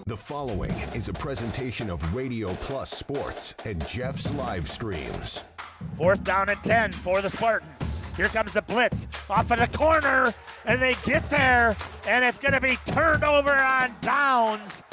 The following is a presentation of Radio Plus Sports and Jeff's live streams. 4th down and 10 for the Spartans. Here comes the blitz off of the corner, and they get there, and it's going to be turned over on downs.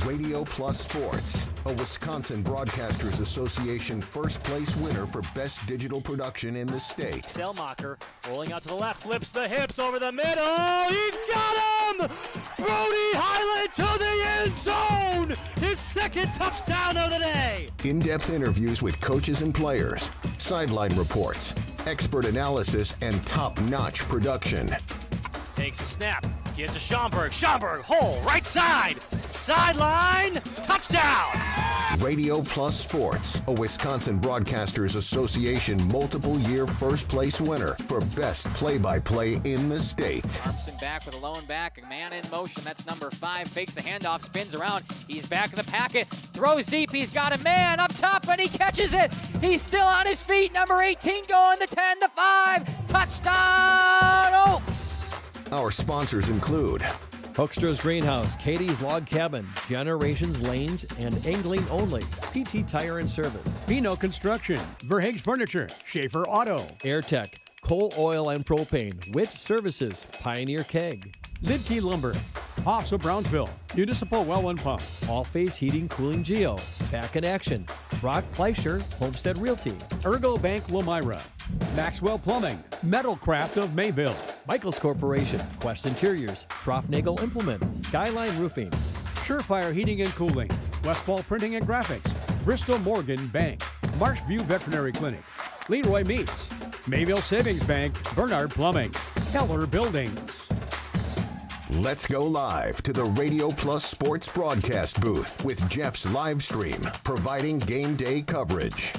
Radio Plus Sports, a Wisconsin Broadcasters Association first place winner for best digital production in the state. Delmacher rolling out to the left, flips the hips over the middle. He's got him! Brody Highland to the end zone! His second touchdown of the day! In-depth interviews with coaches and players, sideline reports, expert analysis, and top-notch production. Takes a snap, gives to Schomburg. Schomburg, hole, right side! Sideline, touchdown! Radio Plus Sports, a Wisconsin Broadcasters Association multiple-year first-place winner for best play-by-play in the state. Thompson back with a lone back, a man in motion, that's number 5, fakes the handoff, spins around, he's back in the packet, throws deep, he's got a man up top, and he catches it! He's still on his feet, number 18 going, the 10, the 5, touchdown Oaks! Our sponsors include Hoekstra's Greenhouse, Katie's Log Cabin, Generations Lanes, and Angling Only, PT Tire and Service, Pino Construction, Verhaeg's Furniture, Schaefer Auto, AirTech, Coal Oil and Propane, Witt Services, Pioneer Keg, Lidkey Lumber, Hoffs of Brownsville, Municipal Well and Pump, All Face Heating Cooling Geo, Back in Action, Brock Fleischer, Homestead Realty, Ergo Bank Lomira, Maxwell Plumbing, Metalcraft of Mayville, Michaels Corporation, Quest Interiors, Schroffnagel Implement, Skyline Roofing, Surefire Heating and Cooling, Westfall Printing and Graphics, Bristol Morgan Bank, Marshview Veterinary Clinic, Leroy Meats, Mayville Savings Bank, Bernard Plumbing, Keller Buildings. Let's go live to the Radio Plus Sports broadcast booth with Jeff's live stream, providing game day coverage.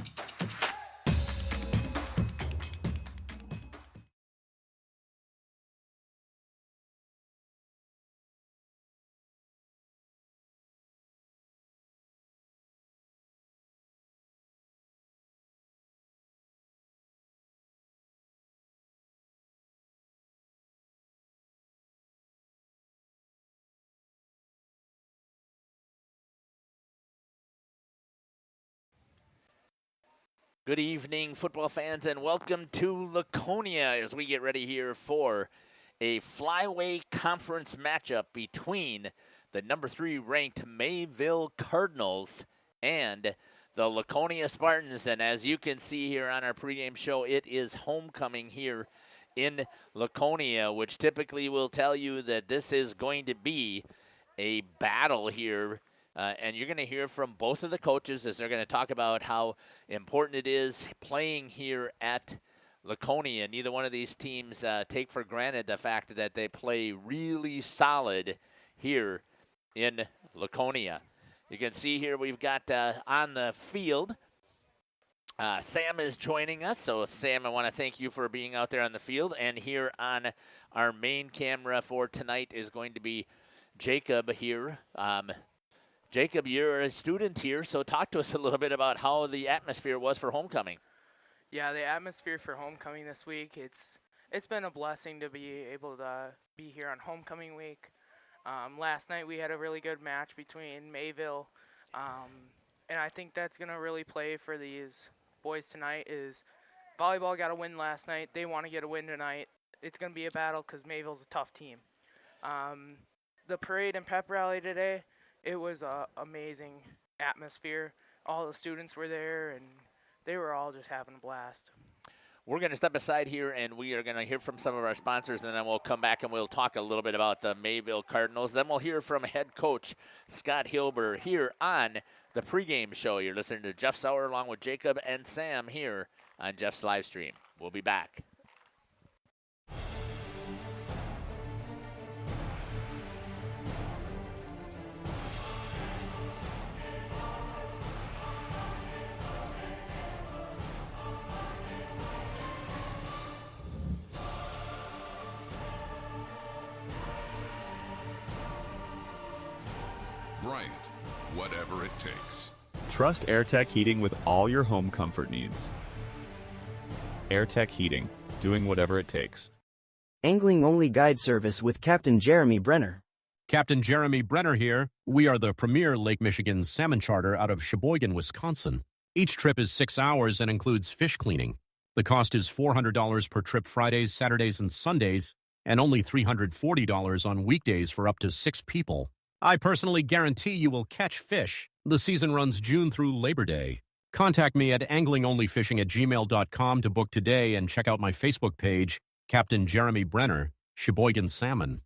Good evening, football fans, and welcome to Laconia as we get ready here for a flyweight conference matchup between the number 3 ranked Mayville Cardinals and the Laconia Spartans. And as you can see here on our pregame show, it is homecoming here in Laconia, which typically will tell you that this is going to be a battle here. And you're going to hear from both of the coaches as they're going to talk about how important it is playing here at Laconia. Neither one of these teams take for granted the fact that they play really solid here in Laconia. You can see here we've got on the field, Sam is joining us. So, Sam, I want to thank you for being out there on the field. And here on our main camera for tonight is going to be Jacob here. Jacob, you're a student here, so talk to us a little bit about how the atmosphere was for homecoming. Yeah, the atmosphere for homecoming this week, it's been a blessing to be able to be here on homecoming week. Last night we had a really good match between Mayville, and I think that's going to really play for these boys tonight. Is volleyball got a win last night. They want to get a win tonight. It's going to be a battle because Mayville's a tough team. The parade and pep rally today, it was an amazing atmosphere. All the students were there, and they were all just having a blast. We're going to step aside here, and we are going to hear from some of our sponsors, and then we'll come back and we'll talk a little bit about the Mayville Cardinals. Then we'll hear from head coach Scott Hilbert here on the pregame show. You're listening to Jeff Sauer along with Jacob and Sam here on Jeff's live stream. We'll be back. Bryant, whatever it takes. Trust AirTech Heating with all your home comfort needs. AirTech Heating, doing whatever it takes. Angling only guide service with Captain Jeremy Brenner. Captain Jeremy Brenner here. We are the premier Lake Michigan salmon charter out of Sheboygan, Wisconsin. Each trip is 6 hours and includes fish cleaning. The cost is $400 per trip Fridays, Saturdays, and Sundays, and only $340 on weekdays for up to 6 people. I personally guarantee you will catch fish. The season runs June through Labor Day. Contact me at anglingonlyfishing@gmail.com to book today and check out my Facebook page, Captain Jeremy Brenner, Sheboygan Salmon.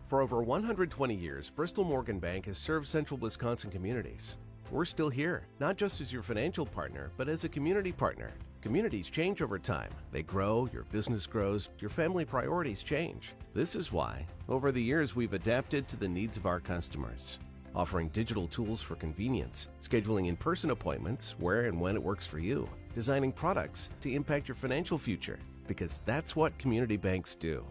For over 120 years, Bristol Morgan Bank has served central Wisconsin communities. We're still here, not just as your financial partner, but as a community partner. Communities change over time. They grow, your business grows, your family priorities change. This is why, over the years, we've adapted to the needs of our customers, offering digital tools for convenience, scheduling in-person appointments where and when it works for you, designing products to impact your financial future, because that's what community banks do.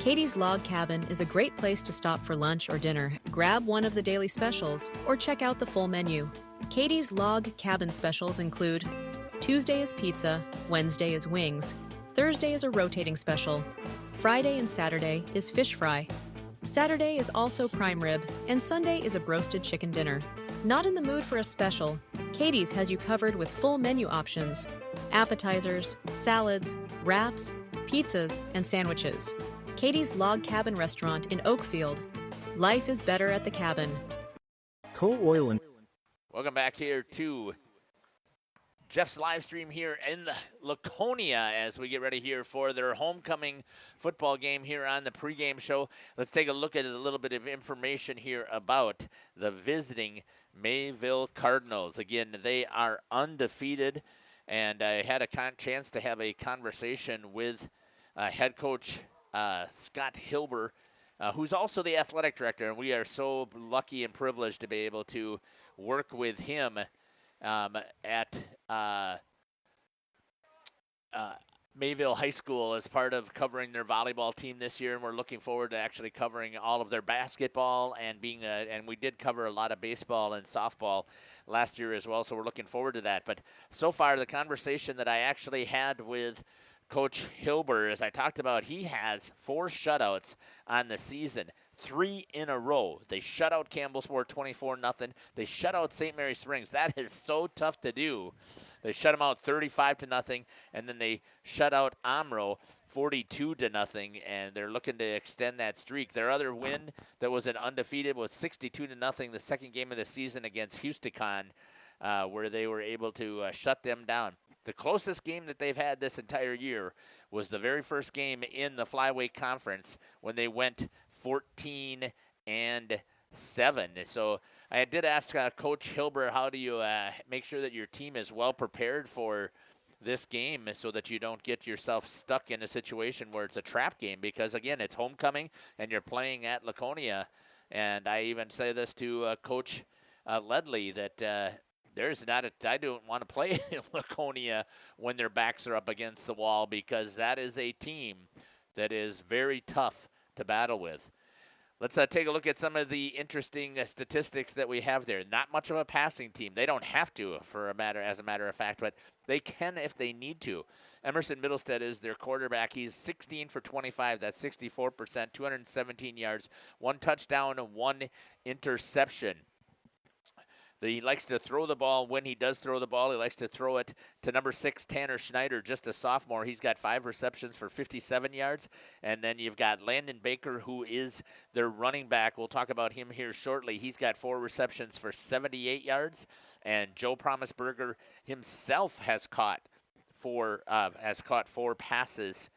Katie's Log Cabin is a great place to stop for lunch or dinner, grab one of the daily specials, or check out the full menu. Katie's Log Cabin specials include Tuesday is pizza, Wednesday is wings, Thursday is a rotating special, Friday and Saturday is fish fry, Saturday is also prime rib, and Sunday is a broasted chicken dinner. Not in the mood for a special? Katie's has you covered with full menu options, appetizers, salads, wraps, pizzas, and sandwiches. Katie's Log Cabin Restaurant in Oakfield. Life is better at the cabin. Co-oil and Welcome back here to Jeff's live stream here in Laconia as we get ready here for their homecoming football game here on the pregame show. Let's take a look at a little bit of information here about the visiting Mayville Cardinals. Again, they are undefeated, and I had a chance to have a conversation with head coach Scott Hilbert, who's also the athletic director, and we are so lucky and privileged to be able to work with him at Mayville High School as part of covering their volleyball team this year, and we're looking forward to actually covering all of their basketball and and we did cover a lot of baseball and softball last year as well, so we're looking forward to that. But so far, the conversation that I actually had with Coach Hilbert, as I talked about, he has 4 shutouts on the season, 3 in a row. They shut out Campbellsport 24-0. They shut out St. Mary Springs. That is so tough to do. They shut them out 35-0, and then they shut out Omro 42-0, and they're looking to extend that streak. Their other win that was an undefeated was 62-0, the second game of the season against Houston, where they were able to shut them down. The closest game that they've had this entire year was the very first game in the Flyweight Conference when they went 14-7. So I did ask Coach Hilbert, how do you make sure that your team is well prepared for this game so that you don't get yourself stuck in a situation where it's a trap game? Because, again, it's homecoming and you're playing at Laconia. And I even say this to Coach Ledley that I don't want to play in Laconia when their backs are up against the wall, because that is a team that is very tough to battle with. Let's take a look at some of the interesting statistics that we have there. Not much of a passing team. They don't have to, as a matter of fact, but they can if they need to. Emerson Middlestead is their quarterback. He's 16 for 25. That's 64%, 217 yards, 1 touchdown, and 1 interception. He likes to throw the ball. When he does throw the ball, he likes to throw it to number 6, Tanner Schneider, just a sophomore. He's got 5 receptions for 57 yards. And then you've got Landon Baker, who is their running back. We'll talk about him here shortly. He's got 4 receptions for 78 yards. And Joe Promisberger himself has caught 4 passes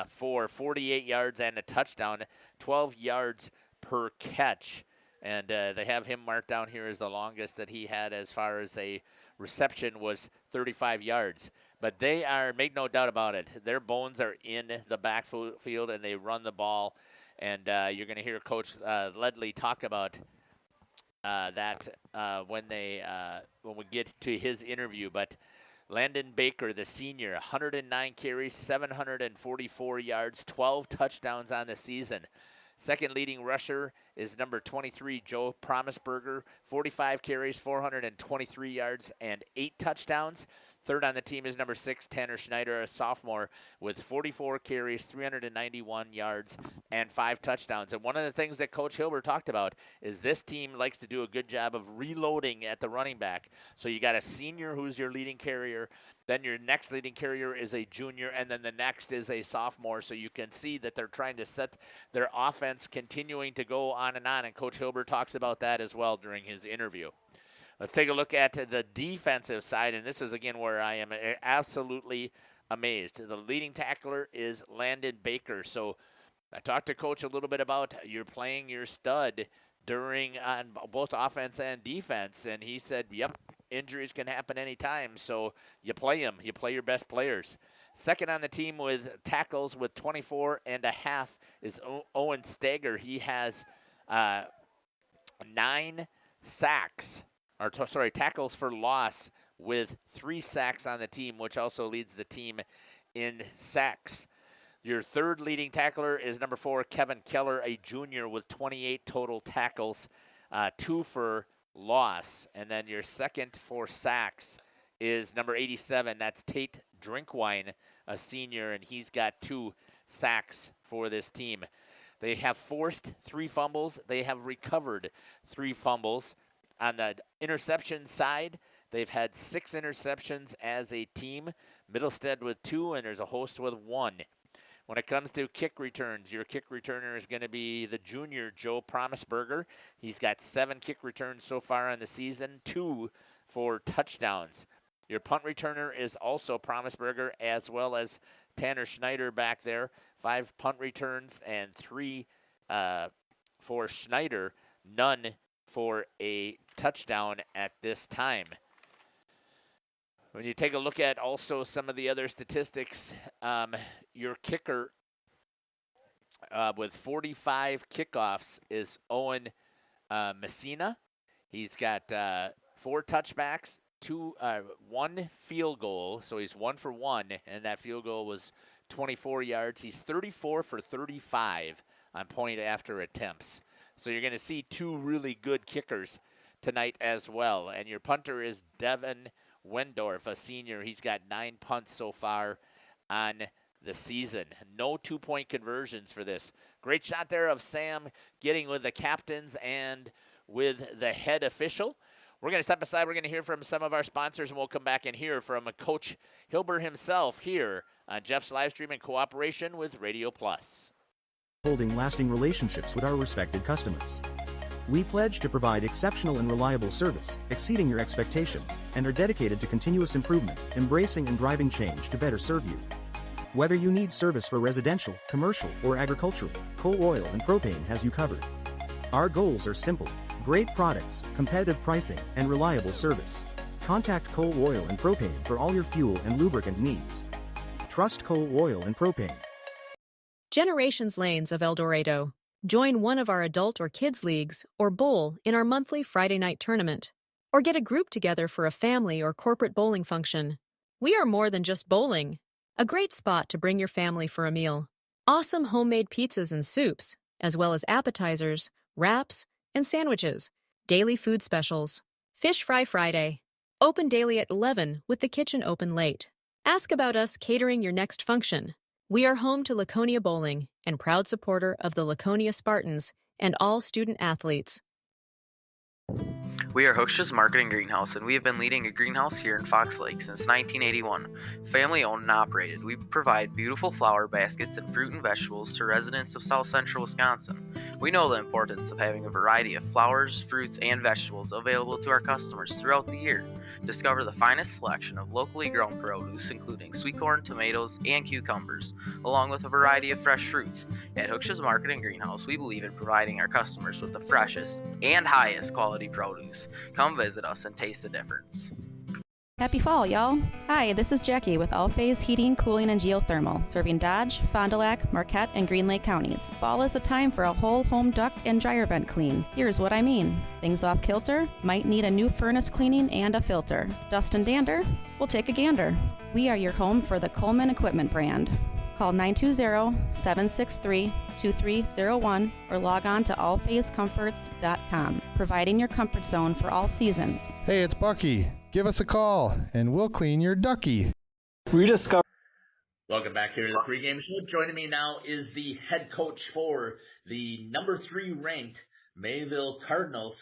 for 48 yards and a touchdown, 12 yards per catch. And they have him marked down here as the longest that he had as far as a reception was 35 yards. But they are, make no doubt about it, their bones are in the backfield and they run the ball. And you're going to hear Coach Ledley talk about that when we get to his interview. But Landon Baker, the senior, 109 carries, 744 yards, 12 touchdowns on the season. Second leading rusher is number 23, Joe Promisberger, 45 carries, 423 yards, and 8 touchdowns. Third on the team is number 6, Tanner Schneider, a sophomore, with 44 carries, 391 yards, and 5 touchdowns. And one of the things that Coach Hilbert talked about is this team likes to do a good job of reloading at the running back. So you got a senior who's your leading carrier, then your next leading carrier is a junior, and then the next is a sophomore. So you can see that they're trying to set their offense continuing to go on, and Coach Hilbert talks about that as well during his interview. Let's take a look at the defensive side, and this is, again, where I am absolutely amazed. The leading tackler is Landon Baker. So I talked to Coach a little bit about you're playing your stud during on both offense and defense, and he said, yep, injuries can happen anytime, so you play them. You play your best players. Second on the team with tackles with 24.5 is Owen Stager. He has 9 sacks. Tackles for loss with 3 sacks on the team, which also leads the team in sacks. Your third leading tackler is number 4, Kevin Keller, a junior with 28 total tackles, 2 for loss. And then your second for sacks is number 87. That's Tate Drinkwine, a senior, and he's got 2 sacks for this team. They have forced 3 fumbles. They have recovered 3 fumbles. On the interception side, they've had 6 interceptions as a team. Middlestead with 2, and there's a host with 1. When it comes to kick returns, your kick returner is going to be the junior Joe Promisberger. He's got 7 kick returns so far on the season, 2 for touchdowns. Your punt returner is also Promisberger, as well as Tanner Schneider back there. 5 punt returns and 3 for Schneider, none for a touchdown at this time. When you take a look at also some of the other statistics, your kicker with 45 kickoffs is Owen Messina. He's got 4 touchbacks, 1 field goal, so he's 1 for 1, and that field goal was 24 yards. He's 34 for 35 on point after attempts. So you're going to see 2 really good kickers tonight as well. And your punter is Devin Wendorf, a senior. He's got 9 punts so far on the season. No 2-point conversions for this. Great shot there of Sam getting with the captains and with the head official. We're going to step aside. We're going to hear from some of our sponsors, and we'll come back and hear from Coach Hilbert himself here on Jeff's live stream in cooperation with Radio Plus. Holding lasting relationships with our respected customers. We pledge to provide exceptional and reliable service, exceeding your expectations, and are dedicated to continuous improvement, embracing and driving change to better serve you. Whether you need service for residential, commercial, or agricultural, coal, oil, and propane has you covered. Our goals are simple: great products, competitive pricing, and reliable service. Contact Coal Oil and Propane for all your fuel and lubricant needs. Trust Coal Oil and Propane. Generations Lanes of El Dorado. Join one of our adult or kids leagues or bowl in our monthly Friday night tournament. Or get a group together for a family or corporate bowling function. We are more than just bowling. A great spot to bring your family for a meal. Awesome homemade pizzas and soups, as well as appetizers, wraps, and sandwiches. Daily food specials. Fish Fry Friday. Open daily at 11 with the kitchen open late. Ask about us catering your next function. We are home to Laconia Bowling and proud supporter of the Laconia Spartans and all student athletes. We are Hooksha's Marketing Greenhouse, and we have been leading a greenhouse here in Fox Lake since 1981. Family owned and operated, we provide beautiful flower baskets and fruit and vegetables to residents of South Central Wisconsin. We know the importance of having a variety of flowers, fruits, and vegetables available to our customers throughout the year. Discover the finest selection of locally grown produce, including sweet corn, tomatoes, and cucumbers, along with a variety of fresh fruits. At Hooksha's Marketing Greenhouse, we believe in providing our customers with the freshest and highest quality produce. Come visit us and taste the difference. Happy fall, y'all. Hi, this is Jackie with All Phase Heating, Cooling, and Geothermal, serving Dodge, Fond du Lac, Marquette, and Green Lake counties. Fall is a time for a whole home duct and dryer vent clean. Here's what I mean. Things off kilter, might need a new furnace cleaning and a filter. Dust and dander? We'll take a gander. We are your home for the Coleman Equipment brand. Call 920-763-2301 or log on to allphasecomforts.com, providing your comfort zone for all seasons. Hey, it's Bucky. Give us a call, and we'll clean your ducky. Rediscover. Welcome back here to the pregame show. Joining me now is the head coach for the number 3 ranked Mayville Cardinals,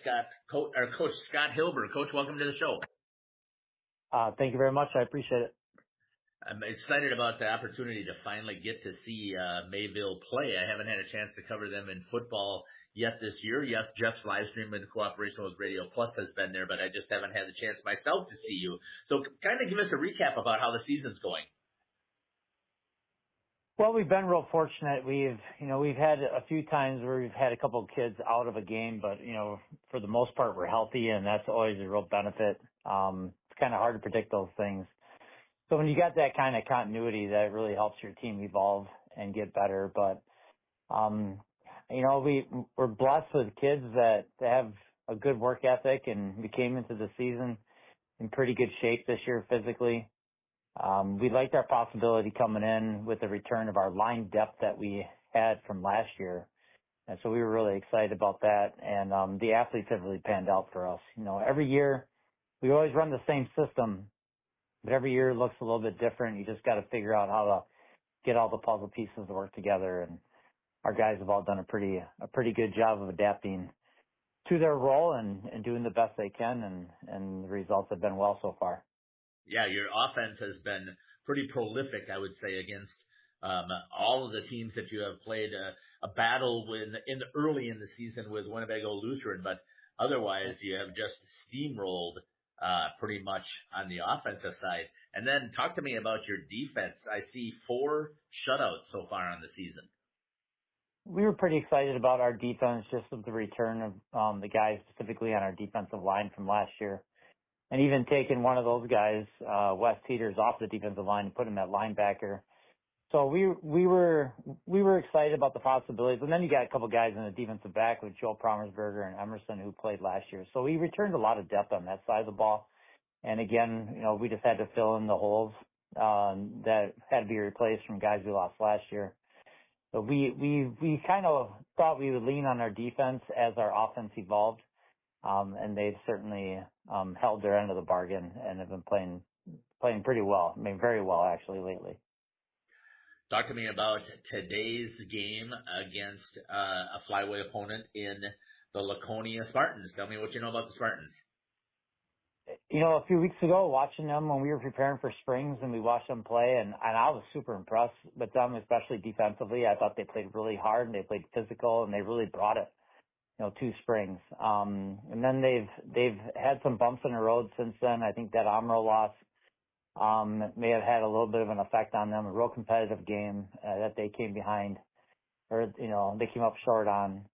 Coach Scott Hilbert. Coach, welcome to the show. Thank you very much. I appreciate it. I'm excited about the opportunity to finally get to see Mayville play. I haven't had a chance to cover them in football yet this year. Yes, Jeff's live stream in cooperation with Radio Plus has been there, but I just haven't had the chance myself to see you. So kind of give us a recap about how the season's going. Well, we've been real fortunate. We've had a few times where we've had a couple of kids out of a game, but, for the most part, we're healthy, and that's always a real benefit. It's kind of hard to predict those things. So when you got that kind of continuity, that really helps your team evolve and get better. But, we're blessed with kids that have a good work ethic, and we came into the season in pretty good shape this year physically. We liked our possibility coming in with the return of our line depth that we had from last year. And so we were really excited about that. And the athletes have really panned out for us. Every year we always run the same system, but every year it looks a little bit different. You just got to figure out how to get all the puzzle pieces to work together. And our guys have all done a pretty good job of adapting to their role and doing the best they can. And the results have been well so far. Yeah, your offense has been pretty prolific, I would say, against all of the teams that you have played. A battle early in the season with Winnebago Lutheran, but otherwise you have just steamrolled pretty much on the offensive side. And then talk to me about your defense. I see 4 shutouts so far on the season. We were pretty excited about our defense, just with the return of the guys specifically on our defensive line from last year. And even taking one of those guys, Wes Peters, off the defensive line and put him at linebacker. So we were excited about the possibilities. And then you got a couple guys in the defensive back with Joe Promersberger and Emerson who played last year. So we returned a lot of depth on that side of the ball. And again, we just had to fill in the holes that had to be replaced from guys we lost last year. So we kind of thought we would lean on our defense as our offense evolved. And they've certainly held their end of the bargain and have been playing pretty well. I mean, very well, actually, lately. Talk to me about today's game against a flyweight opponent in the Laconia Spartans. Tell me what you know about the Spartans. A few weeks ago, watching them when we were preparing for Springs and we watched them play, and I was super impressed with them, especially defensively. I thought they played really hard and they played physical and they really brought it. 2 Springs. And then they've had some bumps in the road since then. I think that Amro loss may have had a little bit of an effect on them. A real competitive game that they came behind, or they came up short on.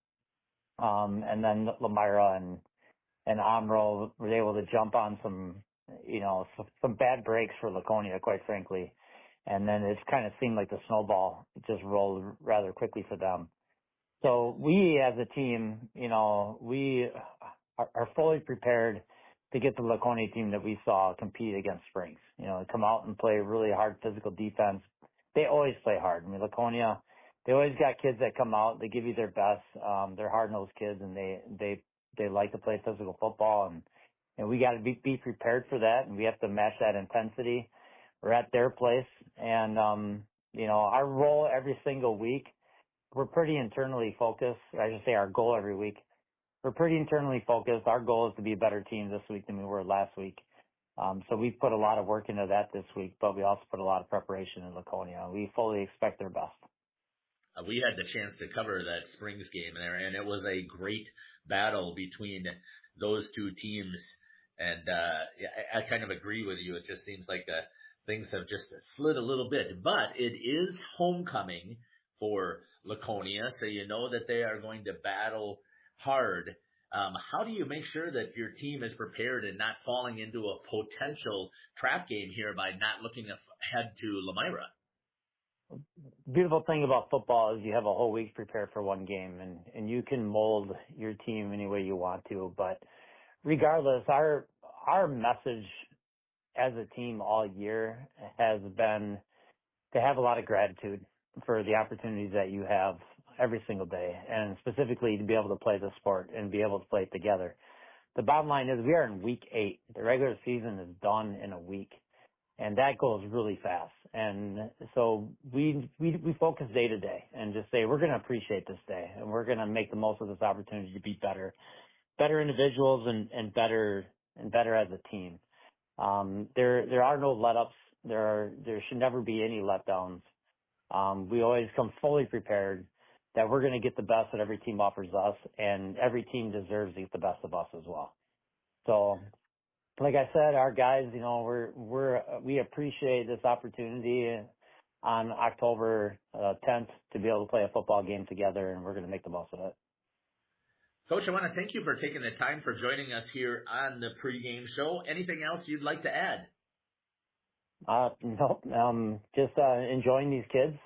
And then Lamira and Amro were able to jump on some bad breaks for Laconia, quite frankly. And then it kind of seemed like the snowball just rolled rather quickly for them. So we as a team, we are fully prepared to get the Laconia team that we saw compete against Springs. Come out and play really hard physical defense. They always play hard. I mean, Laconia, they always got kids that come out. They give you their best. They're hard-nosed kids, and they like to play physical football. And we got to be prepared for that, and we have to match that intensity. We're at their place. And, our role every single week, we're pretty internally focused. I should say our goal every week. We're pretty internally focused. Our goal is to be a better team this week than we were last week. So we've put a lot of work into that this week, but we also put a lot of preparation in Laconia. We fully expect their best. We had the chance to cover that Springs game there, and it was a great battle between those 2 teams. And I kind of agree with you. It just seems like things have just slid a little bit. But it is homecoming for Laconia, so you know that they are going to battle hard. How do you make sure that your team is prepared and not falling into a potential trap game here by not looking ahead to Lamira? Beautiful thing about football is you have a whole week prepared for one game, and you can mold your team any way you want to. But regardless, our message as a team all year has been to have a lot of gratitude for the opportunities that you have every single day, and specifically to be able to play the sport and be able to play it together. the bottom line is we are in week 8. The regular season is done in a week, and that goes really fast. And so we focus day to day and just say we're going to appreciate this day, and we're going to make the most of this opportunity to be better individuals and better as a team. There are no let-ups. There should never be any letdowns. We always come fully prepared that we're going to get the best that every team offers us, and every team deserves to get the best of us as well. So, like I said, our guys, you know, we appreciate this opportunity on October 10th to be able to play a football game together, and we're going to make the most of it. Coach, I want to thank you for taking the time for joining us here on the pregame show. Anything else you'd like to add? Nope. Just enjoying these kids.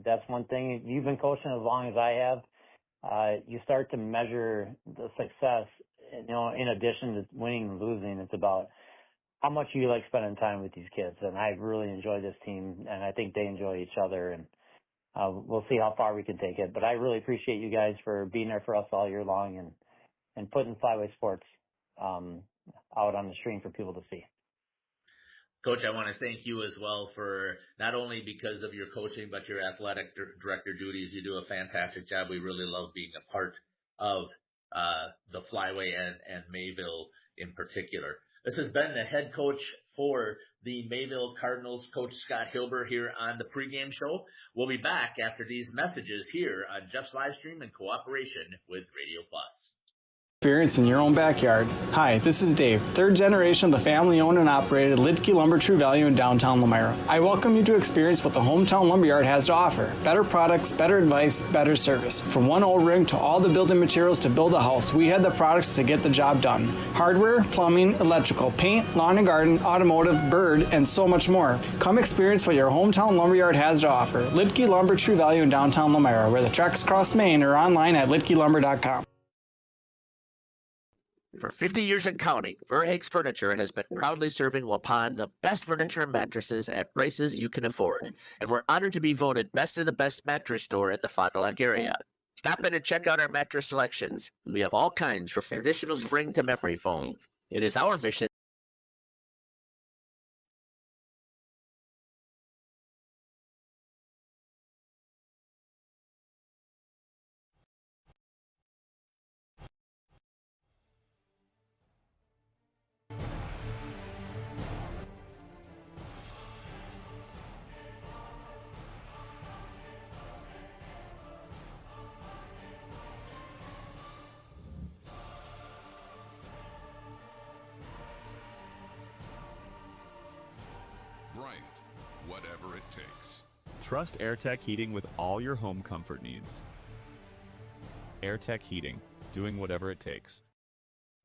That's one thing. You've been coaching as long as I have. You start to measure the success, you know, in addition to winning and losing. It's about how much you like spending time with these kids. And I really enjoy this team, and I think they enjoy each other. And we'll see how far we can take it. But I really appreciate you guys for being there for us all year long and putting Flyway Sports out on the screen for people to see. Coach, I want to thank you as well for not only because of your coaching, but your athletic director duties. You do a fantastic job. We really love being a part of the Flyway and Mayville in particular. This has been the head coach for the Mayville Cardinals, Coach Scott Hilbert, here on the pregame show. We'll be back after these messages here on Jeff's Livestream in cooperation with Radio Plus. Experience in your own backyard. Hi, this is Dave, third generation of the family-owned and operated Ledley Lumber True Value in downtown Elmira. I welcome you to experience what the Hometown Lumberyard has to offer. Better products, better advice, better service. From one old ring to all the building materials to build a house, we had the products to get the job done. Hardware, plumbing, electrical, paint, lawn and garden, automotive, bird, and so much more. Come experience what your Hometown Lumberyard has to offer. Ledley Lumber True Value in downtown Elmira, where the tracks cross Main, or online at LedleyLumber.com. For 50 years and counting, Verhaeg's Furniture has been proudly serving Waupun the best furniture and mattresses at prices you can afford. And we're honored to be voted best of the best mattress store in the Fond du Lac area. Stop in and check out our mattress selections. We have all kinds from traditional spring to memory foam. It is our mission. Bryant, whatever it takes. Trust AirTech Heating with all your home comfort needs. AirTech Heating, doing whatever it takes.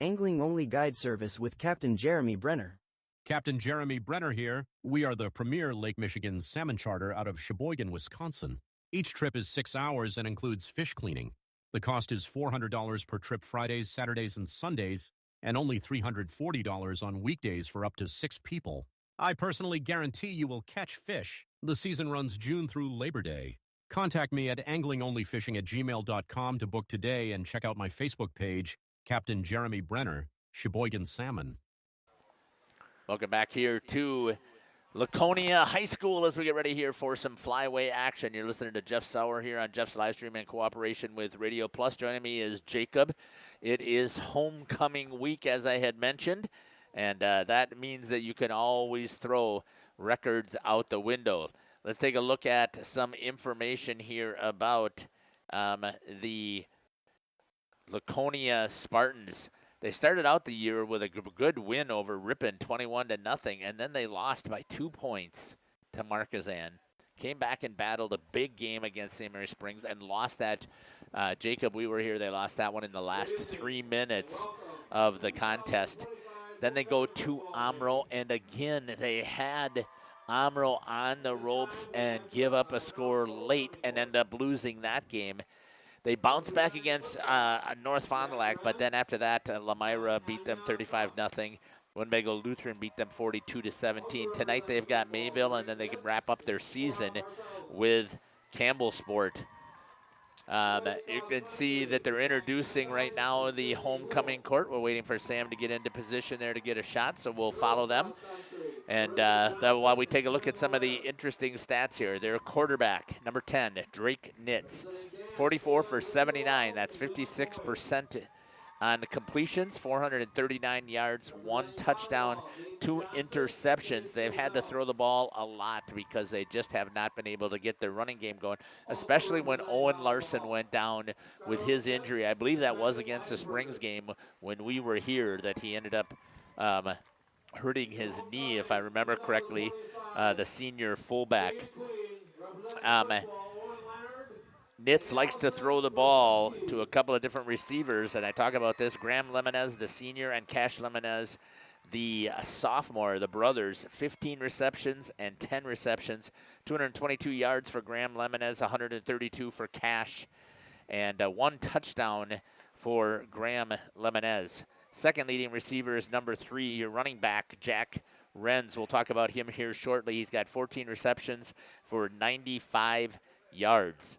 Angling-only guide service with Captain Jeremy Brenner. Captain Jeremy Brenner here. We are the premier Lake Michigan salmon charter out of Sheboygan, Wisconsin. Each trip is 6 hours and includes fish cleaning. The cost is $400 per trip Fridays, Saturdays, and Sundays, and only $340 on weekdays for up to 6 people. I personally guarantee you will catch fish. The season runs June through Labor Day. Contact me at anglingonlyfishing@gmail.com to book today and check out my Facebook page, Captain Jeremy Brenner, Sheboygan Salmon. Welcome back here to Laconia High School as we get ready here for some Flyway action. You're listening to Jeff Sauer here on Jeff's Livestream in cooperation with Radio Plus. Joining me is Jacob. It is homecoming week, as I had mentioned. And that means that you can always throw records out the window. Let's take a look at some information here about the Laconia Spartans. They started out the year with a good win over Ripon, 21-0, and then they lost by 2 points to Marquezan. Came back and battled a big game against St. Mary Springs and lost that. Jacob, we were here. They lost that one in the last 3 minutes of the contest. Then they go to Omro, and again, they had Omro on the ropes and give up a score late and end up losing that game. They bounced back against North Fond du Lac, but then after that, Lamira beat them 35-0. Winnebago Lutheran beat them 42-17. Tonight they've got Mayville, and then they can wrap up their season with Campbellsport. You can see that they're introducing right now the homecoming court. We're waiting for Sam to get into position there to get a shot, so we'll follow them. And while we take a look at some of the interesting stats here, their quarterback, number 10, Drake Nitz, 44 for 79. That's 56% on the completions, 439 yards, 1 touchdown, 2 interceptions. They've had to throw the ball a lot because they just have not been able to get their running game going, especially when Owen Larson went down with his injury. I believe that was against the Springs game when we were here that he ended up hurting his knee, if I remember correctly, the senior fullback. Nitz likes to throw the ball to a couple of different receivers, and I talk about this. Graham Lemonez, the senior, and Cash Lemonez, the sophomore, the brothers, 15 receptions and 10 receptions, 222 yards for Graham Lemonez, 132 for Cash, and 1 touchdown for Graham Lemonez. Second leading receiver is number 3, your running back, Jack Renz. We'll talk about him here shortly. He's got 14 receptions for 95 yards.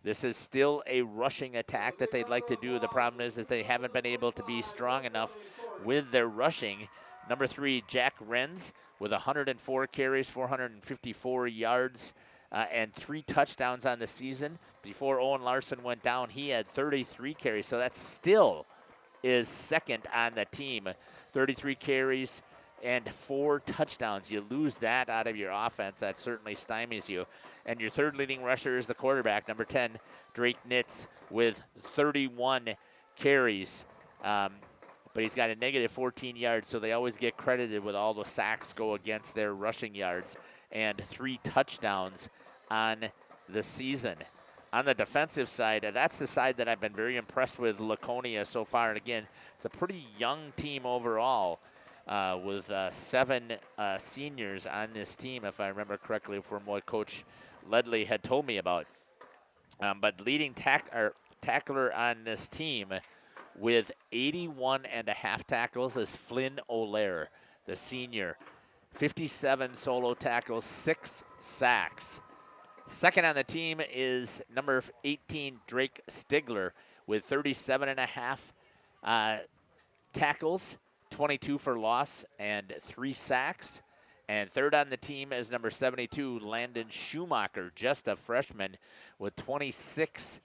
This is still a rushing attack that they'd like to do. The problem is they haven't been able to be strong enough with their rushing. Number 3, Jack Renz, with 104 carries, 454 yards, and 3 touchdowns on the season. Before Owen Larson went down, he had 33 carries, so that still is second on the team. 33 carries and 4 touchdowns. You lose that out of your offense, that certainly stymies you. And your third leading rusher is the quarterback, number 10, Drake Nitz, with 31 carries. But he's got a negative 14 yards, so they always get credited with all the sacks go against their rushing yards, and 3 touchdowns on the season. On the defensive side, that's the side that I've been very impressed with Laconia so far. And again, it's a pretty young team overall, with 7 seniors on this team, if I remember correctly from what Coach Ledley had told me about. But leading tackler on this team with 81.5 tackles is Flynn O'Lear, the senior. 57 solo tackles, 6 sacks. Second on the team is number 18, Drake Stigler, with 37.5 tackles, 22 for loss, and 3 sacks. And third on the team is number 72, Landon Schumacher, just a freshman, with 26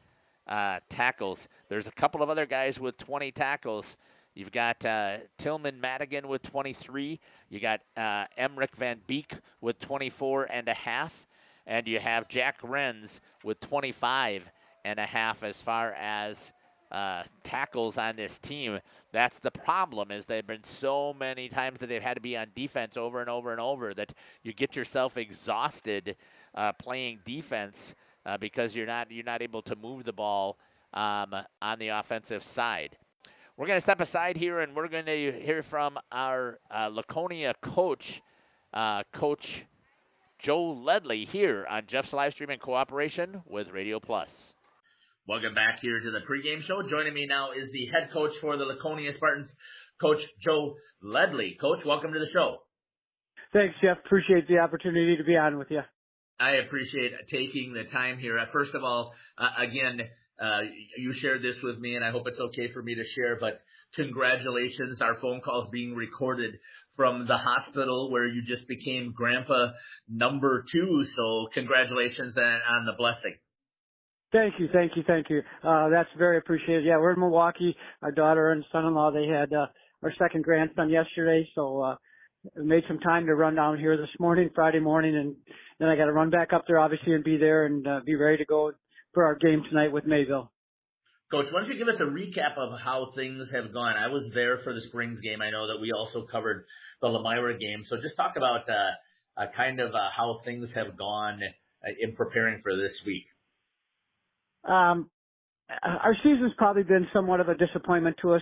tackles. There's a couple of other guys with 20 tackles. You've got Tillman Madigan with 23. You got Emric Van Beek with 24.5. And you have Jack Renz with 25.5 as far as tackles on this team. That's the problem, is they've been so many times that they've had to be on defense over and over and over that you get yourself exhausted playing defense because you're not able to move the ball on the offensive side. We're going to step aside here, and we're going to hear from our Laconia coach, Coach Joe Ledley, here on Jeff's live stream in cooperation with Radio Plus. Welcome back here to the pregame show. Joining me now is the head coach for the Laconia Spartans, Coach Joe Ledley. Coach, welcome to the show. Thanks, Jeff. Appreciate the opportunity to be on with you. I appreciate taking the time here. First of all, again, you shared this with me, and I hope it's okay for me to share, but congratulations. Our phone call's being recorded from the hospital where you just became Grandpa number 2, so congratulations on the blessing. Thank you. That's very appreciated. Yeah, we're in Milwaukee. Our daughter and son-in-law, they had our second grandson yesterday, so we made some time to run down here this morning, Friday morning, and then I got to run back up there, obviously, and be there and be ready to go for our game tonight with Mayville. Coach, why don't you give us a recap of how things have gone? I was there for the Springs game. I know that we also covered the Lemira game. So just talk about kind of how things have gone in preparing for this week. Our season's probably been somewhat of a disappointment to us.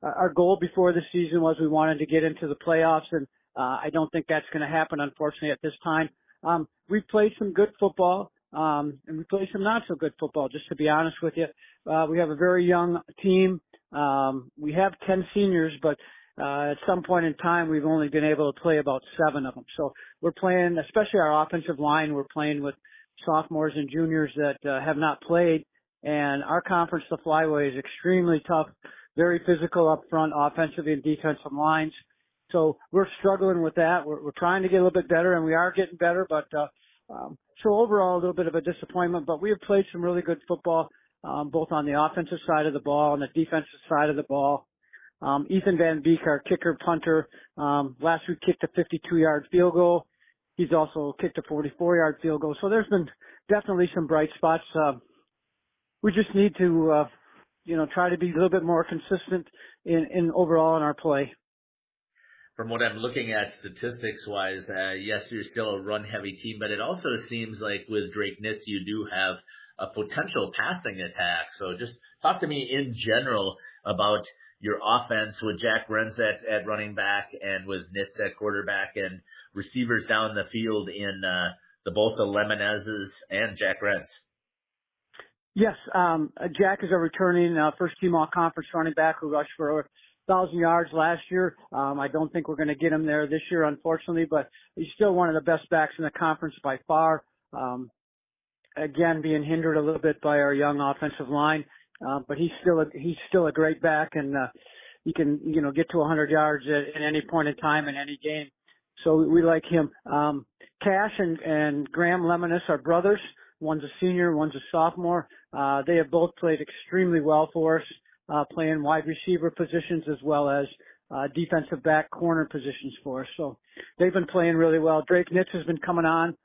Our goal before the season was we wanted to get into the playoffs, and I don't think that's going to happen, unfortunately, at this time. We've played some good football. And we play some not so good football, just to be honest with you. We have a very young team. We have 10 seniors, but at some point in time, we've only been able to play about 7 of them. So we're playing, especially our offensive line, we're playing with sophomores and juniors that have not played. And our conference, the flyway, is extremely tough, very physical up front, offensively and defensive lines. So we're struggling with that. We're trying to get a little bit better, and we are getting better. But so overall, a little bit of a disappointment. But we have played some really good football, both on the offensive side of the ball and the defensive side of the ball. Ethan Van Beek, our kicker punter, last week kicked a 52-yard field goal. He's also kicked a 44-yard field goal. So there's been definitely some bright spots. We just need to, try to be a little bit more consistent in overall in our play. From what I'm looking at statistics-wise, yes, you're still a run-heavy team, but it also seems like with Drake Nitz, you do have a potential passing attack. So just talk to me in general about your offense with Jack Renz at running back and with Nitz at quarterback and receivers down the field in both the Lemonezes and Jack Renz. Yes, Jack is a returning first-team all-conference running back who rushed for 1,000 yards last year. I don't think we're going to get him there this year, unfortunately, but he's still one of the best backs in the conference by far. Again, being hindered a little bit by our young offensive line, but he's still a great back, and he can get to 100 yards at any point in time in any game. So we like him. Cash and Graham Lemonis are brothers. One's a senior, one's a sophomore. They have both played extremely well for us, playing wide receiver positions as well as defensive back corner positions for us. So they've been playing really well. Drake Nitz has been coming on.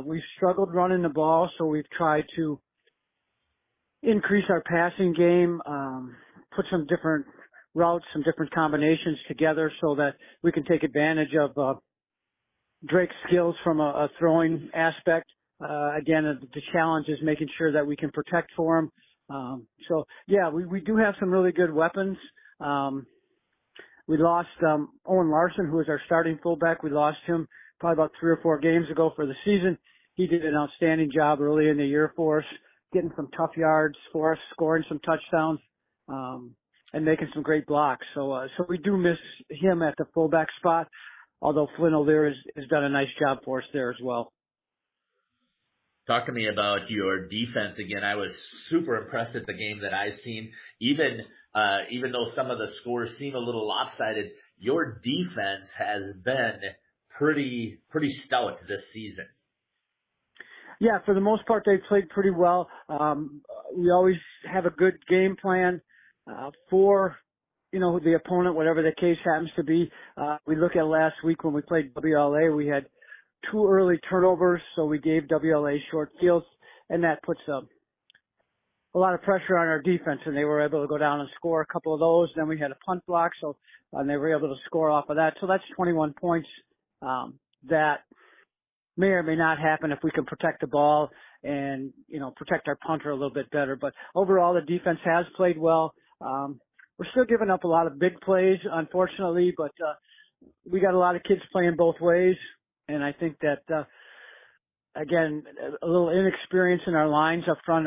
We've struggled running the ball, so we've tried to increase our passing game, put some different routes, some different combinations together so that we can take advantage of Drake's skills from a throwing aspect. Again, the challenge is making sure that we can protect for him. So yeah, we do have some really good weapons. We lost Owen Larson, who was our starting fullback. We lost him probably about 3 or 4 games ago for the season. He did an outstanding job early in the year for us, getting some tough yards for us, scoring some touchdowns, and making some great blocks. So we do miss him at the fullback spot, although Flynn O'Leary has done a nice job for us there as well. Talk to me about your defense again. I was super impressed at the game that I've seen. Even though some of the scores seem a little lopsided, your defense has been pretty stout this season. Yeah, for the most part, they've played pretty well. We always have a good game plan for the opponent, whatever the case happens to be. We look at last week when we played WLA, we had 2 early turnovers, so we gave WLA short fields, and that puts a lot of pressure on our defense, and they were able to go down and score a couple of those. Then we had a punt block, and they were able to score off of that. So that's 21 points that may or may not happen if we can protect the ball and, protect our punter a little bit better. But overall, the defense has played well. We're still giving up a lot of big plays, unfortunately, but we got a lot of kids playing both ways. And I think that, again, a little inexperience in our lines up front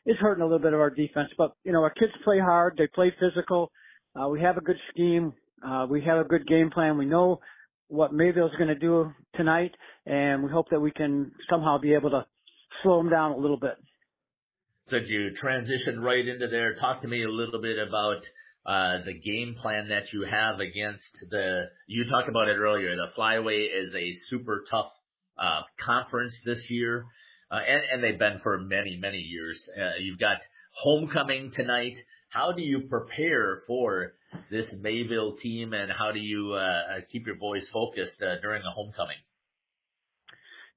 is hurting a little bit of our defense. But, our kids play hard. They play physical. We have a good scheme. We have a good game plan. We know what Mayville's going to do tonight, and we hope that we can somehow be able to slow them down a little bit. So you transition right into there. Talk to me a little bit about the game plan that you have against you talked about it earlier, the Flyway is a super tough conference this year, and they've been for many, many years. You've got homecoming tonight. How do you prepare for this Mayville team, and how do you keep your boys focused during the homecoming?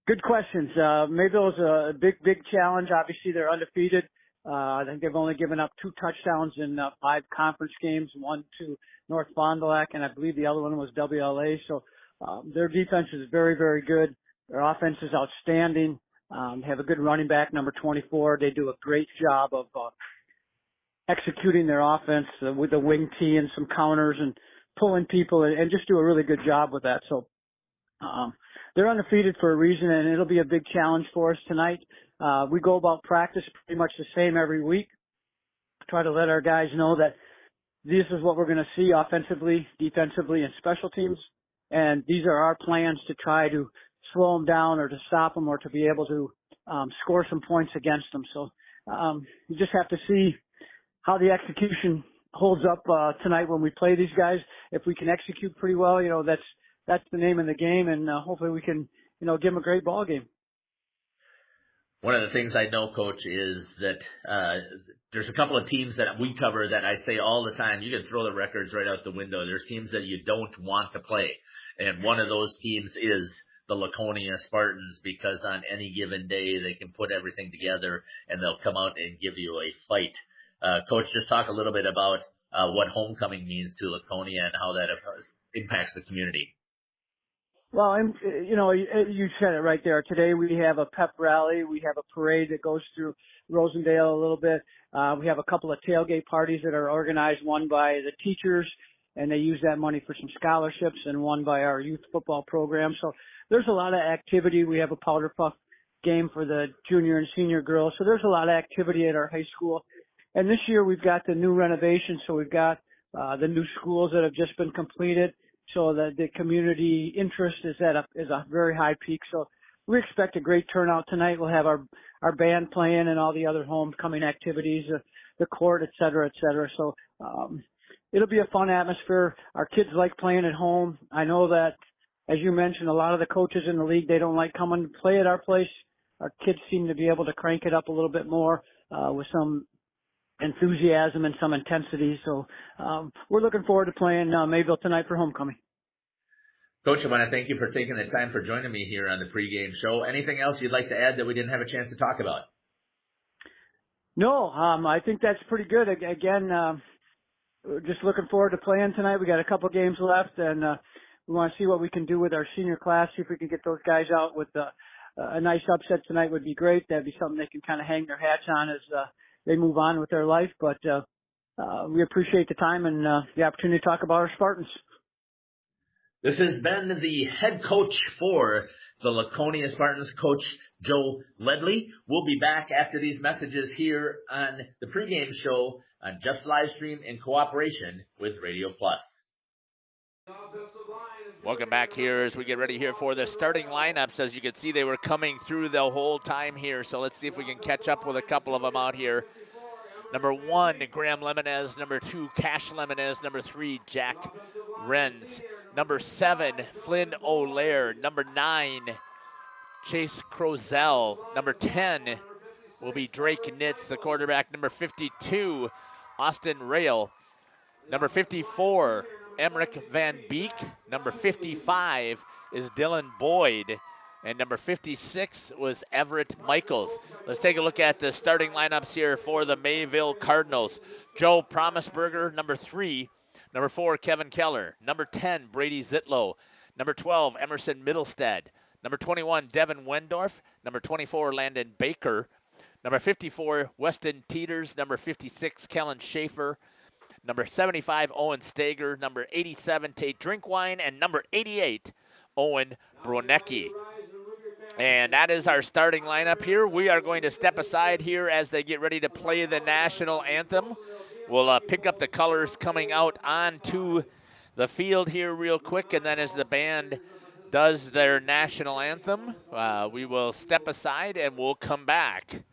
Good questions. Mayville is a big challenge. Obviously, they're undefeated. I think they've only given up 2 touchdowns in 5 conference games, one to North Fond du Lac, and I believe the other one was WLA. So their defense is very, very good. Their offense is outstanding. They have a good running back, number 24. They do a great job of executing their offense with the wing tee and some counters and pulling people and just do a really good job with that. So they're undefeated for a reason, and it'll be a big challenge for us tonight. We go about practice pretty much the same every week. Try to let our guys know that this is what we're going to see offensively, defensively, and special teams. And these are our plans to try to slow them down or to stop them or to be able to score some points against them. So You just have to see how the execution holds up tonight when we play these guys. If we can execute pretty well, that's the name of the game, and hopefully we can, give them a great ball game. One of the things I know, Coach, is that there's a couple of teams that we cover that I say all the time, you can throw the records right out the window. There's teams that you don't want to play. And one of those teams is the Laconia Spartans, because on any given day they can put everything together and they'll come out and give you a fight. Coach, just talk a little bit about what homecoming means to Laconia and how that impacts the community. Well, you said it right there. Today we have a pep rally. We have a parade that goes through Rosendale a little bit. We have a couple of tailgate parties that are organized, one by the teachers, and they use that money for some scholarships, and one by our youth football program. So there's a lot of activity. We have a powder puff game for the junior and senior girls. So there's a lot of activity at our high school. And this year we've got the new renovations. So we've got the new schools that have just been completed. So the community interest is at a very high peak. So we expect a great turnout tonight. We'll have our band playing and all the other homecoming activities, the court, et cetera, et cetera. So it'll be a fun atmosphere. Our kids like playing at home. I know that, as you mentioned, a lot of the coaches in the league, they don't like coming to play at our place. Our kids seem to be able to crank it up a little bit more with some enthusiasm and some intensity. So we're looking forward to playing Mayville tonight for homecoming. Coach, I want to thank you for taking the time for joining me here on the pregame show. Anything else you'd like to add that we didn't have a chance to talk about? No, I think that's pretty good. Again, we're just looking forward to playing tonight. We got a couple games left, and we want to see what we can do with our senior class, see if we can get those guys out with a nice upset tonight would be great. That'd be something they can kind of hang their hats on as they move on with their life. But we appreciate the time and the opportunity to talk about our Spartans. This has been the head coach for the Laconia Spartans, Coach Joe Ledley. We'll be back after these messages here on the pregame show on Jeff's Livestream in cooperation with Radio Plus. Welcome back here as we get ready here for the starting lineups. As you can see, they were coming through the whole time here, so let's see if we can catch up with a couple of them out here. Number 1, Graham Lemonez. Number 2, Cash Lemonez. Number 3, Jack Renz. Number 7, Flynn O'Lear. Number 9, Chase Crozell. Number 10 will be Drake Nitz, the quarterback. Number 52, Austin Rail. Number 54, Emmerich Van Beek. Number 55 is Dylan Boyd. And number 56 was Everett Michaels. Let's take a look at the starting lineups here for the Mayville Cardinals. Joe Promisberger, number 3. Number 4, Kevin Keller. Number 10, Brady Zitlow. Number 12, Emerson Middlestead. Number 21, Devin Wendorf. Number 24, Landon Baker. Number 54, Weston Teeters. Number 56, Kellen Schaefer. Number 75, Owen Stager. Number 87, Tate Drinkwine. And number 88, Owen Bronecki. And that is our starting lineup here. We are going to step aside here as they get ready to play the national anthem. We'll pick up the colors coming out onto the field here real quick, and then as the band does their national anthem, we will step aside and we'll come back.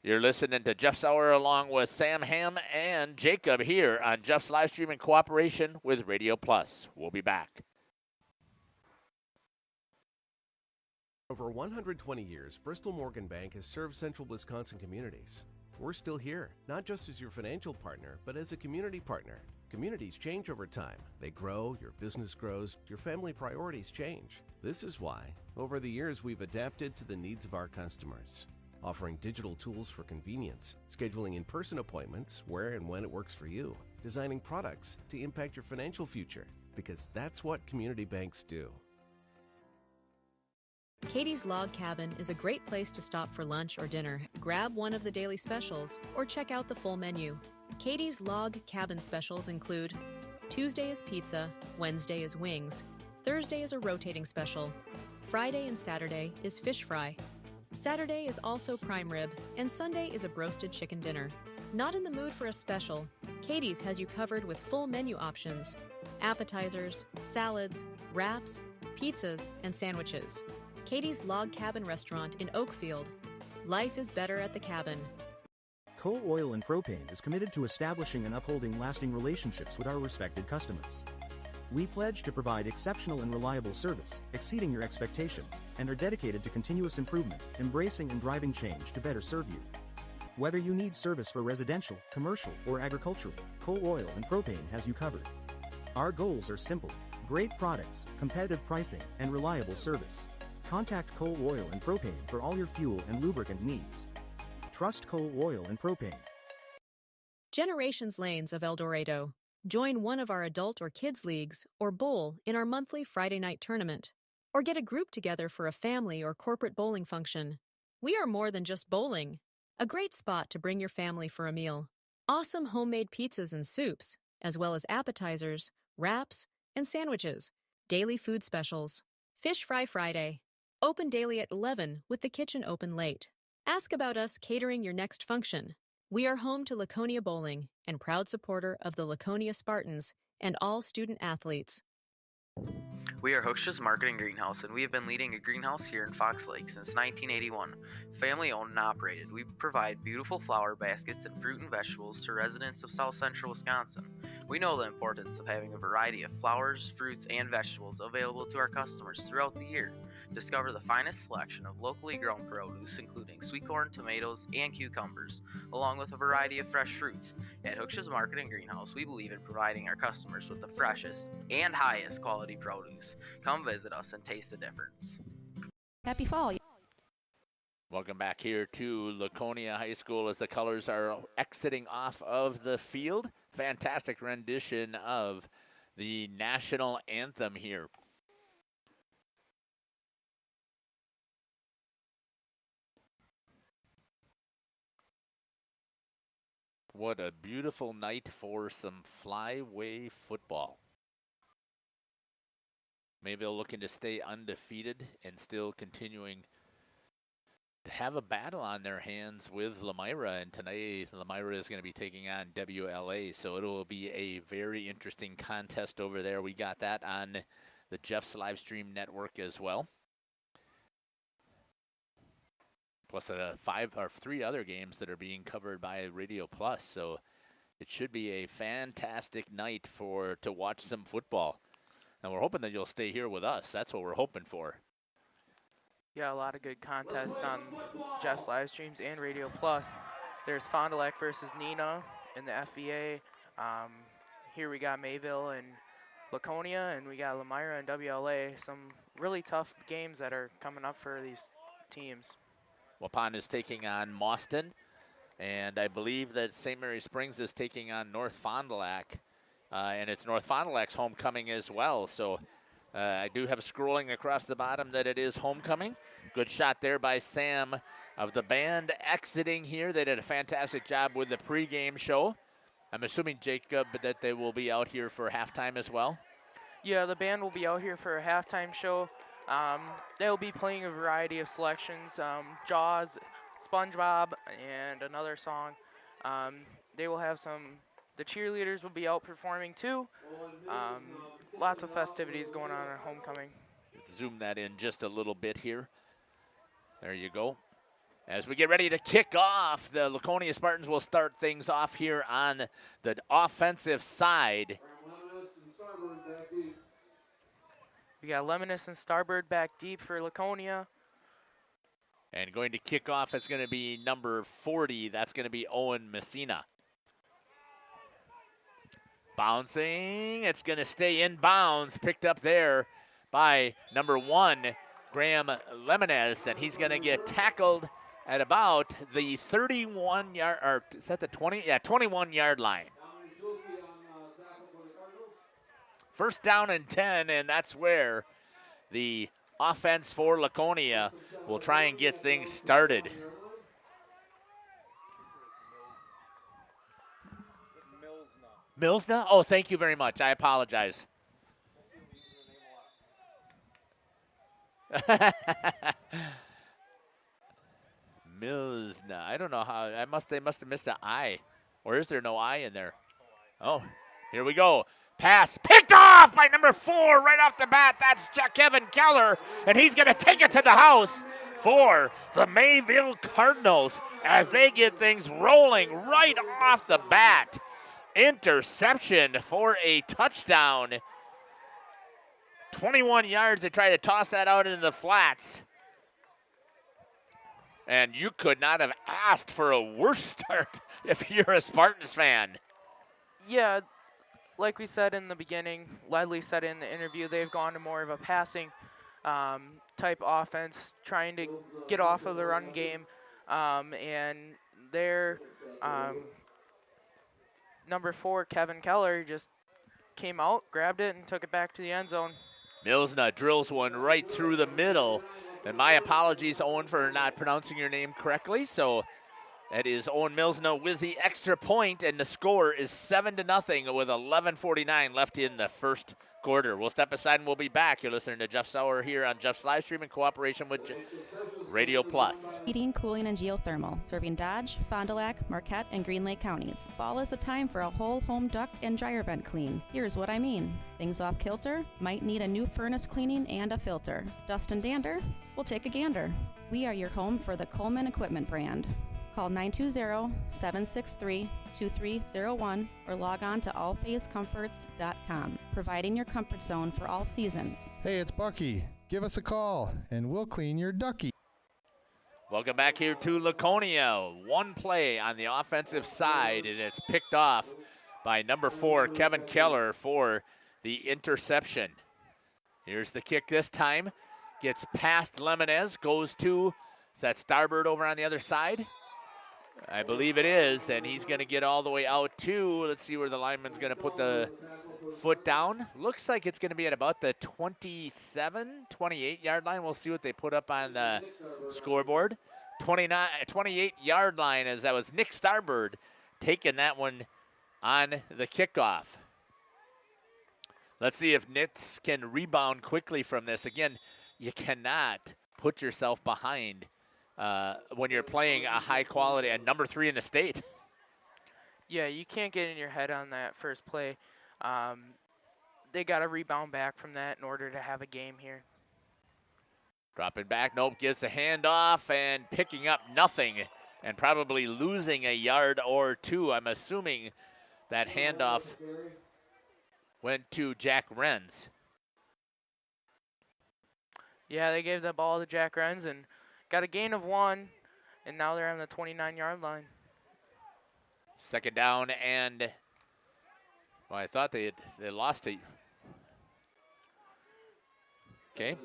You're listening to Jeff Sauer along with Sam Ham and Jacob here on Jeff's Livestream in cooperation with Radio Plus. We'll be back. Over 120 years, Bristol Morgan Bank has served central Wisconsin communities. We're still here, not just as your financial partner, but as a community partner. Communities change over time. They grow, your business grows, your family priorities change. This is why, over the years, we've adapted to the needs of our customers, offering digital tools for convenience, scheduling in-person appointments where and when it works for you, designing products to impact your financial future, because that's what community banks do. Katie's Log Cabin is a great place to stop for lunch or dinner. Grab one of the daily specials or check out the full menu. Katie's Log Cabin specials include Tuesday is pizza, Wednesday is wings, Thursday is a rotating special, Friday and Saturday is fish fry, Saturday is also prime rib, and Sunday is a broasted chicken dinner. Not in the mood for a special? Katie's has you covered with full menu options, appetizers, salads, wraps, pizzas, and sandwiches. Katie's Log Cabin Restaurant in Oakfield. Life is better at the cabin. Coal Oil and Propane is committed to establishing and upholding lasting relationships with our respected customers. We pledge to provide exceptional and reliable service, exceeding your expectations, and are dedicated to continuous improvement, embracing and driving change to better serve you. Whether you need service for residential, commercial, or agricultural, Coal Oil and Propane has you covered. Our goals are simple: great products, competitive pricing, and reliable service. Contact Coal Oil and Propane for all your fuel and lubricant needs. Trust Coal Oil and Propane. Generations Lanes of El Dorado. Join one of our adult or kids leagues or bowl in our monthly Friday night tournament. Or get a group together for a family or corporate bowling function. We are more than just bowling. A great spot to bring your family for a meal. Awesome homemade pizzas and soups, as well as appetizers, wraps, and sandwiches. Daily food specials. Fish Fry Friday. Open daily at 11 with the kitchen open late. Ask about us catering your next function. We are home to Laconia Bowling and proud supporter of the Laconia Spartans and all student athletes. We are Hooksha's Marketing Greenhouse, and we have been leading a greenhouse here in Fox Lake since 1981. Family owned and operated, we provide beautiful flower baskets and fruit and vegetables to residents of South Central Wisconsin. We know the importance of having a variety of flowers, fruits, and vegetables available to our customers throughout the year. Discover the finest selection of locally grown produce, including sweet corn, tomatoes, and cucumbers, along with a variety of fresh fruits. At Hooksha's Marketing Greenhouse, we believe in providing our customers with the freshest and highest quality produce. Come visit us and taste the difference. Happy fall. Welcome back here to Laconia High School as the colors are exiting off of the field. Fantastic rendition of the national anthem here. What a beautiful night for some flyway football. Mayville looking to stay undefeated and still continuing to have a battle on their hands with Lemira. And tonight, Lemira is going to be taking on WLA, so it will be a very interesting contest over there. We got that on the Jeff's Livestream network as well. Plus 3 other games that are being covered by Radio Plus, so it should be a fantastic night to watch some football. And we're hoping that you'll stay here with us. That's what we're hoping for. Yeah, a lot of good contests on Jeff's live streams and Radio Plus. There's Fond du Lac versus Neenah in the FVA. Here we got Mayville and Laconia, and we got Lemira and WLA. Some really tough games that are coming up for these teams. Waupun is taking on Mauston, and I believe that St. Mary Springs is taking on North Fond du Lac. And it's North Fond du Lac's homecoming as well. So I do have scrolling across the bottom that it is homecoming. Good shot there by Sam of the band exiting here. They did a fantastic job with the pregame show. I'm assuming, Jacob, that they will be out here for halftime as well. Yeah, the band will be out here for a halftime show. They'll be playing a variety of selections, Jaws, SpongeBob, and another song. They will have the cheerleaders will be out performing too. Lots of festivities going on at homecoming. Let's zoom that in just a little bit here. There you go. As we get ready to kick off, the Laconia Spartans will start things off here on the offensive side. We got Lemonis and Starbird back deep for Laconia. And going to kick off, it's going to be number 40. That's going to be Owen Messina. Bouncing, it's going to stay in bounds, picked up there by number 1, Graham Lemonez, and he's going to get tackled at about the 31-yard, or is that the 20? Yeah, 21-yard line. First down and 10, and that's where the offense for Laconia will try and get things started. Milsna? Oh, thank you very much. I apologize. Milsna. I don't know how. They must have missed an I. Or is there no I in there? Oh, here we go. Pass picked off by number 4 right off the bat. That's Kevin Keller, and he's going to take it to the house for the Mayville Cardinals as they get things rolling right off the bat. Interception for a touchdown. 21 yards. They try to toss that out into the flats. And you could not have asked for a worse start if you're a Spartans fan. Yeah, like we said in the beginning, Ledley said in the interview, they've gone to more of a passing type offense, trying to get off of the run game. And their number 4, Kevin Keller, just came out, grabbed it, and took it back to the end zone. Milsna drills one right through the middle. And my apologies, Owen, for not pronouncing your name correctly. So that is Owen Milsna with the extra point, and the score is 7-0 with 11:49 left in the first quarter. We'll step aside and we'll be back. You're listening to Jeff Sauer here on Jeff's live stream in cooperation with Radio Plus. Heating, cooling, and geothermal, serving Dodge, Fond du Lac, Marquette, and Green Lake counties. Fall is a time for a whole home duct and dryer vent clean. Here's what I mean. Things off kilter? Might need a new furnace cleaning and a filter. Dust and dander? We'll take a gander. We are your home for the Coleman Equipment brand. Call 920-763-2301 or log on to allphasecomforts.com, providing your comfort zone for all seasons. Hey, it's Bucky. Give us a call, and we'll clean your ducky. Welcome back here to Laconia. One play on the offensive side, and it's picked off by number 4, Kevin Keller, for the interception. Here's the kick this time. Gets past Lemonez, goes to, is that Starbird over on the other side? I believe it is, and he's going to get all the way out too. Let's see where the lineman's going to put the foot down. Looks like it's going to be at about the 27, 28-yard line. We'll see what they put up on the scoreboard. 28-yard line, as that was Nick Starbird taking that one on the kickoff. Let's see if Nitz can rebound quickly from this. Again, you cannot put yourself behind when you're playing a high quality and number 3 in the state. Yeah, you can't get in your head on that first play. They got to rebound back from that in order to have a game here. Dropping back, nope, gets a handoff and picking up nothing and probably losing a yard or 2. I'm assuming that handoff went to Jack Renz. Yeah, they gave the ball to Jack Renz and got a gain of 1, and now they're on the 29-yard line. Second down, and well, I thought they lost it. Okay. It's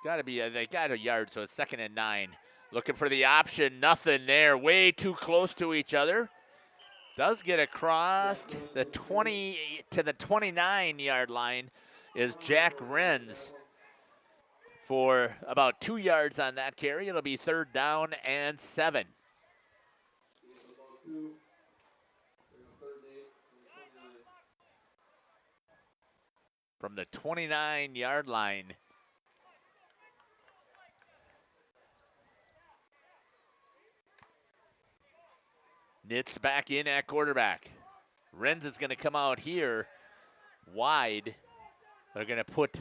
got to be, they got a yard, so it's 2nd and 9. Looking for the option, nothing there. Way too close to each other. Does get across the 20 to the 29-yard line is Jack Renz for about 2 yards on that carry. It'll be 3rd down and 7. From the 29-yard line. Nitz back in at quarterback. Renz is going to come out here wide. They're going to put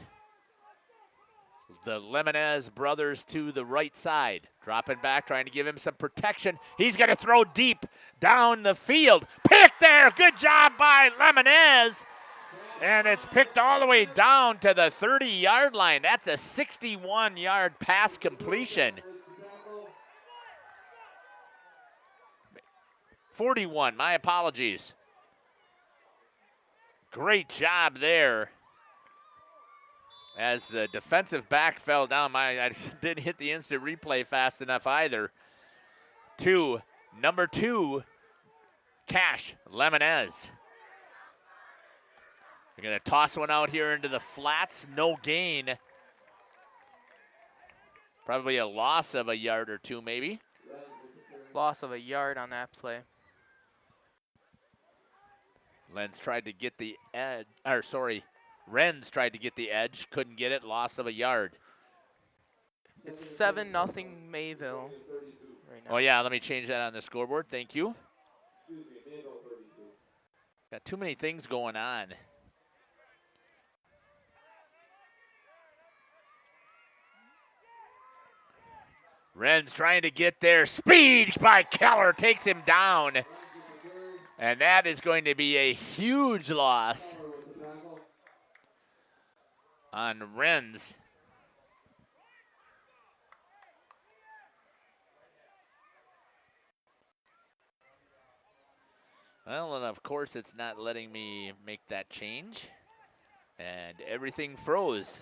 the Lemonez brothers to the right side. Dropping back, trying to give him some protection. He's going to throw deep down the field. Picked there. Good job by Lemonez. And it's picked all the way down to the 30-yard line. That's a 61-yard pass completion. 41, my apologies. Great job there. As the defensive back fell down, I didn't hit the instant replay fast enough either. Number 2, Cash Lemonez. They're going to toss one out here into the flats. No gain. Probably a loss of a yard or 2 maybe. Loss of a yard on that play. Renz tried to get the edge, Renz tried to get the edge, couldn't get it, loss of a yard. It's 7-0 Mayville right now. Oh yeah, let me change that on the scoreboard, thank you. Got too many things going on. Wren's trying to get there. Speed by Keller takes him down. And that is going to be a huge loss on Wren's. Well, and of course it's not letting me make that change. And everything froze.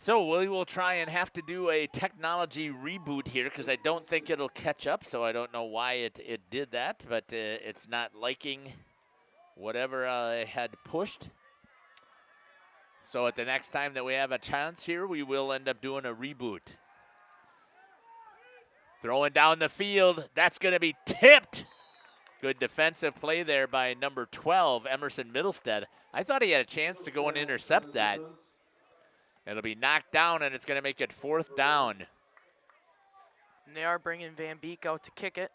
So we will try and have to do a technology reboot here because I don't think it'll catch up. So I don't know why it did that, but it's not liking whatever I had pushed. So at the next time that we have a chance here, we will end up doing a reboot. Throwing down the field. That's going to be tipped. Good defensive play there by number 12, Emerson Middlestead. I thought he had a chance to go and intercept that. It'll be knocked down, and it's going to make it 4th down. And they are bringing Van Beek out to kick it.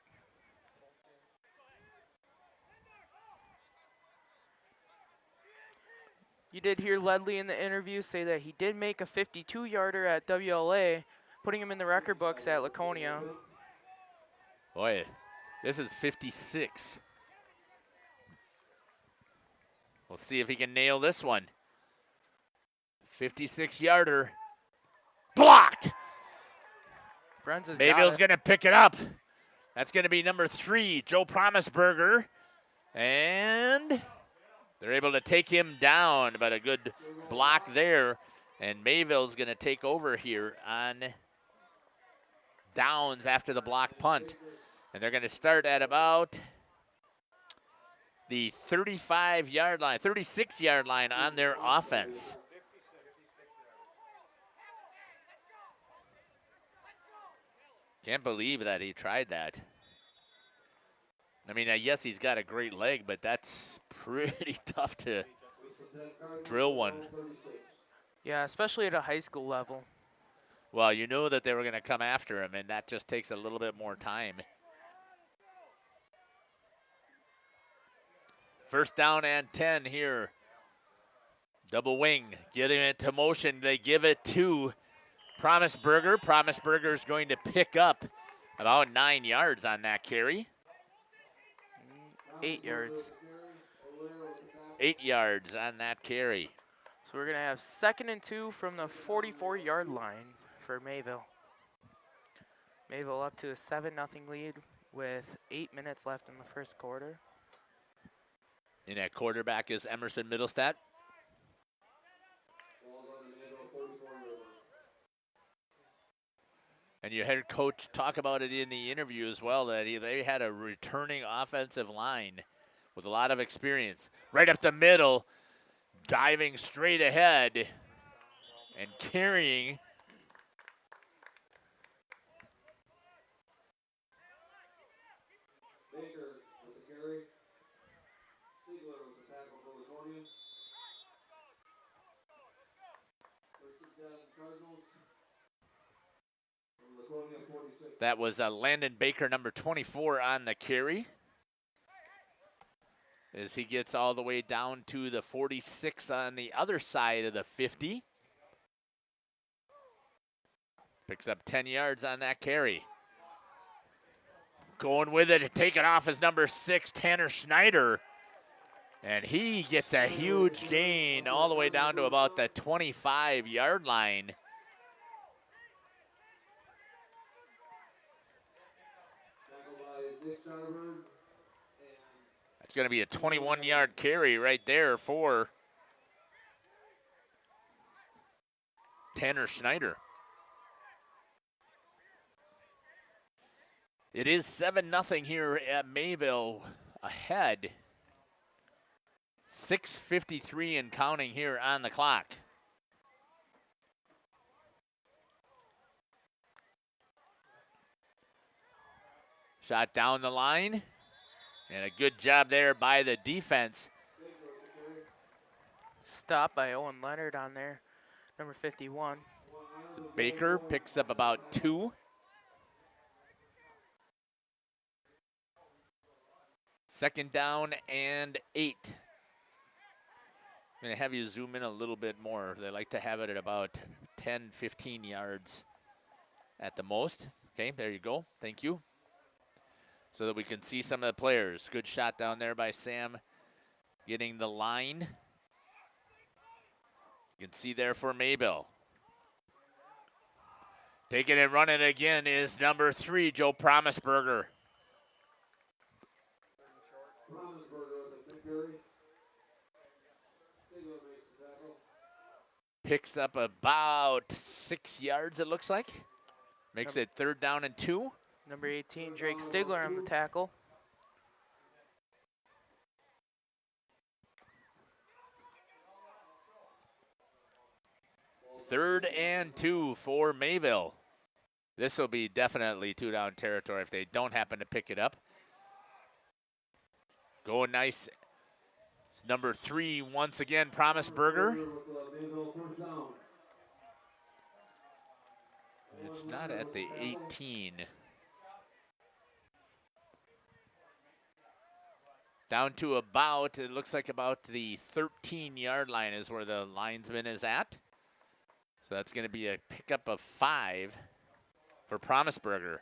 You did hear Ledley in the interview say that he did make a 52-yarder at WLA, putting him in the record books at Laconia. Boy, this is 56. We'll see if he can nail this one. 56-yarder. Blocked! Mayville's going to pick it up. That's going to be number 3, Joe Promisberger. And they're able to take him down, but a good block there. And Mayville's going to take over here on downs after the block punt. And they're going to start at about the 35-yard line, 36-yard line on their offense. Can't believe that he tried that. I mean, yes, he's got a great leg, but that's pretty tough to drill one. Yeah, especially at a high school level. Well, you know that they were going to come after him, and that just takes a little bit more time. 1st down and 10 here. Double wing, getting it to motion. They give it to Promisberger. Promisberger is going to pick up about 9 yards on that carry. 8 yards. 8 yards on that carry. So we're going to have 2nd and 2 from the 44-yard line for Mayville. Mayville up to a 7-0 lead with 8 minutes left in the 1st quarter. And that quarterback is Emerson Middlestead. And you heard Coach talk about it in the interview as well, that they had a returning offensive line with a lot of experience. Right up the middle, diving straight ahead and carrying. Baker with the carry. Ziegler with the tackle for Laconia. First and 10 Cardinals. That was Landon Baker, number 24, on the carry. As he gets all the way down to the 46 on the other side of the 50. Picks up 10 yards on that carry. Going with it to take it off is number 6, Tanner Schneider. And he gets a huge gain all the way down to about the 25-yard line. That's going to be a 21-yard carry right there for Tanner Schneider. It is 7-0 here at Mayville ahead. 6:53 and counting here on the clock. Shot down the line. And a good job there by the defense. Stopped by Owen Leonard on there, number 51. So Baker picks up about 2. 2nd down and 8. I'm going to have you zoom in a little bit more. They like to have it at about 10, 15 yards at the most. Okay, there you go. Thank you. So that we can see some of the players. Good shot down there by Sam getting the line. You can see there for Mayville. Taking and running again is number 3, Joe Promisberger. Picks up about 6 yards, it looks like. Makes it 3rd down and 2. Number 18, Drake Stigler on the tackle. Third and 2 for Mayville. This will be definitely 2-down territory if they don't happen to pick it up. Going nice. It's number 3 once again, Promisberger. It's not at the 18. Down to about, it looks like about the 13-yard line is where the linesman is at. So that's going to be a pickup of 5 for Promisberger.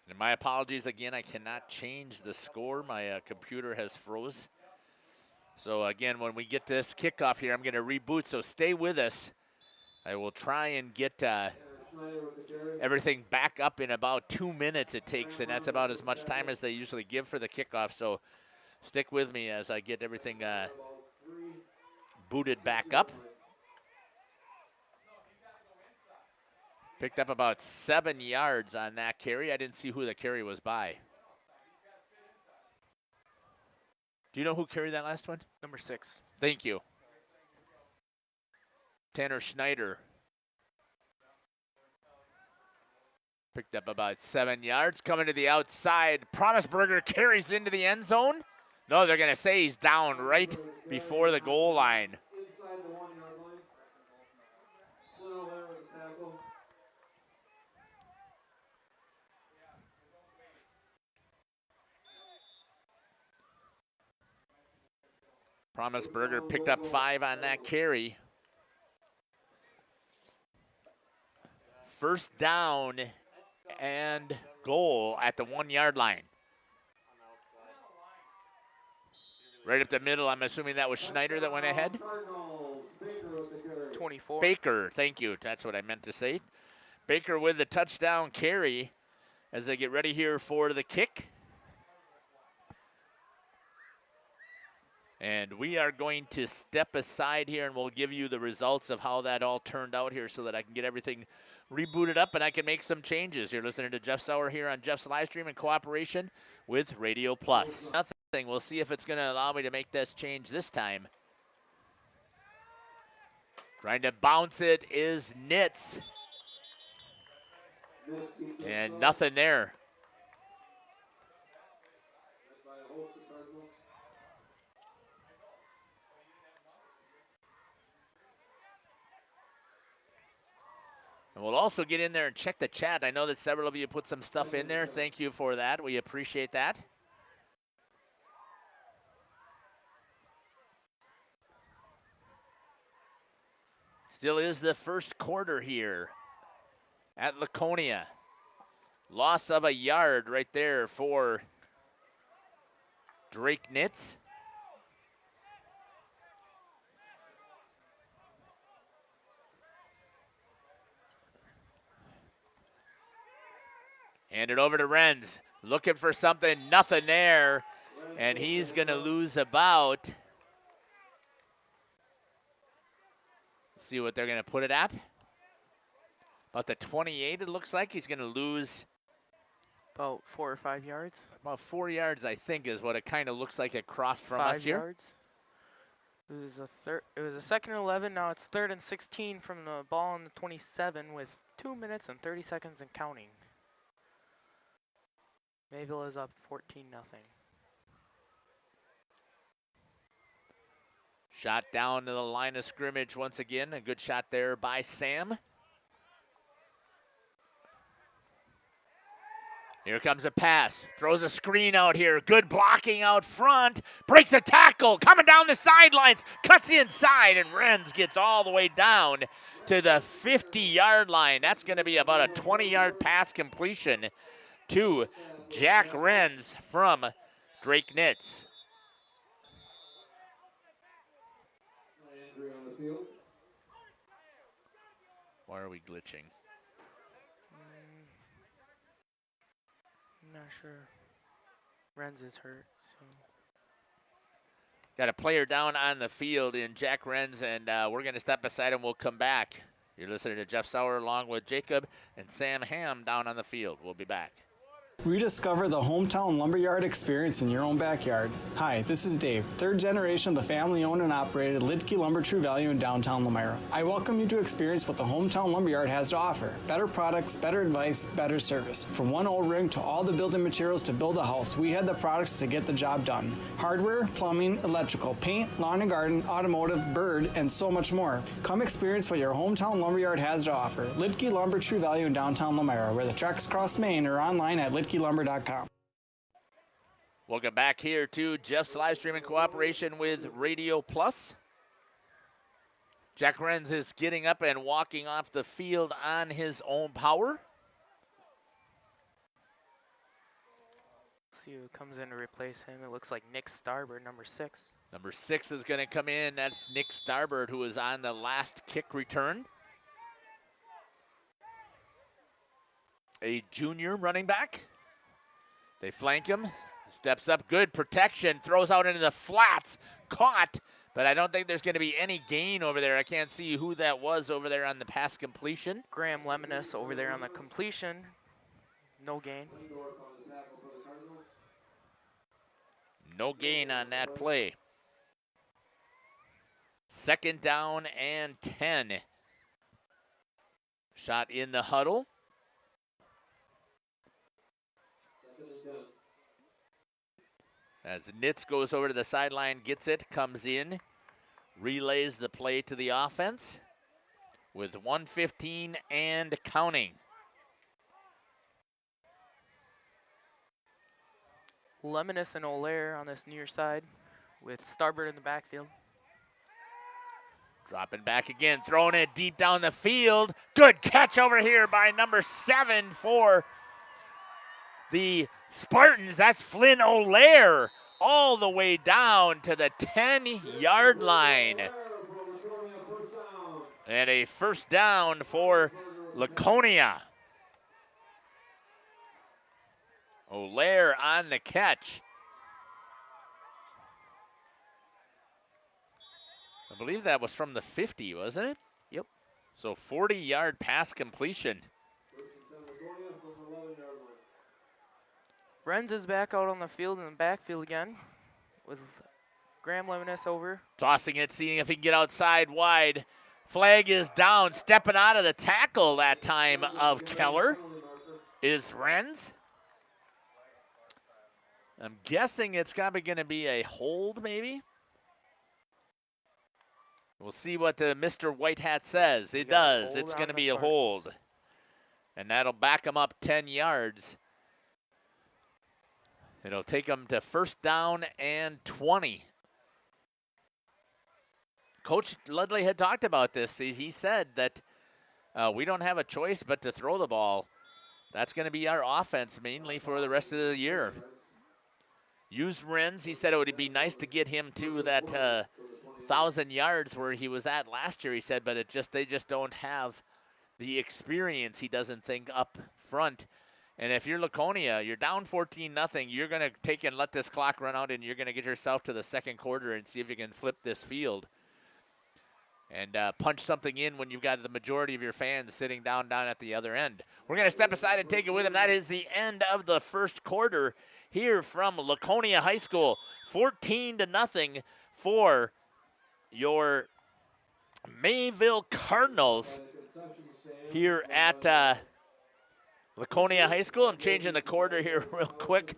And my apologies again, I cannot change the score. My computer has froze. So again, when we get this kickoff here, I'm going to reboot, so stay with us. I will try and get everything back up in about 2 minutes it takes, and that's about as much time as they usually give for the kickoff. So stick with me as I get everything booted back up. Picked up about 7 yards on that carry. I didn't see who the carry was by. Do you know who carried that last one? Number 6. Thank you. Tanner Schneider. Picked up about 7 yards. Coming to the outside. Promisberger carries into the end zone. No, they're going to say he's down right before the goal line. Inside the 1-yard line. Little there with the tackle. Promisberger picked up 5 on that carry. First down and goal at the 1-yard line. Right up the middle, I'm assuming that was Schneider that went ahead. 24. Baker, thank you. That's what I meant to say. Baker with the touchdown carry as they get ready here for the kick. And we are going to step aside here and we'll give you the results of how that all turned out here so that I can get everything rebooted up and I can make some changes. You're listening to Jeff's Hour here on Jeff's live stream in cooperation with Radio Plus. Nothing. We'll see if it's going to allow me to make this change this time. Trying to bounce it is Nitz. And nothing there. And we'll also get in there and check the chat. I know that several of you put some stuff in there. Thank you for that. We appreciate that. Still is the first quarter here at Laconia. Loss of a yard right there for Drake Nitz. Hand it over to Renz. Looking for something, nothing there. And he's going to lose about. Let's see what they're going to put it at. About the 28, it looks like. He's going to lose. About 4 or 5 yards. About 4 yards, I think, is what it kind of looks like it crossed from 5 us here. yards. It was a 2nd and 11. Now it's 3rd and 16 from the ball on the 27 with 2 minutes and 30 seconds and counting. Mayville is up 14-0. Shot down to the line of scrimmage once again. A good shot there by Sam. Here comes a pass. Throws a screen out here. Good blocking out front. Breaks a tackle. Coming down the sidelines. Cuts inside, and Renz gets all the way down to the 50-yard line. That's going to be about a 20-yard pass completion to Jack Renz from Drake Nitz. Why are we glitching? Not sure. Renz is hurt, so. Got a player down on the field in Jack Renz, and we're going to step aside and we'll come back. You're listening to Jeff Sauer along with Jacob and Sam Ham down on the field. We'll be back. Rediscover the hometown lumberyard experience in your own backyard. Hi, this is Dave, third generation of the family-owned and operated Ledley Lumber True Value in downtown Lamira. I welcome you to experience what the hometown lumberyard has to offer. Better products, better advice, better service. From one O-ring to all the building materials to build a house, we had the products to get the job done. Hardware, plumbing, electrical, paint, lawn and garden, automotive, bird, and so much more. Come experience what your hometown lumberyard has to offer. Ledley Lumber True Value in downtown Lamira, where the tracks cross Main, or online at LidkeyLumber.com. Welcome back here to Jeff's live stream in cooperation with Radio Plus. Jack Renz is getting up and walking off the field on his own power. See who comes in to replace him. It looks like Nick Starbird, number 6. Number 6 is going to come in. That's Nick Starbird, who was on the last kick return. A junior running back. They flank him. Steps up, good protection, throws out into the flats, caught, but I don't think there's going to be any gain over there. I can't see who that was over there on the pass completion. Graham Lemonis over there on the completion. No gain. No gain on that play. 2nd down and 10. Shot in the huddle. As Nitz goes over to the sideline, gets it, comes in, relays the play to the offense with 1:15 and counting. Lemonis and Olaire on this near side with Starbird in the backfield. Dropping back again, throwing it deep down the field. Good catch over here by number 7 for the Spartans. That's Flynn Olaire all the way down to the 10-yard line. And a first down for Laconia. Olaire on the catch. I believe that was from the 50, wasn't it? Yep. So 40-yard pass completion. Renz is back out on the field in the backfield again with Graham Lemonis over. Tossing it, seeing if he can get outside wide. Flag is down. Stepping out of the tackle that time of Keller is Renz. I'm guessing it's probably going to be a hold, maybe. We'll see what the Mr. White Hat says. It does. It's going to be a hold. And that'll back him up 10 yards. It'll take them to 1st down and 20. Coach Ledley had talked about this. He said that we don't have a choice but to throw the ball. That's going to be our offense mainly for the rest of the year. Use Renz. He said it would be nice to get him to that 1,000 yards where he was at last year, he said, but they just don't have the experience, he doesn't think, up front. And if you're Laconia, you're down 14-0. You're going to take and let this clock run out, and you're going to get yourself to the 2nd quarter and see if you can flip this field and punch something in when you've got the majority of your fans sitting down at the other end. We're going to step aside and take it with them. That is the end of the 1st quarter here from Laconia High School. 14-0 for your Mayville Cardinals here at Laconia High School. I'm changing the quarter here real quick,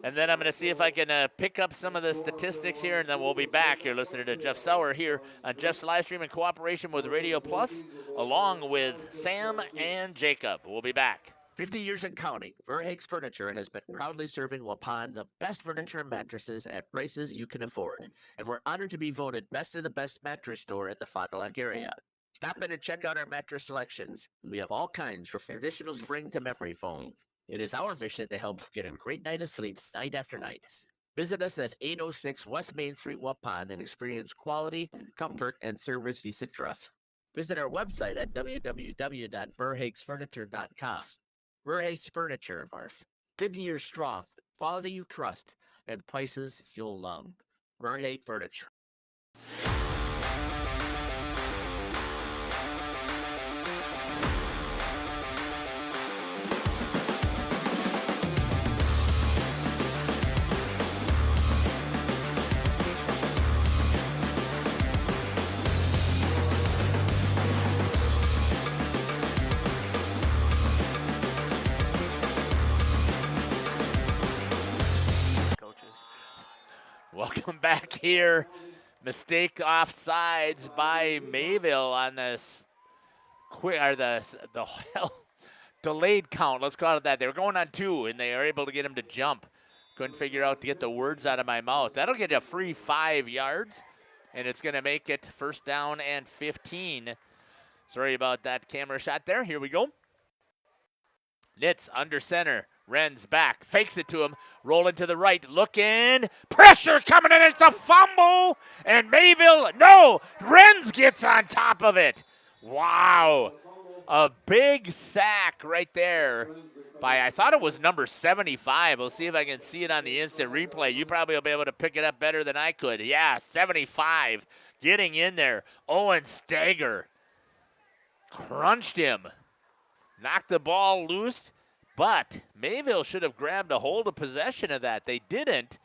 and then I'm going to see if I can pick up some of the statistics here, and then we'll be back. You're listening to Jeff Sauer here on Jeff's live stream in cooperation with Radio Plus, along with Sam and Jacob. We'll be back. 50 years and counting, Verhaeg's Furniture has been proudly serving Waupun the best furniture and mattresses at prices you can afford. And we're honored to be voted best of the best mattress store in the Fond du Lac area. Stop in and check out our mattress selections. We have all kinds from traditional spring to memory foam. It is our mission to help you get a great night of sleep night after night. Visit us at 806 West Main Street, Waupun, and experience quality, comfort, and service you should trust. Visit our website at www.verhaegsfurniture.com. Verhaeg's Furniture, 50 years strong, quality you trust, and prices you'll love. Verhaeg Furniture. Welcome back here. Mistake offsides by Mayville on this the delayed count. Let's call it that. They were going on 2, and they were able to get him to jump. Couldn't figure out to get the words out of my mouth. That'll get a free 5 yards, and it's going to make it first down and 15. Sorry about that camera shot there. Here we go. Nitz under center. Ren's back, fakes it to him, rolling to the right, looking, pressure coming in, it's a fumble, and Mayville, no, Ren's gets on top of it. Wow, a big sack right there by, I thought it was number 75. We'll see if I can see it on the instant replay. You probably will be able to pick it up better than I could. Yeah, 75, getting in there. Owen Stager crunched him, knocked the ball loose. But Mayville should have grabbed a hold of possession of that. They didn't.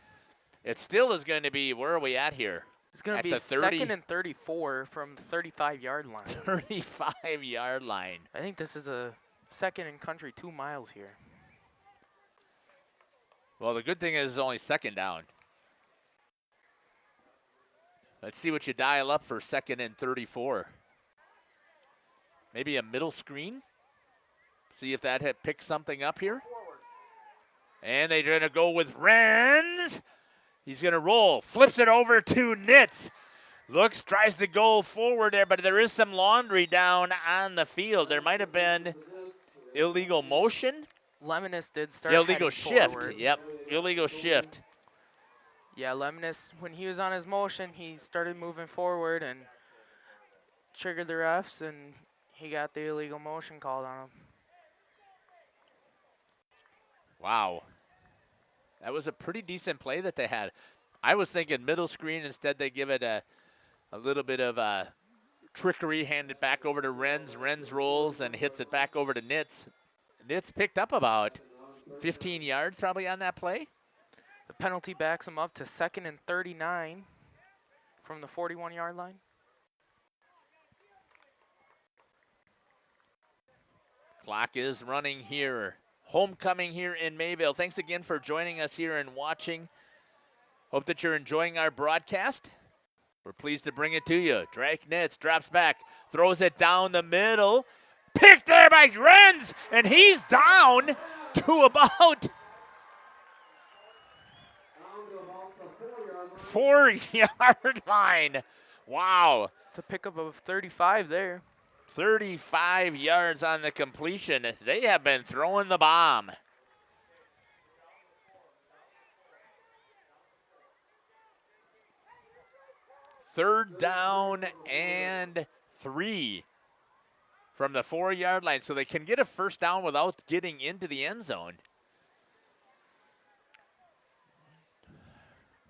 It still is going to be, where are we at here? It's going to be 2nd and 34 from the 35-yard line. 35-yard line. I think this is a 2nd and country 2 miles here. Well, the good thing is it's only 2nd down. Let's see what you dial up for 2nd and 34. Maybe a middle screen? See if that picks something up here. And they're going to go with Renz. He's going to roll. Flips it over to Nitz. Looks, tries to go forward there, but there is some laundry down on the field. There might have been illegal motion. Lemonis did start illegal shift. Forward. Yep, illegal shift. Yeah, Lemonis, when he was on his motion, he started moving forward and triggered the refs, and he got the illegal motion called on him. Wow. That was a pretty decent play that they had. I was thinking middle screen. Instead, they give it a little bit of trickery, hand it back over to Renz. Renz rolls and hits it back over to Nitz. Nitz picked up about 15 yards probably on that play. The penalty backs him up to 2nd and 39 from the 41-yard line. Clock is running here. Homecoming here in Mayville. Thanks again for joining us here and watching. Hope that you're enjoying our broadcast. We're pleased to bring it to you. Drake Nitz drops back, throws it down the middle. Picked there by Renz, and he's down to about 4-yard line. Wow. It's a pickup of 35 there. 35 yards on the completion. They have been throwing the bomb. Third down and 3 from the 4-yard line. So they can get a first down without getting into the end zone.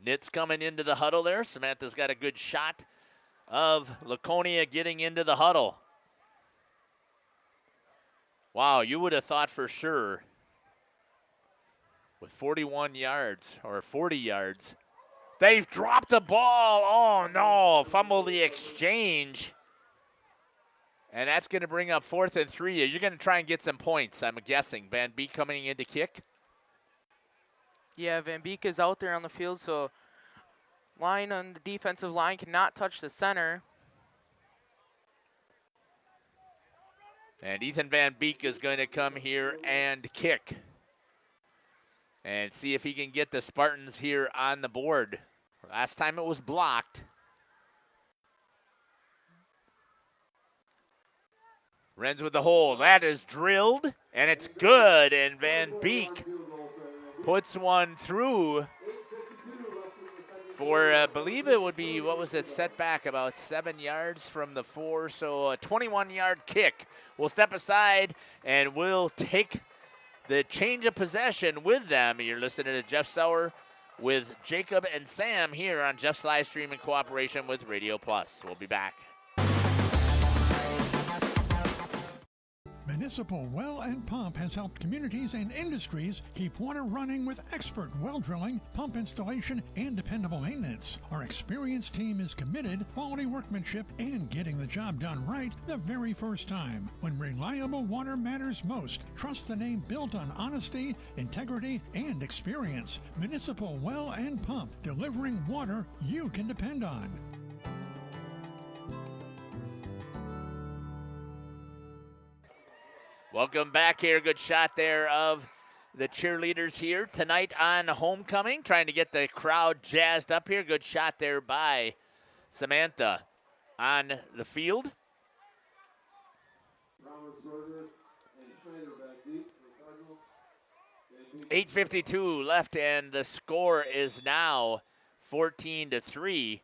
Nitz coming into the huddle there. Samantha's got a good shot of Laconia getting into the huddle. Wow, you would have thought for sure with 41 yards or 40 yards. They've dropped the ball. Oh, no. Fumble the exchange. And that's going to bring up 4th and 3. You're going to try and get some points, I'm guessing. Van Beek coming in to kick. Yeah, Van Beek is out there on the field, so line on the defensive line cannot touch the center. And Ethan Van Beek is going to come here and kick. And see if he can get the Spartans here on the board. Last time it was blocked. Renz with the hole. That is drilled, and it's good. And Van Beek puts one through for, I believe it would be, what was it, set back about 7 yards from the 4. So a 21-yard kick. We'll step aside, and we'll take the change of possession with them. You're listening to Jeff Sauer with Jacob and Sam here on Jeff's live stream in cooperation with Radio Plus. We'll be back. Municipal Well and Pump has helped communities and industries keep water running with expert well drilling, pump installation, and dependable maintenance. Our experienced team is committed, quality workmanship, and getting the job done right the very first time. When reliable water matters most, trust the name built on honesty, integrity, and experience. Municipal Well and Pump, delivering water you can depend on. Welcome back here. Good shot there of the cheerleaders here tonight on homecoming, trying to get the crowd jazzed up here. Good shot there by Samantha on the field. 8:52 left, and the score is now 14-3.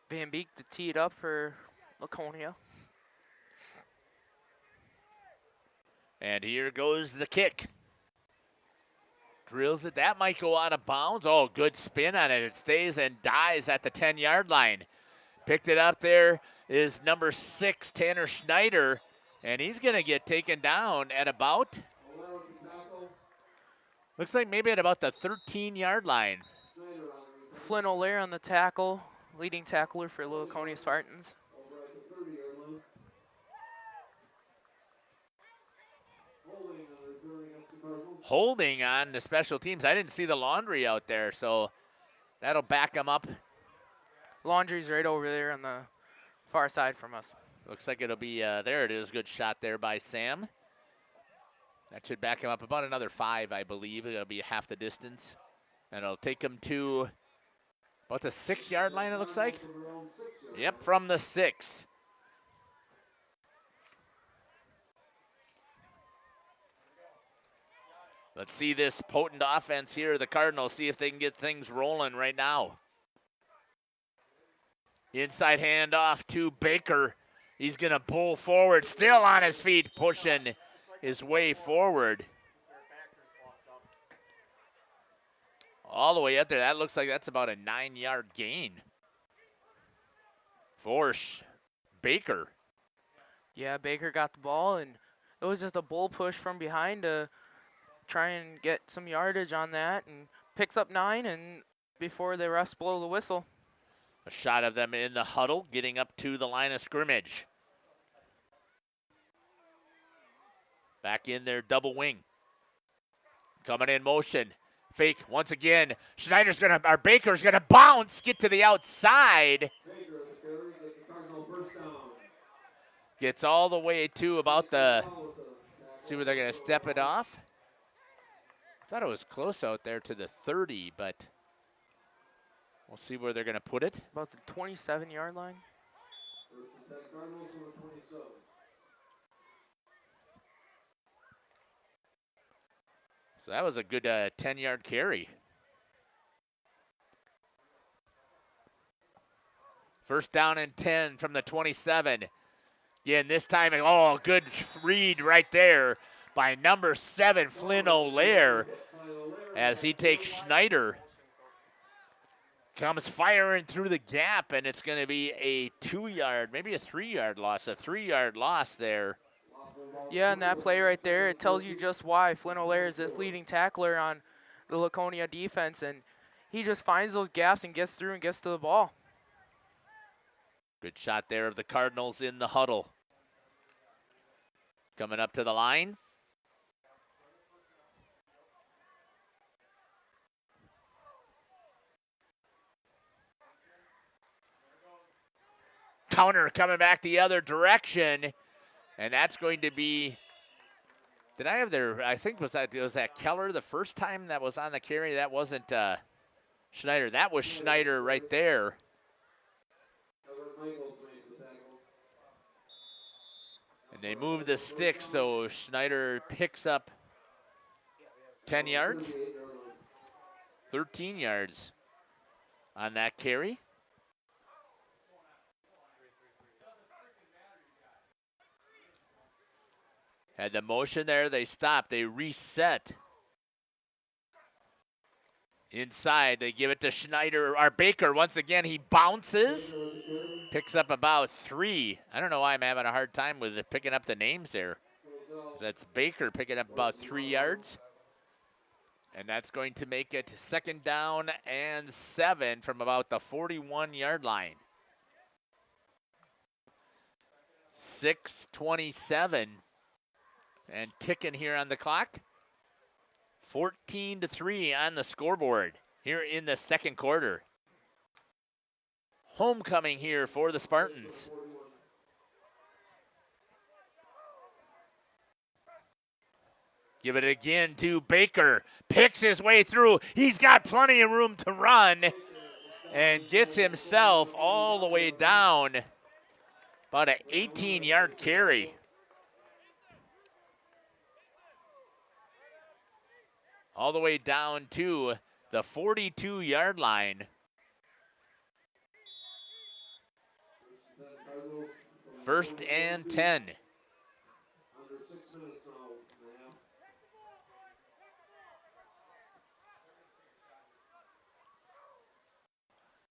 Van Beek to tee it up for Laconia. And here goes the kick. Drills it. That might go out of bounds. Oh, good spin on it. It stays and dies at the 10-yard line. Picked it up there is number 6, Tanner Schneider. And he's going to get taken down at about, looks like maybe at about the 13-yard line. Flynn O'Leary on the tackle, leading tackler for Laconia Spartans. Holding on to special teams. I didn't see the laundry out there, so that'll back them up. Laundry's right over there on the far side from us. Looks like it'll be, there it is. Good shot there by Sam. That should back him up about another 5, I believe. It'll be half the distance. And it'll take him to about the 6-yard line, it looks like. Yep, from the 6. Let's see this potent offense here, the Cardinals, see if they can get things rolling right now. Inside handoff to Baker. He's going to pull forward, still on his feet, pushing his way forward. All the way up there. That looks like that's about a 9-yard gain for Baker. Yeah, Baker got the ball, and it was just a bull push from behind to try and get some yardage on that, and picks up 9, and before the refs blow the whistle. A shot of them in the huddle, getting up to the line of scrimmage. Back in their double wing. Coming in motion. Fake once again. Baker's gonna bounce, get to the outside. Gets all the way to about the, see where they're gonna step it off. Thought it was close out there to the 30, but we'll see where they're gonna put it. About the 27-yard line. So that was a good 10-yard carry. First down and 10 from the 27. Again, this time, oh, good read right there by number 7, Flynn O'Leary, as he takes Schneider. Comes firing through the gap, and it's going to be a 2-yard, maybe a 3-yard loss. A 3-yard loss there. Yeah, and that play right there, it tells you just why Flynn O'Leary is this leading tackler on the Laconia defense, and he just finds those gaps and gets through and gets to the ball. Good shot there of the Cardinals in the huddle. Coming up to the line. Counter coming back the other direction. And that's going to be, did I have their, I think was that Keller the first time that was on the carry? That wasn't Schneider. That was Schneider right there. And they move the stick, so Schneider picks up 10 yards, 13 yards on that carry. Had the motion there, they stopped, they reset. Inside, they give it to Schneider, or Baker. Once again, he bounces, picks up about 3. I don't know why I'm having a hard time with picking up the names there. That's Baker picking up about 3 yards. And that's going to make it 2nd down and 7 from about the 41-yard line. 6:27 and ticking here on the clock. 14-3 on the scoreboard here in the second quarter. Homecoming here for the Spartans. Give it again to Baker. Picks his way through. He's got plenty of room to run and gets himself all the way down. About an 18-yard carry. All the way down to the 42-yard line. First and 10.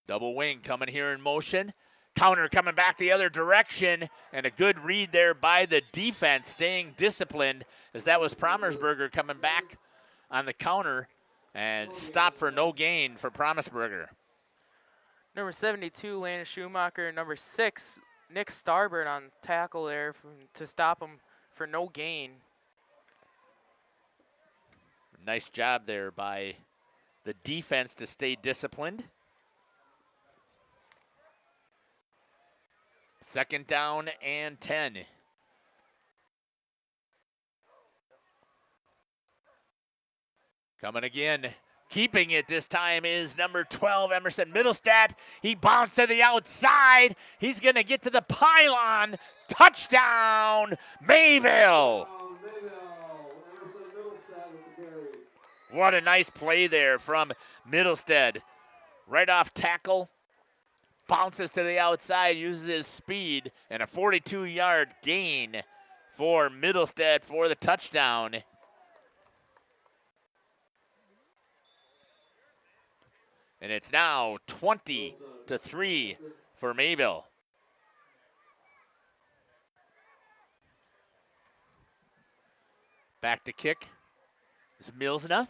Double wing coming here in motion. Counter coming back the other direction. And a good read there by the defense, staying disciplined, as that was Promersberger coming back on the counter and stop for no gain for Promersberger. Number 72, Landon Schumacher. Number 6, Nick Starbird on tackle there to stop him for no gain. Nice job there by the defense to stay disciplined. 2nd down and 10. Coming again, keeping it this time is number 12, Emerson Middlestat. He bounced to the outside. He's going to get to the pylon. Touchdown, Mayville. What a nice play there from Middlestead. Right off tackle. Bounces to the outside, uses his speed, and a 42-yard gain for Middlestead for the touchdown. And it's now 20-3 for Mayville. Back to kick is Milsna.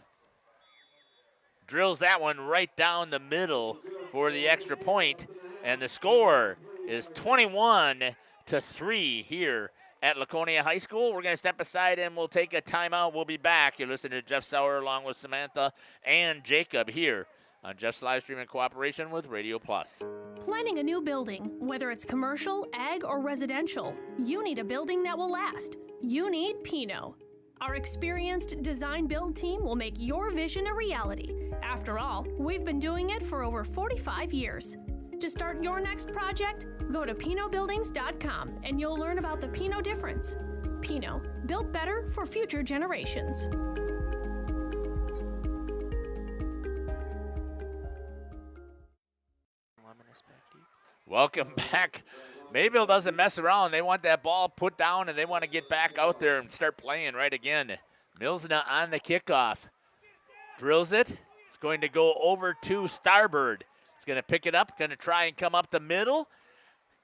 Drills that one right down the middle for the extra point. And the score is 21-3 here at Laconia High School. We're going to step aside and we'll take a timeout. We'll be back. You're listening to Jeff Sauer along with Samantha and Jacob here on Jeff's live stream in cooperation with Radio Plus. Planning a new building, whether it's commercial, ag, or residential, you need a building that will last. You need Pino. Our experienced design build team will make your vision a reality. After all, we've been doing it for over 45 years. To start your next project, go to pinobuildings.com and you'll learn about the Pino difference. Pino, built better for future generations. Welcome back. Mayville doesn't mess around. They want that ball put down, and they want to get back out there and start playing right again. Milsna on the kickoff. Drills it. It's going to go over to Starbird. He's going to pick it up, going to try and come up the middle.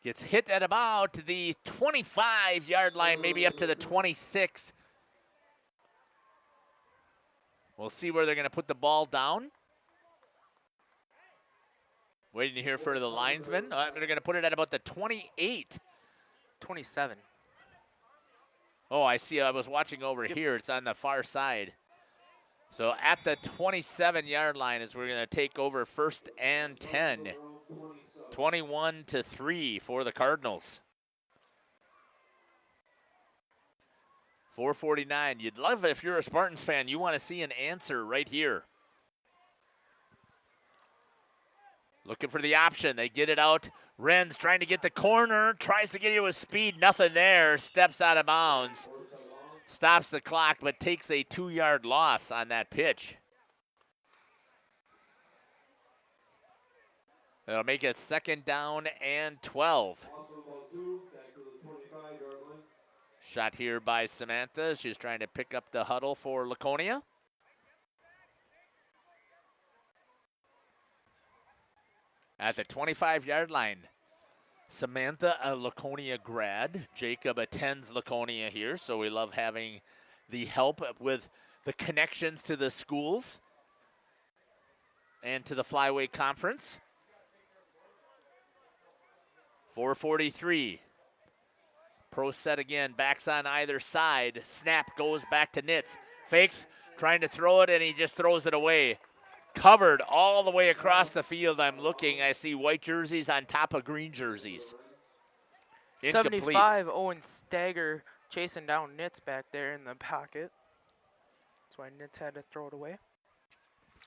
Gets hit at about the 25-yard line, maybe up to the 26. We'll see where they're going to put the ball down. Waiting here for the linesman. They're going to put it at about the 28. 27. Oh, I see. I was watching over here. It's on the far side. So at the 27-yard line is we're going to take over 1st and 10. 21-3 for the Cardinals. 4:49. You'd love it if you're a Spartans fan. You want to see an answer right here. Looking for the option. They get it out. Renz trying to get the corner. Tries to get it with speed. Nothing there. Steps out of bounds. Stops the clock, but takes a 2-yard loss on that pitch. It'll make it 2nd down and 12. Shot here by Samantha. She's trying to pick up the huddle for Laconia. At the 25-yard line, Samantha, a Laconia grad. Jacob attends Laconia here, so we love having the help with the connections to the schools and to the Flyweight Conference. 4:43. Pro set again, backs on either side. Snap goes back to Nitz. Fakes, trying to throw it, and he just throws it away. Covered all the way across the field. I'm looking. I see white jerseys on top of green jerseys. Incomplete. 75, Owen Stagger chasing down Nitz back there in the pocket. That's why Nitz had to throw it away.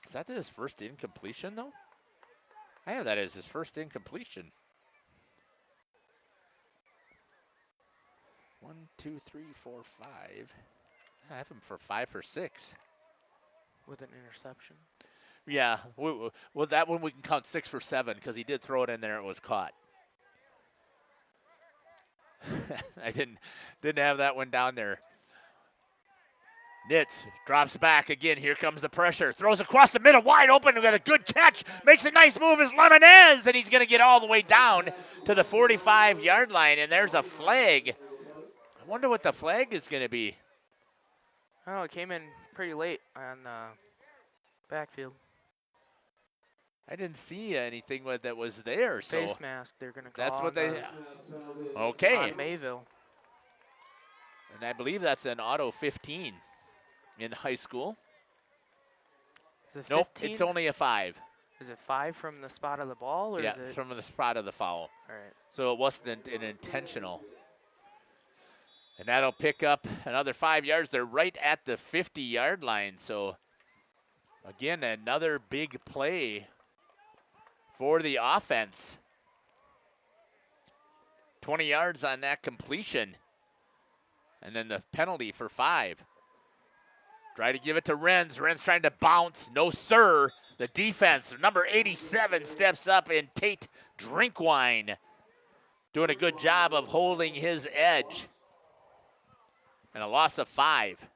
Is that his first incompletion, though? I have that as his first incompletion. 1, 2, 3, 4, 5. I have him for 5 for 6. With an interception. Yeah, well, that one we can count 6 for 7 because he did throw it in there. It was caught. I didn't have that one down there. Nitz drops back again. Here comes the pressure. Throws across the middle, wide open. We got a good catch. Makes a nice move is Lemonez, and he's going to get all the way down to the 45-yard line, and there's a flag. I wonder what the flag is going to be. Oh, it came in pretty late on backfield. I didn't see anything that was there. So face mask they're going to call. That's what they. Okay. On Mayville. And I believe that's an auto 15 in high school. Is it 15? Nope, it's only a 5. Is it 5 from the spot of the ball, or yeah, is it from the spot of the foul? All right. So it wasn't an intentional. And that'll pick up another 5 yards. They're right at the 50-yard line. So again, another big play for the offense. 20 yards on that completion. And then the penalty for 5. Try to give it to Renz. Renz trying to bounce. No, sir. The defense, number 87, steps up, and Tate Drinkwine doing a good job of holding his edge. And a loss of 5.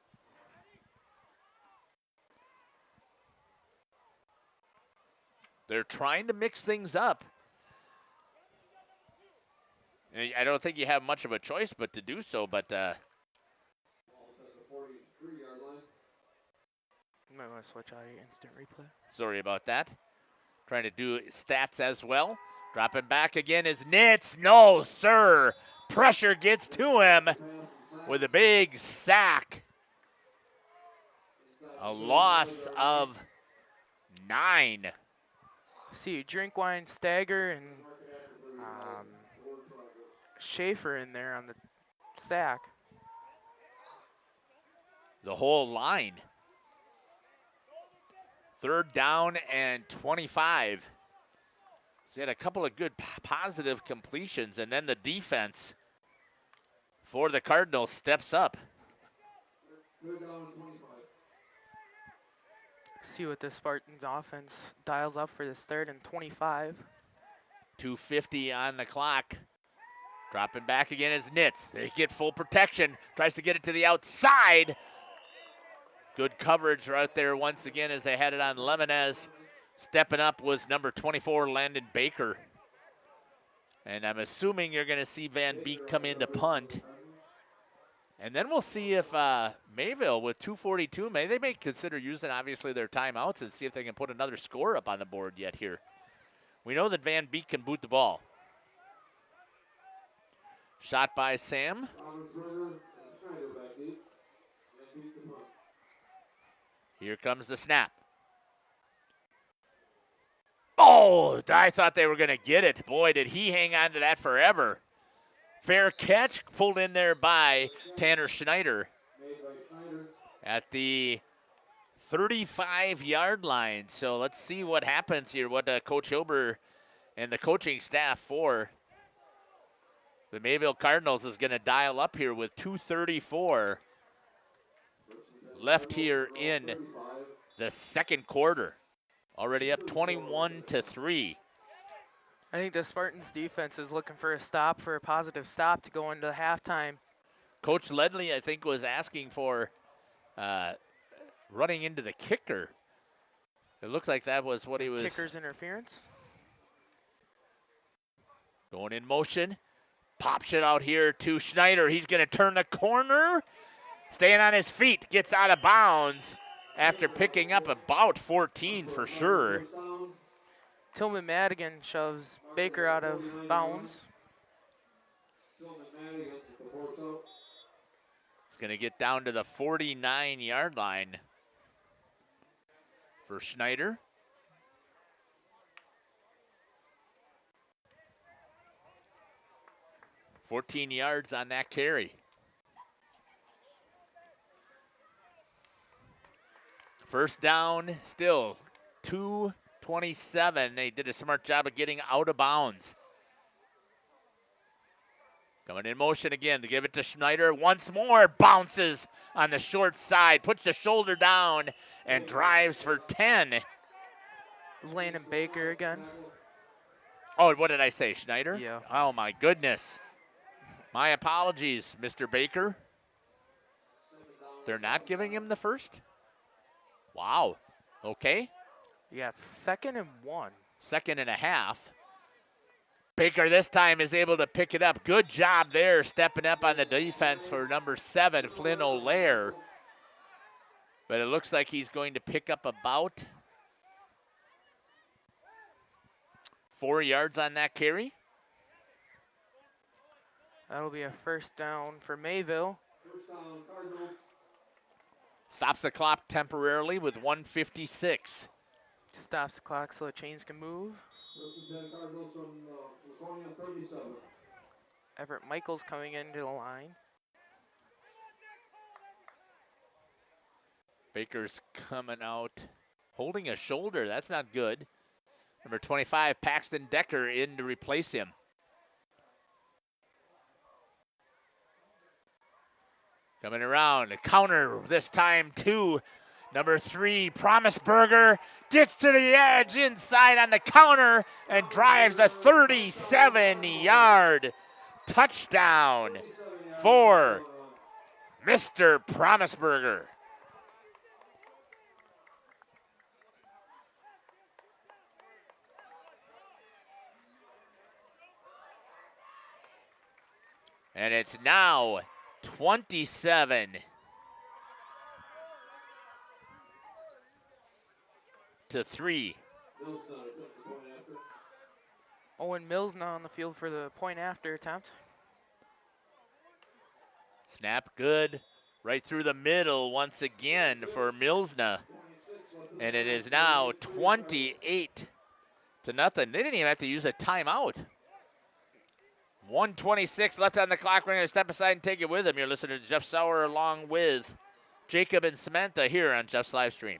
They're trying to mix things up. I don't think you have much of a choice but to do so, but you might want to switch out of your instant replay. Sorry about that. Trying to do stats as well. Dropping back again is Nitz. No, sir. Pressure gets to him with a big sack. A loss of 9. See, Drinkwine, Stagger, and Schaefer in there on the sack. The whole line. 3rd down and 25. So he had a couple of good positive completions, and then the defense for the Cardinals steps up. See what the Spartans offense dials up for this 3rd and 25. 2:50 on the clock. Dropping back again is Nitz. They get full protection. Tries to get it to the outside. Good coverage right there once again as they had it on Lemonez. Stepping up was number 24, Landon Baker. And I'm assuming you're going to see Van Beek come in to punt. And then we'll see if Mayville with 2:42, they may consider using obviously their timeouts and see if they can put another score up on the board yet here. We know that Van Beek can boot the ball. Shot by Sam. Here comes the snap. Oh, I thought they were going to get it. Boy, did he hang on to that forever. Fair catch pulled in there by Tanner Schneider at the 35-yard line. So let's see what happens here, what Coach Hilbert and the coaching staff for the Mayville Cardinals is going to dial up here with 2:34 left here in the second quarter. Already up 21-3. I think the Spartans defense is looking for a positive stop to go into halftime. Coach Ledley, I think, was asking for running into the kicker. It looks like that was what he was. Kicker's interference. Going in motion. Pops it out here to Schneider. He's going to turn the corner. Staying on his feet. Gets out of bounds after picking up about 14 for sure. Tillman Madigan shoves Baker out of bounds. It's going to get down to the 49-yard line for Schneider. $14 yards on that carry. First down, still 2:27. They did a smart job of getting out of bounds. Coming in motion again to give it to Schneider. Once more, bounces on the short side, puts the shoulder down, and drives for 10. Landon Baker again. Oh, what did I say, Schneider? Yeah. Oh, my goodness. My apologies, Mr. Baker. They're not giving him the first? Wow. Okay. Yeah, 2nd and 1. 2nd and a half. Baker this time is able to pick it up. Good job there, stepping up on the defense for number 7, Flynn O'Lear. But it looks like he's going to pick up about 4 yards on that carry. That'll be a first down for Mayville. Stops the clock temporarily with 1:56. Stops the clock so the chains can move. Everett Michaels coming into the line. Baker's coming out holding a shoulder. That's not good. Number 25, Paxton Decker, in to replace him. Coming around, a counter this time to number 3, Promise Burger. Gets to the edge inside on the counter and drives a 37-yard touchdown for Mr. Promise Burger. And it's now 27-3. Owen Mills now on the field for the point after attempt. Snap good. Right through the middle once again for Milsna. And it is now 28-0. They didn't even have to use a timeout. 1:26 left on the clock. We're going to step aside and take it with him. You're listening to Jeff Sauer along with Jacob and Samantha here on Jeff's live stream.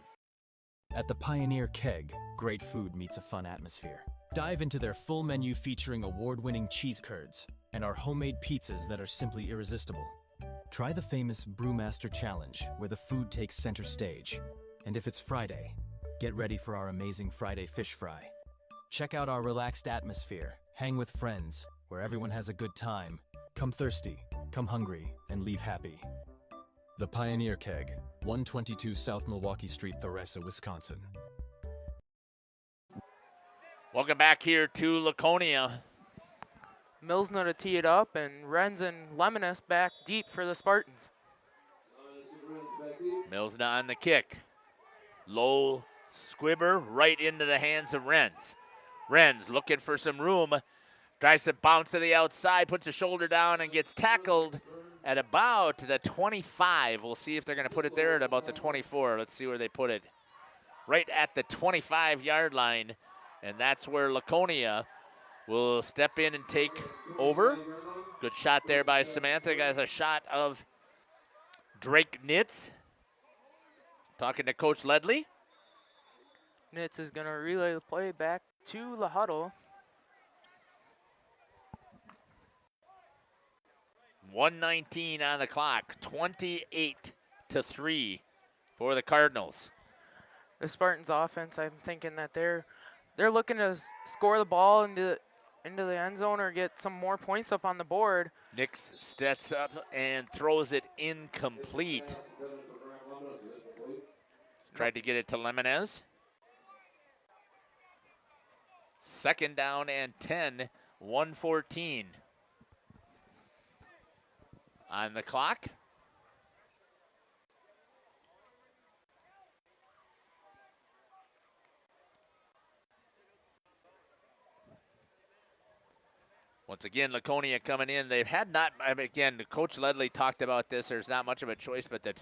At the Pioneer Keg, great food meets a fun atmosphere. Dive into their full menu featuring award-winning cheese curds and our homemade pizzas that are simply irresistible. Try the famous Brewmaster Challenge, where the food takes center stage. And if it's Friday, get ready for our amazing Friday fish fry. Check out our relaxed atmosphere, hang with friends, where everyone has a good time. Come thirsty, come hungry, and leave happy. The Pioneer Keg, 122 South Milwaukee Street, Theresa, Wisconsin. Welcome back here to Laconia. Milsna to tee it up, and Renz and Lemonis back deep for the Spartans. Milsna on the kick. Low squibber right into the hands of Renz. Renz looking for some room. Tries to bounce to the outside, puts a shoulder down, and gets tackled at about the 25. We'll see if they're going to put it there at about the 24. Let's see where they put it. Right at the 25-yard line And that's where Laconia will step in and take over. Good shot there by Samantha. Guys, a shot of Drake Nitz. Talking to Coach Ledley. Nitz is going to relay the play back to the huddle. 1:19 on the clock, 28-3 for the Cardinals. The Spartans offense, I'm thinking that they're looking to score the ball into the end zone or get some more points up on the board. Nix steps up and throws it incomplete. Tried to get it to Lemonez. 2nd down and 10, 1:14 on the clock. Once again, Laconia coming in. They've had again, Coach Ledley talked about this. There's not much of a choice but to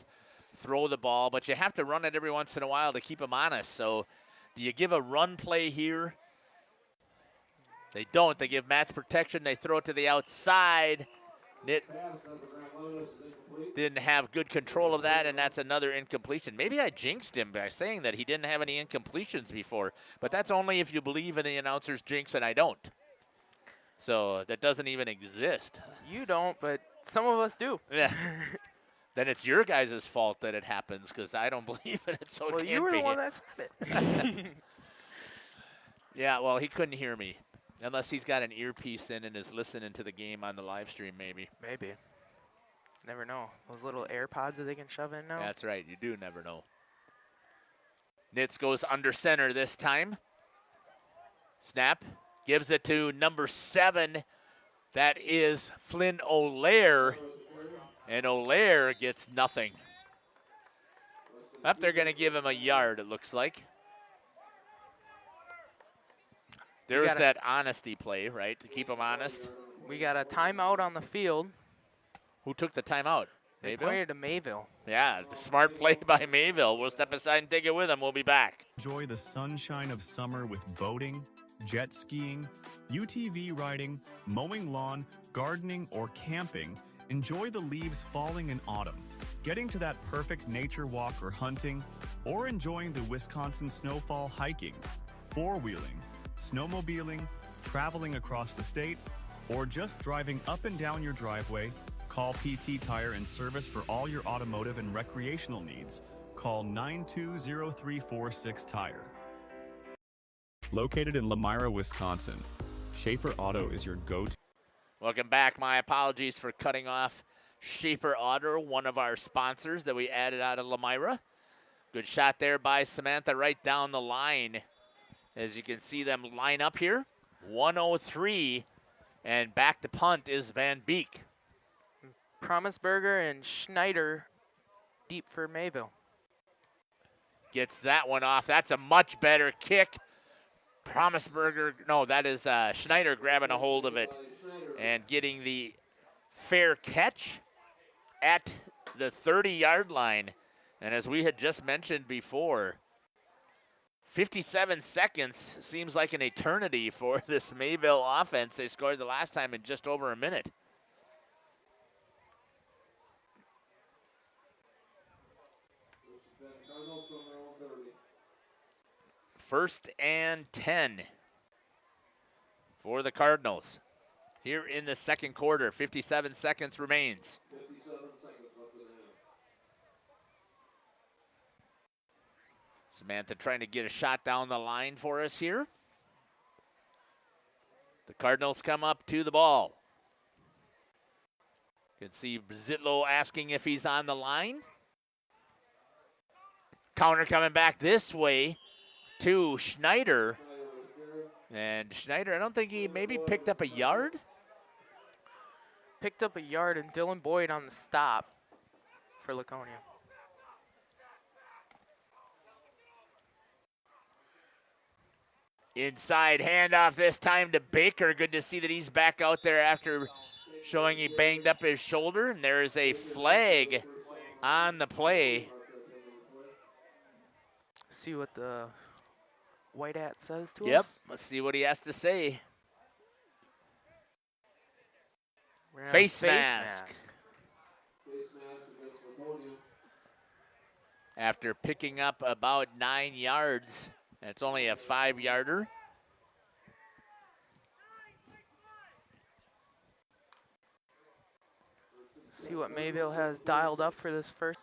throw the ball, but you have to run it every once in a while to keep them honest. So do you give a run play here? They don't. They give Matt's protection. They throw it to the outside. It didn't have good control of that, and that's another incompletion. Maybe I jinxed him by saying that he didn't have any incompletions before, but that's only if you believe in the announcer's jinx, and I don't. So that doesn't even exist. You don't, but some of us do. Yeah. Then it's your guys' fault that it happens because I don't believe in it. So well, you were the one that said it. Yeah, well, he couldn't hear me. Unless he's got an earpiece in and is listening to the game on the live stream, maybe. Maybe. Never know. Those little AirPods that they can shove in now. That's right. You do never know. Nitz goes under center this time. Snap. Gives it to number 7. That is Flynn O'Lear. And O'Lear gets nothing. Up, they're going to give him a yard, it looks like. There's that honesty play, right, to keep him honest. We got a timeout on the field. Who took the timeout? They pointed to Mayville. Yeah, smart play by Mayville. We'll step aside and take it with them. We'll be back. Enjoy the sunshine of summer with boating, jet skiing, UTV riding, mowing lawn, gardening, or camping. Enjoy the leaves falling in autumn, getting to that perfect nature walk or hunting, or enjoying the Wisconsin snowfall hiking, four-wheeling, snowmobiling, traveling across the state, or just driving up and down your driveway. Call PT Tire and Service for all your automotive and recreational needs. Call 920-346 Tire. Located in Lamira, Wisconsin, Schaefer Auto is your go-to. Welcome back. My apologies for cutting off Schaefer Auto, one of our sponsors that we added out of Lamira. Good shot there by Samantha right down the line. As you can see them line up here. 103, and back to punt is Van Beek. Promisberger and Schneider deep for Mayville. Gets that one off. That's a much better kick. Promisberger, no, that is Schneider grabbing a hold of it and getting the fair catch at the 30-yard line. And as we had just mentioned before, 57 seconds seems like an eternity for this Mayville offense. They scored the last time in just over a minute. First and 10 for the Cardinals. Here in the second quarter, 57 seconds remains. Samantha trying to get a shot down the line for us here. The Cardinals come up to the ball. You can see Zitlow asking if he's on the line. Counter coming back this way to Schneider. And Schneider, I don't think he maybe picked up a yard. Picked up a yard, and Dylan Boyd on the stop for Laconia. Inside handoff this time to Baker. Good to see that he's back out there after showing he banged up his shoulder. And there is a flag on the play. See what the Whiteat says to Yep, us. let's see what he has to say. We're gonna have Face a mask. Face mask against Laconia. After picking up about 9 yards. It's only a 5-yarder. See what Mayville has dialed up for this first.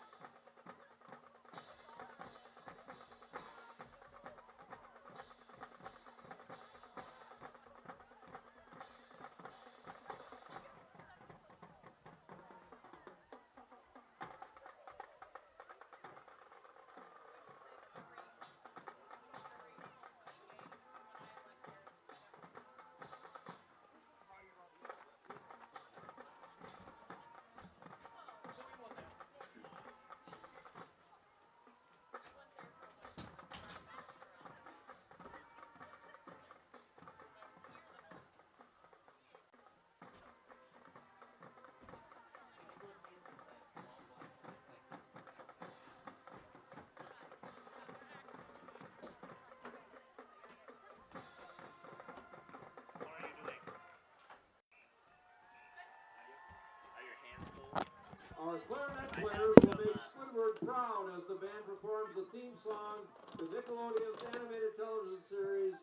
Our clarinet players will make Squidward proud as the band performs the theme song to Nickelodeon's animated television series,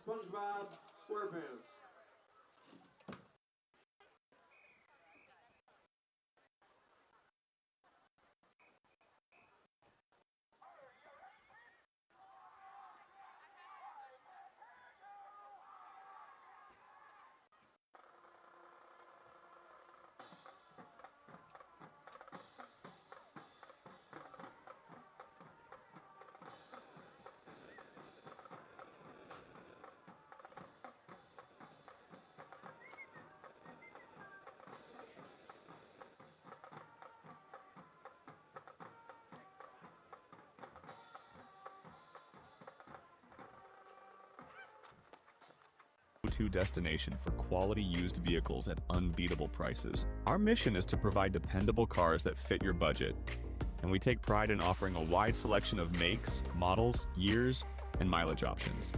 SpongeBob SquarePants. Go-to destination for quality used vehicles at unbeatable prices. Our mission is to provide dependable cars that fit your budget, and we take pride in offering a wide selection of makes, models, years, and mileage options.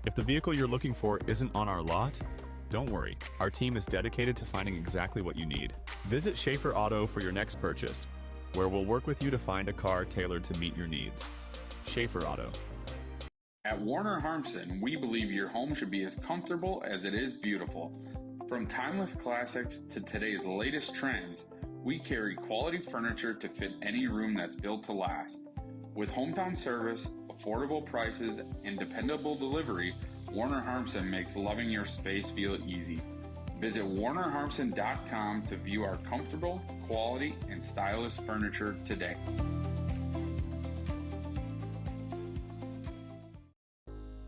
If the vehicle you're looking for isn't on our lot, don't worry. Our team is dedicated to finding exactly what you need. Visit Schaefer Auto for your next purchase, where we'll work with you to find a car tailored to meet your needs. Schaefer Auto. At Warner Harmson, we believe your home should be as comfortable as it is beautiful. From timeless classics to today's latest trends, we carry quality furniture to fit any room that's built to last. With hometown service, affordable prices, and dependable delivery, Warner Harmson makes loving your space feel easy. Visit WarnerHarmson.com to view our comfortable, quality, and stylish furniture today.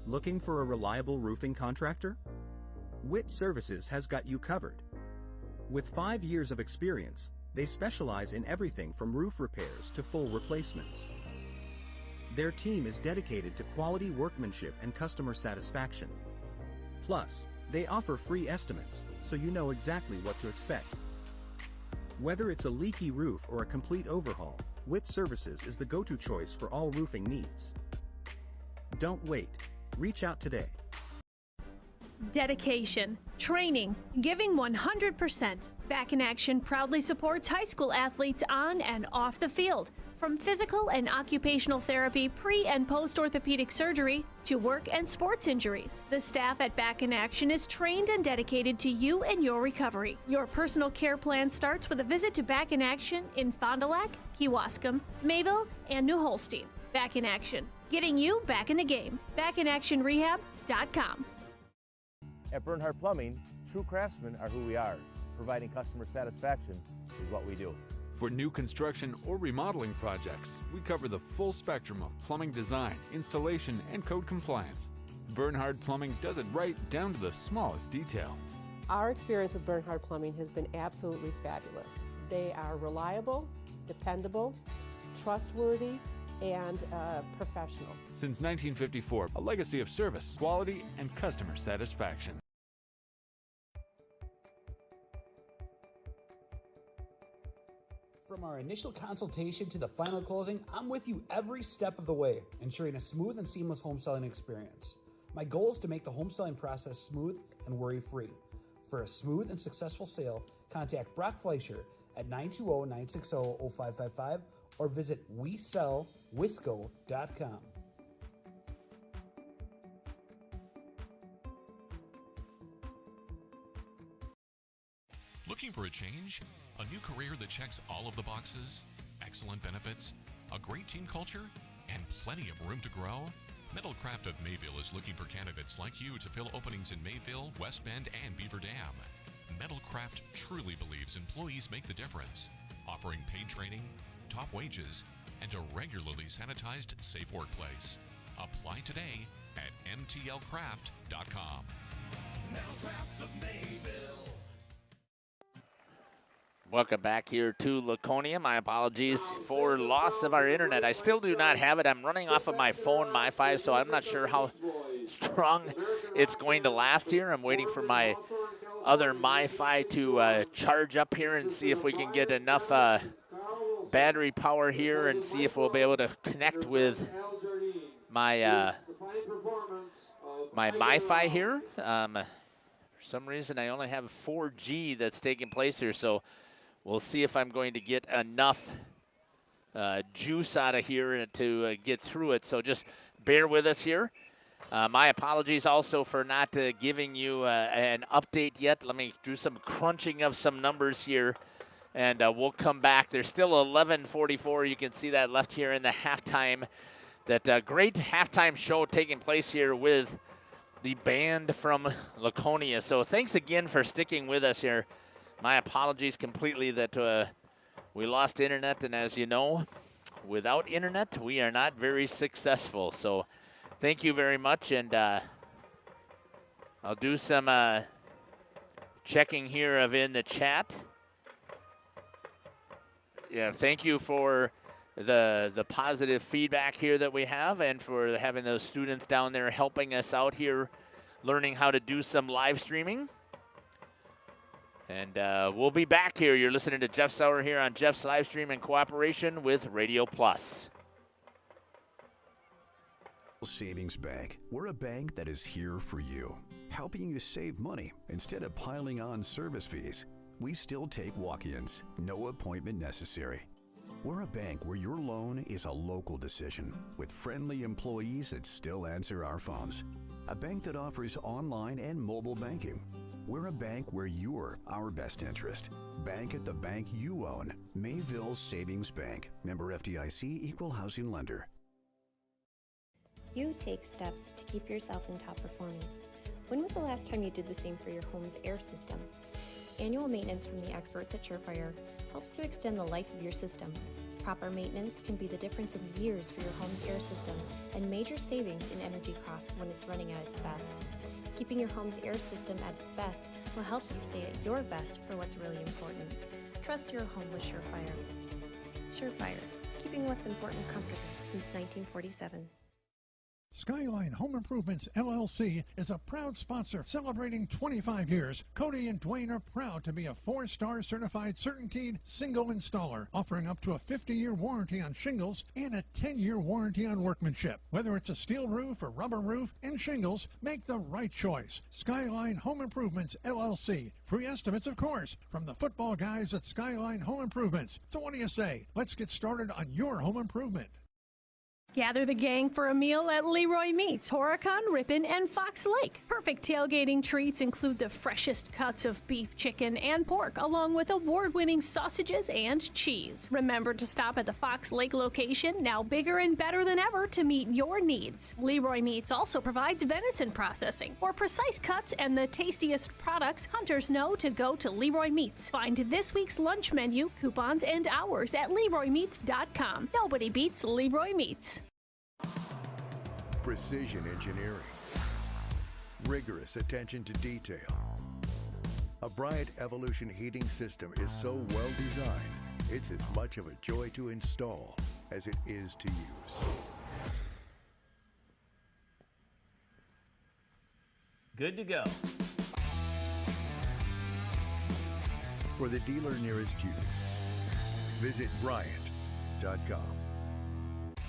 Looking for a reliable roofing contractor? Witt Services has got you covered. With 5 years of experience, they specialize in everything from roof repairs to full replacements. Their team is dedicated to quality workmanship and customer satisfaction. Plus, they offer free estimates, so you know exactly what to expect. Whether it's a leaky roof or a complete overhaul, Witt Services is the go-to choice for all roofing needs. Don't wait. Reach out today. Dedication, training, giving 100%. Back in Action proudly supports high school athletes on and off the field. From physical and occupational therapy, pre- and post-orthopedic surgery, to work and sports injuries. The staff at Back in Action is trained and dedicated to you and your recovery. Your personal care plan starts with a visit to Back in Action in Fond du Lac, Kewaskum, Mayville, and New Holstein. Back in Action, getting you back in the game. BackinActionRehab.com. At Bernhardt Plumbing, true craftsmen are who we are. Providing customer satisfaction is what we do. For new construction or remodeling projects, we cover the full spectrum of plumbing design, installation, and code compliance. Bernhardt Plumbing does it right down to the smallest detail. Our experience with Bernhardt Plumbing has been absolutely fabulous. They are reliable, dependable, trustworthy, and professional. Since 1954, a legacy of service, quality, and customer satisfaction. From our initial consultation to the final closing, I'm with you every step of the way, ensuring a smooth and seamless home selling experience. My goal is to make the home selling process smooth and worry-free. For a smooth and successful sale, contact Brock Fleischer at 920-960-0555 or visit WeSellWisco.com. Looking for a change? A new career that checks all of the boxes? Excellent benefits? A great team culture? And plenty of room to grow? Metalcraft of Mayville is looking for candidates like you to fill openings in Mayville, West Bend, and Beaver Dam. Metalcraft truly believes employees make the difference, offering paid training, top wages, and a regularly sanitized, safe workplace. Apply today at mtlcraft.com. Metalcraft of Mayville. Welcome back here to Laconia. My apologies for loss of our internet. I still do not have it. I'm running off of my phone, MiFi, so I'm not sure how strong it's going to last here. I'm waiting for my other MiFi to charge up here and see if we can get enough battery power here and see if we'll be able to connect with my my MiFi here. For some reason, I only have 4G that's taking place here, so we'll see if I'm going to get enough juice out of here to get through it. So just bear with us here. My apologies also for not giving you an update yet. Let me do some crunching of some numbers here, and we'll come back. There's still 11:44. You can see that left here in the halftime. That great halftime show taking place here with the band from Laconia. So thanks again for sticking with us here. My apologies completely that we lost internet, and as you know, without internet, we are not very successful. So thank you very much, and I'll do some checking here in the chat. Yeah, thank you for the positive feedback here that we have, and for having those students down there helping us out here, learning how to do some live streaming. And we'll be back here. You're listening to Jeff Sauer here on Jeff's live stream in cooperation with Radio Plus. Savings Bank. We're a bank that is here for you, helping you save money instead of piling on service fees. We still take walk-ins, no appointment necessary. We're a bank where your loan is a local decision with friendly employees that still answer our phones. A bank that offers online and mobile banking. We're a bank where you're our best interest. Bank at the bank you own. Mayville Savings Bank. Member FDIC, Equal Housing Lender. You take steps to keep yourself in top performance. When was the last time you did the same for your home's air system? Annual maintenance from the experts at Surefire helps to extend the life of your system. Proper maintenance can be the difference in years for your home's air system and major savings in energy costs when it's running at its best. Keeping your home's air system at its best will help you stay at your best for what's really important. Trust your home with Surefire. Surefire, keeping what's important comfortable since 1947. Skyline Home Improvements, LLC is a proud sponsor celebrating 25 years. Cody and Dwayne are proud to be a 4-star certified CertainTeed single installer, offering up to a 50-year warranty on shingles and a 10-year warranty on workmanship. Whether it's a steel roof or rubber roof and shingles, make the right choice. Skyline Home Improvements, LLC. Free estimates, of course, from the football guys at Skyline Home Improvements. So what do you say? Let's get started on your home improvement. Gather the gang for a meal at Leroy Meats, Horicon, Ripon, and Fox Lake. Perfect tailgating treats include the freshest cuts of beef, chicken, and pork, along with award-winning sausages and cheese. Remember to stop at the Fox Lake location, now bigger and better than ever, to meet your needs. Leroy Meats also provides venison processing. For precise cuts and the tastiest products, hunters know to go to Leroy Meats. Find this week's lunch menu, coupons, and hours at LeroyMeats.com. Nobody beats Leroy Meats. Precision engineering, rigorous attention to detail. A Bryant Evolution heating system is so well designed, it's as much of a joy to install as it is to use. Good to go. For the dealer nearest you, visit Bryant.com.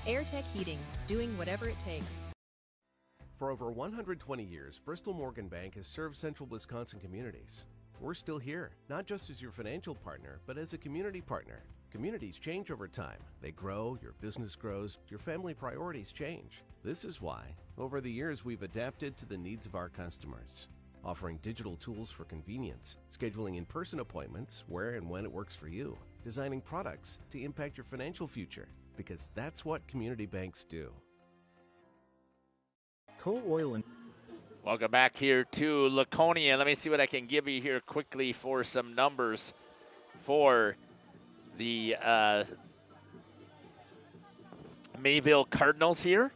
AirTech Heating, doing whatever it takes. For over 120 years, Bristol Morgan Bank has served central Wisconsin communities. We're still here, not just as your financial partner, but as a community partner. Communities change over time. They grow, your business grows, your family priorities change. This is why, over the years, we've adapted to the needs of our customers, offering digital tools for convenience, scheduling in-person appointments where and when it works for you, designing products to impact your financial future, because that's what community banks do. Coal oil and Welcome back here to Laconia. Let me see what I can give you here quickly for some numbers for the Mayville Cardinals here.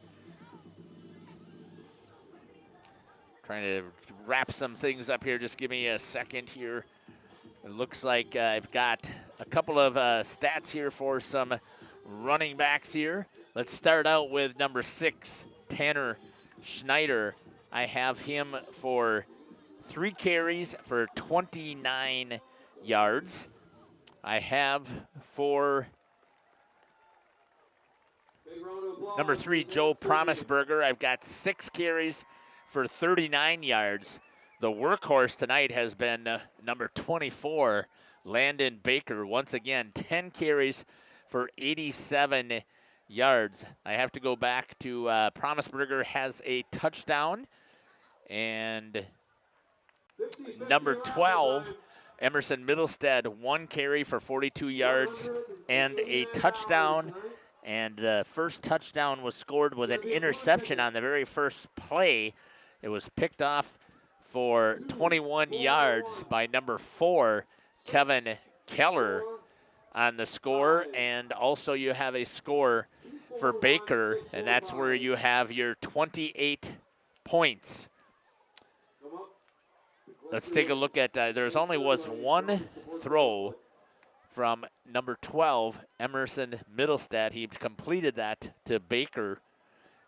Trying to wrap some things up here. Just give me a second here. It looks like I've got a couple of stats here for some running backs here. Let's start out with number 6, Tanner Schneider. I have him for 3 carries for 29 yards. I have for number 3, Joe Promisberger, I've got 6 carries for 39 yards. The workhorse tonight has been number 24, Landon Baker. Once again, 10 carries for 87 yards. I have to go back to Promisberger has a touchdown. And number 12, Emerson Middlestead, 1 carry for 42 yards and a touchdown. And the first touchdown was scored with an interception on the very first play. It was picked off for 21 yards by number 4, Kevin Keller on the score. And also you have a score for Baker, and that's where you have your 28 points. Let's take a look at, there's only was 1 throw from number 12, Emerson Middlestead. He completed that to Baker,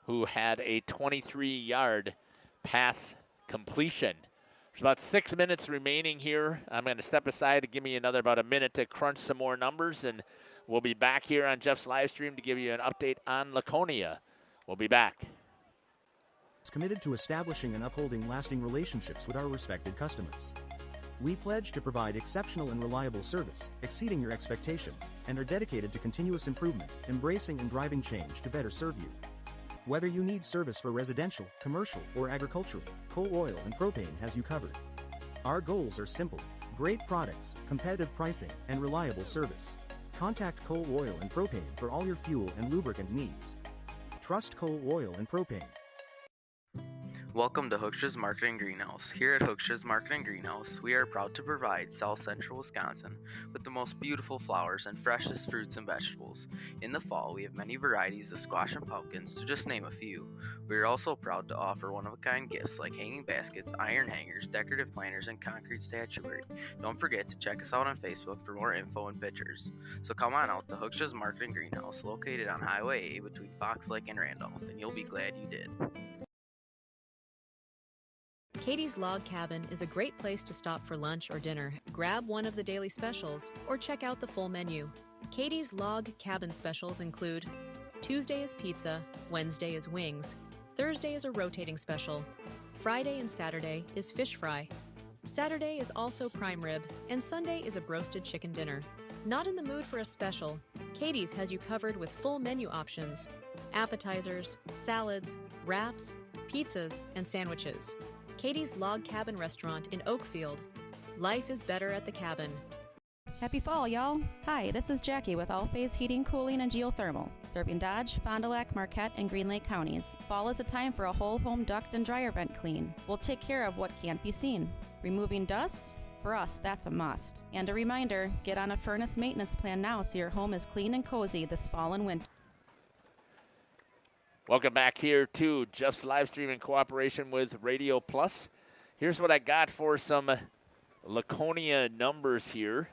who had a 23-yard pass completion. There's about 6 minutes remaining here. I'm going to step aside to give me another about a minute to crunch some more numbers, and we'll be back here on Jeff's live stream to give you an update on Laconia. We'll be back. is committed to establishing and upholding lasting relationships with our respected customers. We pledge to provide exceptional and reliable service, exceeding your expectations, and are dedicated to continuous improvement, embracing and driving change to better serve you. Whether you need service for residential, commercial, or agricultural, coal oil and propane has you covered. Our goals are simple: great products, competitive pricing, and reliable service. Contact Coal Oil and Propane for all your fuel and lubricant needs. Trust Coal Oil and Propane. Welcome to Hooksha's Market & Greenhouse. Here at Hooksha's Market & Greenhouse, we are proud to provide South Central Wisconsin with the most beautiful flowers and freshest fruits and vegetables. In the fall, we have many varieties of squash and pumpkins, to just name a few. We are also proud to offer one-of-a-kind gifts like hanging baskets, iron hangers, decorative planters, and concrete statuary. Don't forget to check us out on Facebook for more info and pictures. So come on out to Hooksha's Market & Greenhouse, located on Highway A between Fox Lake and Randolph, and you'll be glad you did. Katie's Log Cabin is a great place to stop for lunch or dinner, grab one of the daily specials, or check out the full menu. Katie's Log Cabin specials include Tuesday is pizza, Wednesday is wings, Thursday is a rotating special, Friday and Saturday is fish fry, Saturday is also prime rib, and Sunday is a broasted chicken dinner. Not in the mood for a special? Katie's has you covered with full menu options, appetizers, salads, wraps, pizzas, and sandwiches. Katie's Log Cabin Restaurant in Oakfield. Life is better at the cabin. Happy fall, y'all. Hi, this is Jackie with All Phase Heating, Cooling, and Geothermal, serving Dodge, Fond du Lac, Marquette, and Green Lake counties. Fall is a time for a whole home duct and dryer vent clean. We'll take care of what can't be seen. Removing dust? For us, that's a must. And a reminder, get on a furnace maintenance plan now so your home is clean and cozy this fall and winter. Welcome back here to Jeff's live stream in cooperation with Radio Plus. Here's what I got for some Laconia numbers here.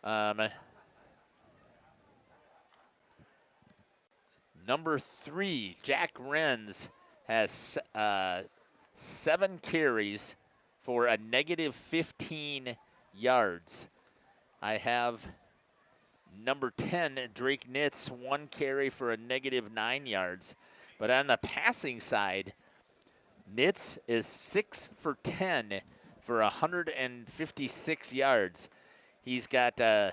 Number 3, Jack Renz has 7 carries for a negative 15 yards. I have number 10, Drake Nitz, 1 carry for a negative 9 yards. But on the passing side, Nitz is 6 for 10 for 156 yards. He's got I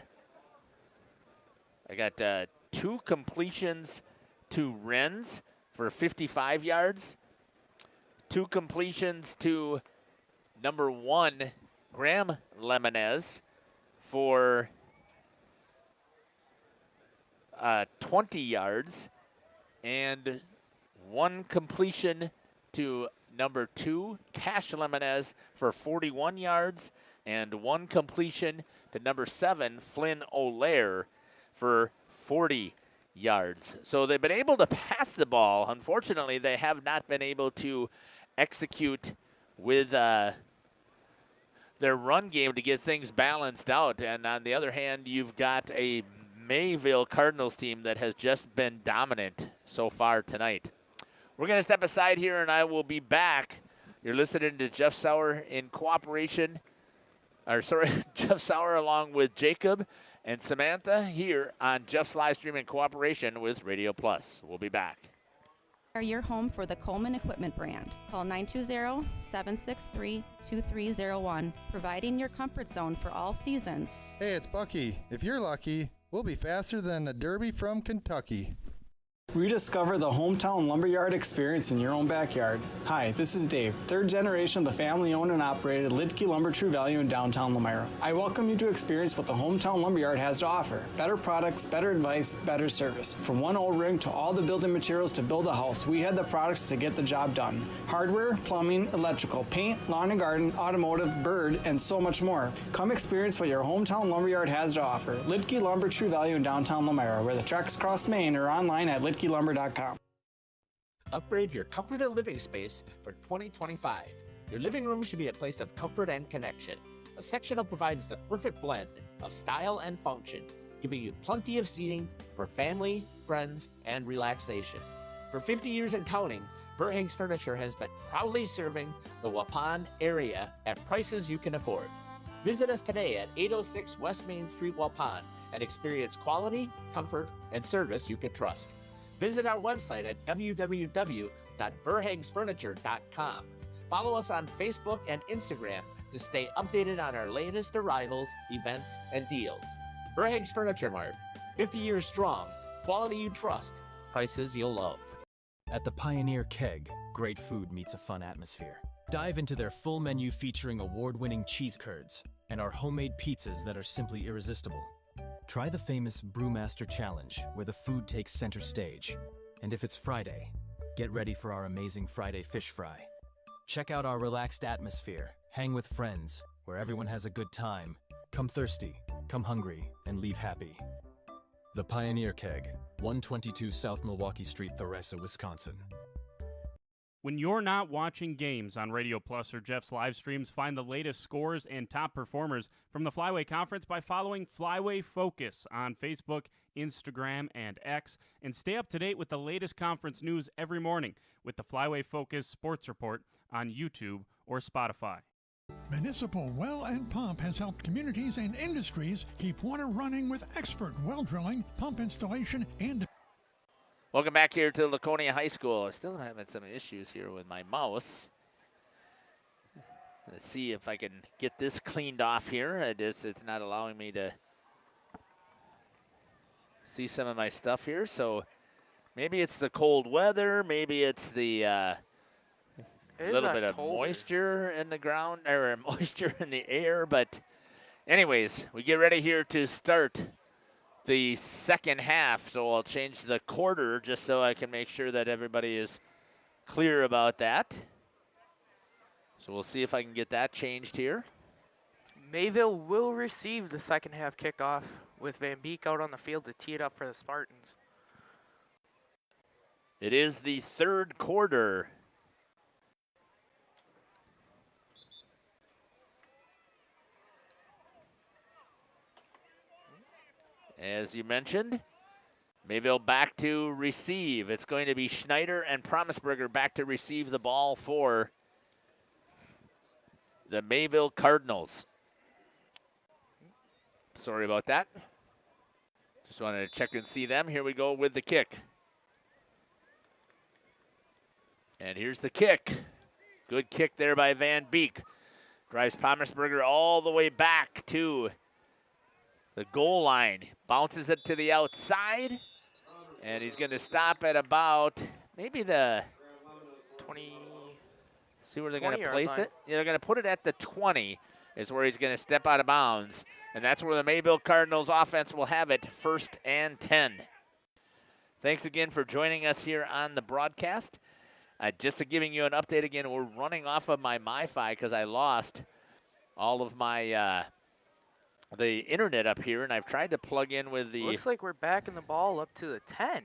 got 2 completions to Renz for 55 yards, 2 completions to number 1 Graham Lemonez for 20 yards, and 1 completion to number 2 Cash Lemonez for 41 yards, and 1 completion to number 7 Flynn O'Lear for 40 yards. So they've been able to pass the ball. Unfortunately, they have not been able to execute with their run game to get things balanced out. And on the other hand, you've got a Mayville Cardinals team that has just been dominant so far tonight. We're going to step aside here, and I will be back. You're listening to Jeff Sauer in cooperation, Jeff Sauer along with Jacob and Samantha here on Jeff's live stream in cooperation with Radio Plus. We'll be back. Are your home for the Coleman Equipment brand. Call 920-763-2301, providing your comfort zone for all seasons. Hey, it's Bucky. If you're lucky, we'll be faster than a Derby from Kentucky. Rediscover the hometown lumberyard experience in your own backyard. Hi, this is Dave, 3rd generation of the family-owned and operated Ledley Lumber True Value in downtown Lamira. I welcome you to experience what the hometown lumberyard has to offer. Better products, better advice, better service. From one O-ring to all the building materials to build a house, we had the products to get the job done. Hardware, plumbing, electrical, paint, lawn and garden, automotive, bird, and so much more. Come experience what your hometown lumberyard has to offer. Ledley Lumber True Value in downtown Lamira, where the tracks cross Main, or online at LidkeyLumber.com. Upgrade your comforted living space for 2025. Your living room should be a place of comfort and connection. A sectional provides the perfect blend of style and function, giving you plenty of seating for family, friends, and relaxation. For 50 years and counting, Verhang's Furniture has been proudly serving the Waupun area at prices you can afford. Visit us today at 806 West Main Street, Waupun, and experience quality, comfort, and service you can trust. Visit our website at www.verhagsfurniture.com. Follow us on Facebook and Instagram to stay updated on our latest arrivals, events, and deals. Verhags Furniture Mart, 50 years strong, quality you trust, prices you'll love. At the Pioneer Keg, great food meets a fun atmosphere. Dive into their full menu featuring award-winning cheese curds and our homemade pizzas that are simply irresistible. Try the famous Brewmaster Challenge, where the food takes center stage. And if it's Friday, get ready for our amazing Friday fish fry. Check out our relaxed atmosphere, hang with friends, where everyone has a good time. Come thirsty, come hungry, and leave happy. The Pioneer Keg, 122 South Milwaukee Street, Theresa, Wisconsin. When you're not watching games on Radio Plus or Jeff's live streams, find the latest scores and top performers from the Flyway Conference by following Flyway Focus on Facebook, Instagram, and X, and stay up to date with the latest conference news every morning with the Flyway Focus Sports Report on YouTube or Spotify. Municipal Well and Pump has helped communities and industries keep water running with expert well drilling, pump installation, and Welcome back here to Laconia High School. I still having some issues here with my mouse. Let's see if I can get this cleaned off here. It's not allowing me to see some of my stuff here. So maybe it's the cold weather. Maybe it's the little bit of moisture in the ground, or moisture in the air. But anyways, we get ready here to start the second half, so I'll change the quarter just so I can make sure that everybody is clear about that. So we'll see if I can get that changed here. Mayville will receive the second half kickoff with Van Beek out on the field to tee it up for the Spartans. It is the third quarter. As you mentioned, Mayville back to receive. It's going to be Schneider and Promisberger back to receive the ball for the Mayville Cardinals. Sorry about that. Just wanted to check and see them. Here we go with the kick. And here's the kick. Good kick there by Van Beek. Drives Palmersberger all the way back to the goal line. Bounces it to the outside. And he's going to stop at about maybe the 20. See where they're going to place line. it? Yeah, they're going to put it at the 20 is where he's going to step out of bounds. And that's where the Mayville Cardinals offense will have it, 1st and 10. Thanks again for joining us here on the broadcast. Just to giving you an update again, we're running off of my MiFi because I lost all of my the internet up here, and I've tried to plug in with the Looks like we're backing the ball up to the 10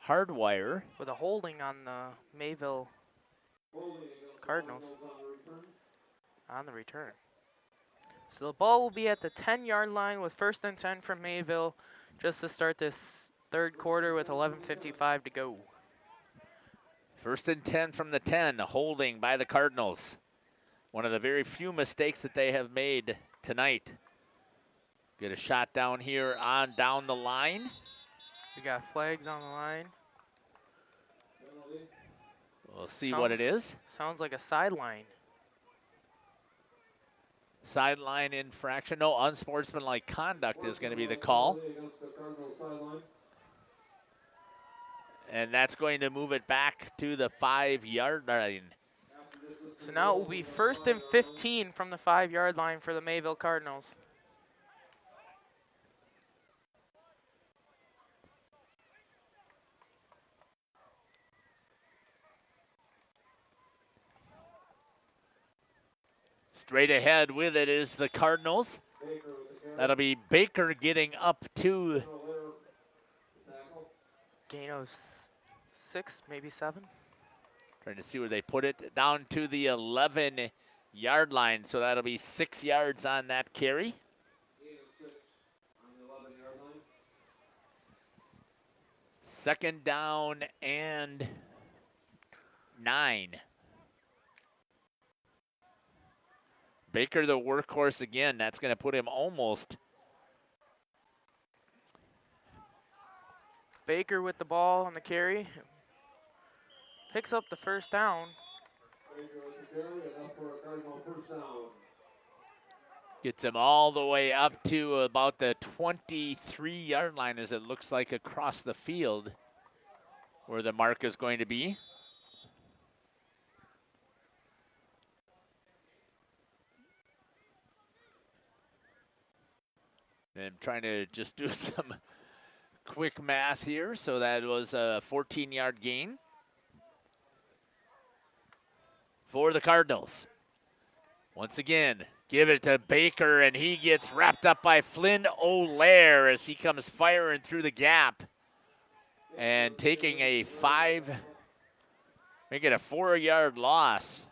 hardwire. with a holding on the Mayville Cardinals on the return. So the ball will be at the 10-yard line with 1st and 10 from Mayville just to start this third quarter with 11:55 to go. 1st and 10 from the 10, holding by the Cardinals. One of the very few mistakes that they have made tonight. Get a shot down here on down the line. We got flags on the line. We'll see what it is. Sounds like a sideline. Sideline infraction. No, unsportsmanlike conduct is going to be the call. And that's going to move it back to the 5-yard line. So now it will be 1st and 15 from the 5-yard line for the Mayville Cardinals. Straight ahead with it is the Cardinals. That'll be Baker getting up to gain of 6, maybe 7. Trying to see where they put it. Down to the 11-yard line. So that'll be 6 yards on that carry. Second down and 9. Baker, the workhorse again. That's going to put him almost. Baker with the ball on the carry. Picks up the 1st down. Gets him all the way up to about the 23-yard line, as it looks like across the field where the mark is going to be. I'm trying to just do some quick math here. So that was a 14-yard gain for the Cardinals. Once again, give it to Baker, and he gets wrapped up by Flynn O'Leary as he comes firing through the gap and taking a make it a 4-yard loss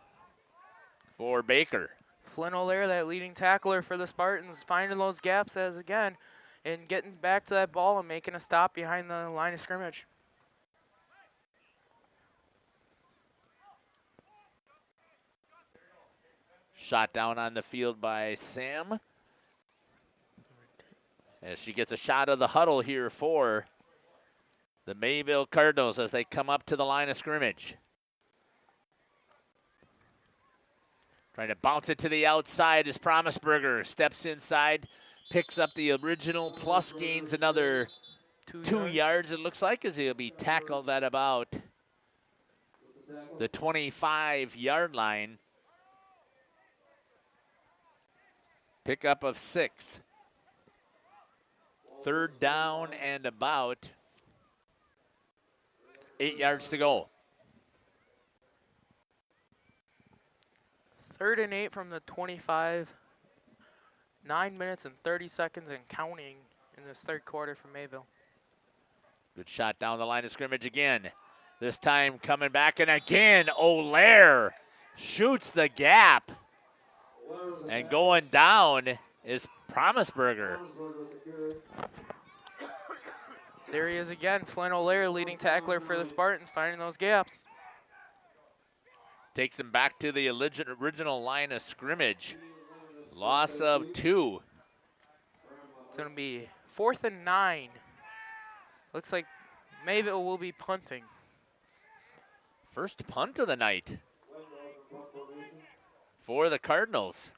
for Baker. Flynn O'Leary, that leading tackler for the Spartans, finding those gaps as again and getting back to that ball and making a stop behind the line of scrimmage. Shot down on the field by Sam. As she gets a shot of the huddle here for the Mayville Cardinals as they come up to the line of scrimmage. Trying to bounce it to the outside as Promisberger steps inside, picks up the original plus, gains another 2 yards, it looks like, as he'll be tackled at about the 25-yard line. Pickup of 6. 3rd down and about 8 yards to go. 3rd and 8 from the 25. 9 minutes and 30 seconds and counting in this third quarter for Mayville. Good shot down the line of scrimmage again. This time coming back, and again, O'Leary shoots the gap. And going down is Promisberger. There he is again, Flynn O'Leary, leading tackler for the Spartans, finding those gaps. Takes him back to the original line of scrimmage. Loss of 2. It's going to be 4th and 9. Looks like Mayville will be punting. First punt of the night. for the Cardinals.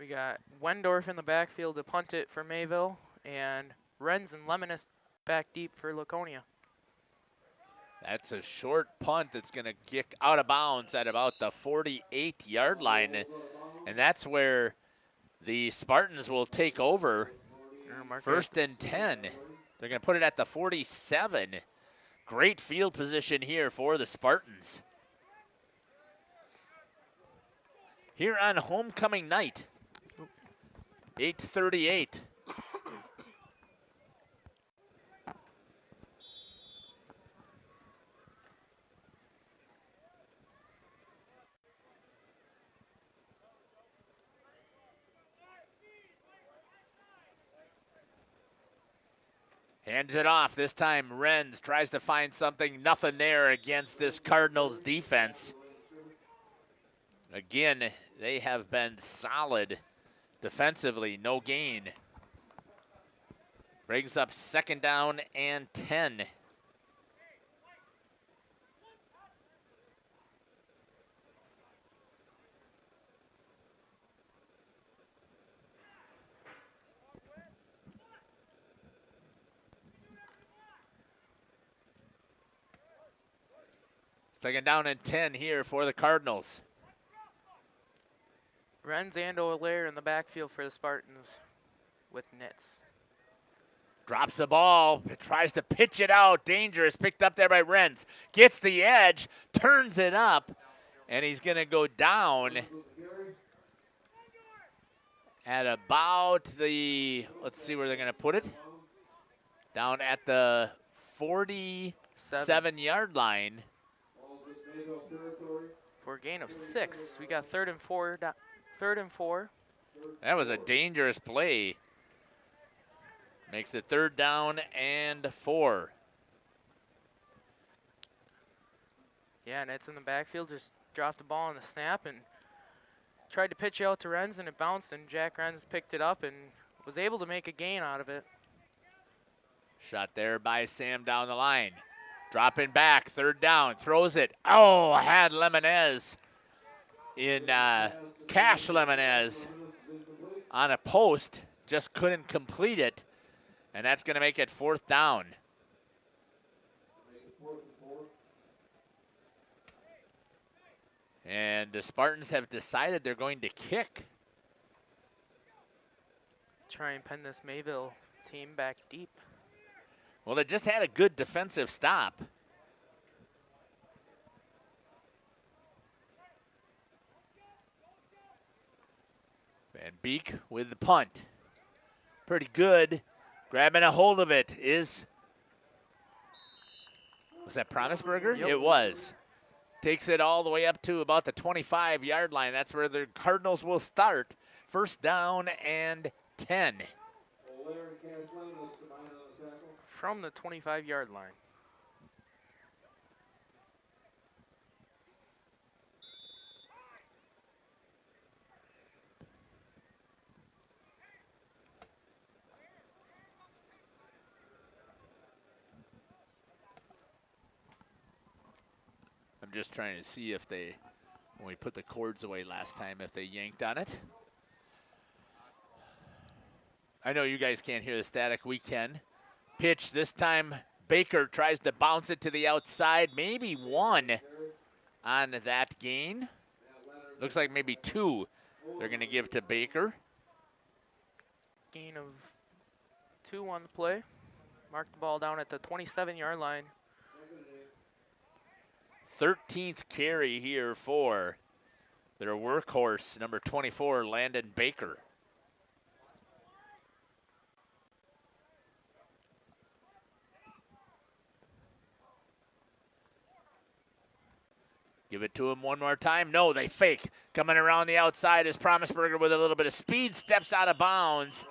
We got Wendorf in the backfield to punt it for Mayville, and Renz and Lemonis back deep for Laconia. That's a short punt that's going to kick out of bounds at about the 48-yard line. And that's where the Spartans will take over. First and 10. They're going to put it at the 47. Great field position here for the Spartans. Here on homecoming night, 8:38. Hands it off. This time Renz tries to find something. Nothing there against this Cardinals defense. Again, they have been solid defensively. No gain. Brings up second down and 10. Second down and 10 here for the Cardinals. Renz and O'Leary in the backfield for the Spartans with nits. Drops the ball, tries to pitch it out. Dangerous, picked up there by Renz. Gets the edge, turns it up, and he's going to go down at about the, let's see where they're going to put it. Down at the 47-yard line. For a gain of 6. We got third and four. Third and 4. That was a dangerous play. Makes it third down and 4. Yeah, and it's in the backfield. Just dropped the ball on the snap and tried to pitch out to Renz, and it bounced, and Jack Renz picked it up and was able to make a gain out of it. Shot there by Sam down the line. Dropping back, third down, throws it. Oh, had Lemonez in Cash Lemonez on a post, just couldn't complete it, and that's going to make it fourth down. And the Spartans have decided they're going to kick. Try and pin this Mayville team back deep. Well, they just had a good defensive stop. Van Beek with the punt. Pretty good. Grabbing a hold of it is, was that Promisberger? Yep. It was. Takes it all the way up to about the 25-yard line. That's where the Cardinals will start. First down and 10. From the 25-yard line. I'm just trying to see if they, when we put the cords away last time, if they yanked on it. I know you guys can't hear the static. We can. Pitch this time. Baker tries to bounce it to the outside. Maybe one on that gain. Looks like maybe 2 they're going to give to Baker. Gain of 2 on the play. Mark the ball down at the 27-yard line. 13th carry here for their workhorse, number 24, Landon Baker. Give it to him one more time. No, they fake. Coming around the outside is Promisberger with a little bit of speed. Steps out of bounds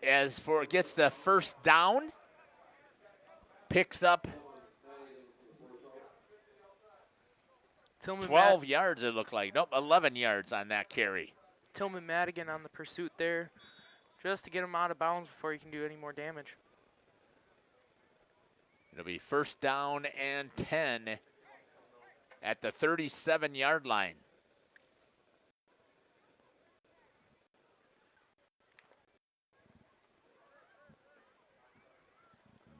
as for gets the first down. Picks up 12 yards, it looked like. Nope, 11 yards on that carry. Tillman Madigan on the pursuit there, just to get him out of bounds before he can do any more damage. It'll be first down and 10 at the 37-yard line.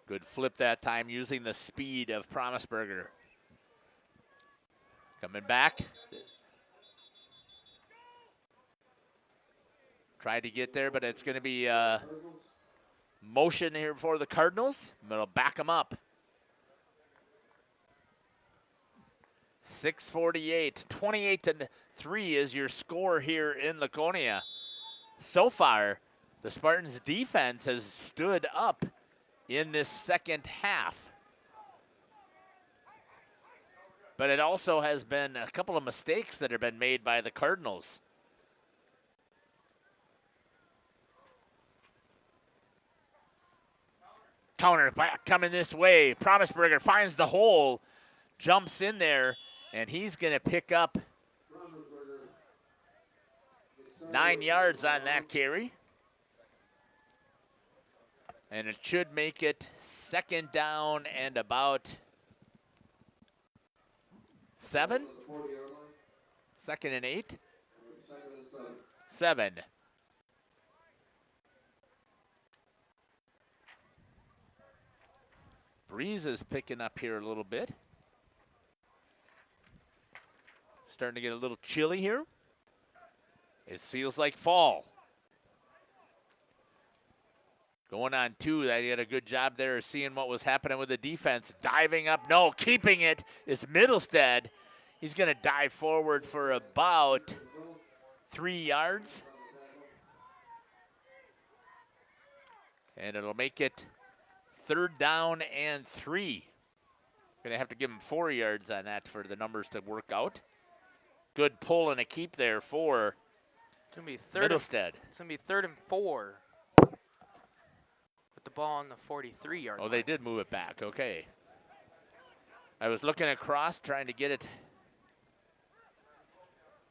Good flip that time using the speed of Promisberger. Coming back. Tried to get there, but it's going to be motion here for the Cardinals. It'll back them up. 6:48, 28-3 is your score here in Laconia. So far, the Spartans' defense has stood up in this second half. But it also has been a couple of mistakes that have been made by the Cardinals. Counter back coming this way. Promisberger finds the hole, jumps in there, and he's going to pick up 9 yards on that carry. And it should make it second down and about 7. Second and 8. 7. Breeze is picking up here a little bit. Starting to get a little chilly here. It feels like fall. Going on 2, they did a good job there of seeing what was happening with the defense. Diving up, no, keeping it is Middlestead. He's going to dive forward for about 3 yards. And it'll make it third down and 3. Going to have to give him 4 yards on that for the numbers to work out. Good pull and a keep there for Middlestead. It's going to be 3rd and 4. With the ball on the 43-yard line. Oh, they did move it back. Okay. I was looking across trying to get it.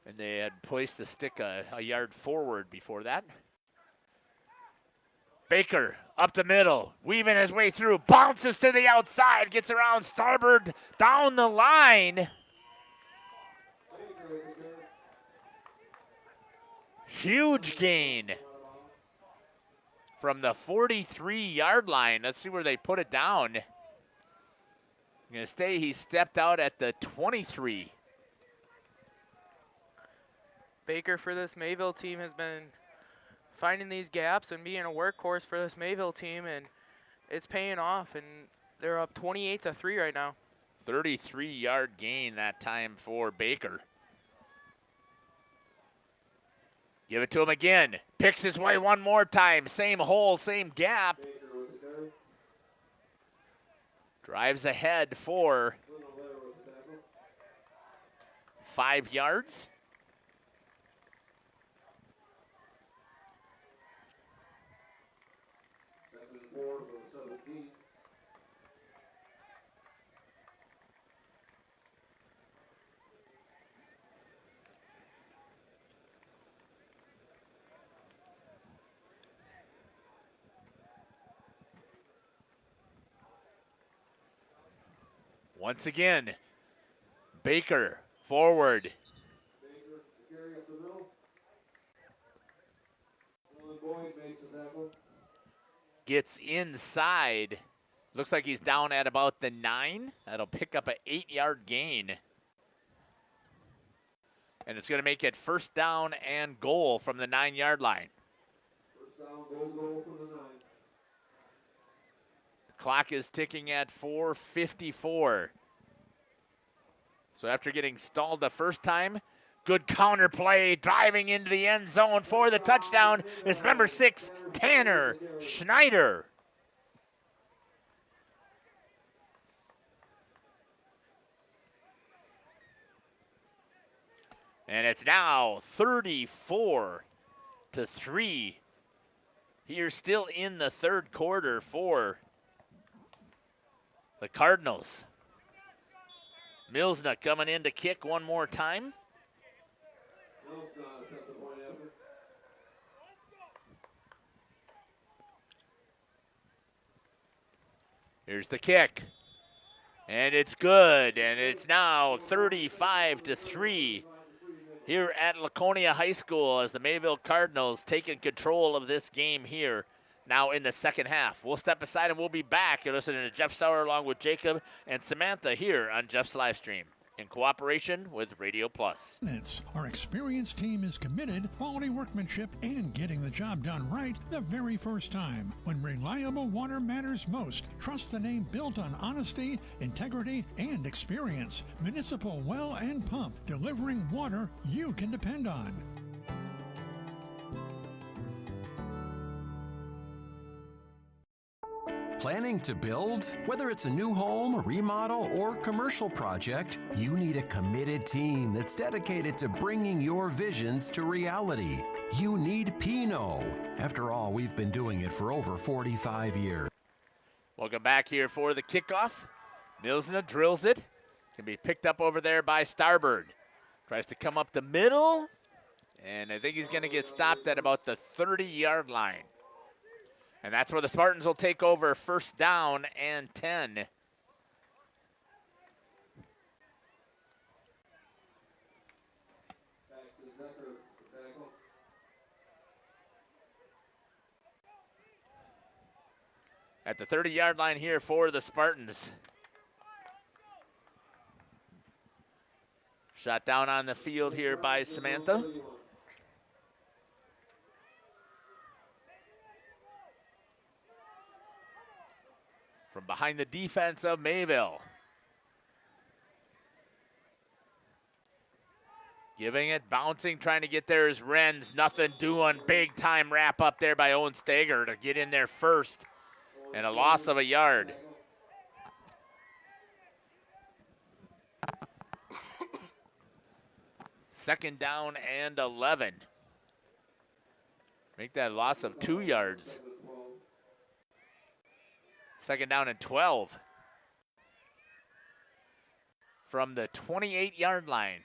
And they had placed the stick a yard forward before that. Baker up the middle, weaving his way through, bounces to the outside, gets around starboard down the line. Huge gain from the 43-yard line. Let's see where they put it down. Going to stay, he stepped out at the 23. Baker for this Mayville team has been finding these gaps and being a workhorse for this Mayville team, and it's paying off, and they're up 28-3 right now. 33-yard gain that time for Baker. Give it to him again. Picks his way one more time. Same hole, same gap. Drives ahead for 5 yards. Once again, Baker forward. Gets inside. Looks like he's down at about the 9. That'll pick up an 8-yard gain. And it's going to make it first down and goal from the 9-yard line. First down, goal from the 9. Clock is ticking at 4:54. So after getting stalled the first time, good counter play, driving into the end zone for the touchdown. It's number 6, Tanner Schneider. And it's now 34-3. Here still in the third quarter for the Cardinals. Milsna coming in to kick one more time. Here's the kick. And it's good. And it's now 35-3 here at Laconia High School as the Mayville Cardinals taking control of this game here now in the second half. We'll step aside and we'll be back. You're listening to Jeff Sauer along with Jacob and Samantha here on Jeff's live stream in cooperation with Radio Plus. Our experienced team is committed, quality workmanship, and getting the job done right the very first time. When reliable water matters most, trust the name built on honesty, integrity, and experience. Municipal Well and Pump, delivering water you can depend on. Planning to build? Whether it's a new home, remodel, or commercial project, you need a committed team that's dedicated to bringing your visions to reality. You need Pinot. After all, we've been doing it for over 45 years. Welcome back here for the kickoff. Milsna drills it. Can be picked up over there by Starbird. Tries to come up the middle, and I think he's going to get stopped at about the 30-yard line. And that's where the Spartans will take over, first down and 10. At the 30-yard line here for the Spartans. Shot down on the field here by Samantha. From behind the defense of Mayville. Giving it, bouncing, trying to get there is Renz. Nothing doing. Big time wrap up there by Owen Stager to get in there first. And a loss of a yard. Second down and 11. Make that a loss of 2 yards. Second down and 12. From the 28-yard line.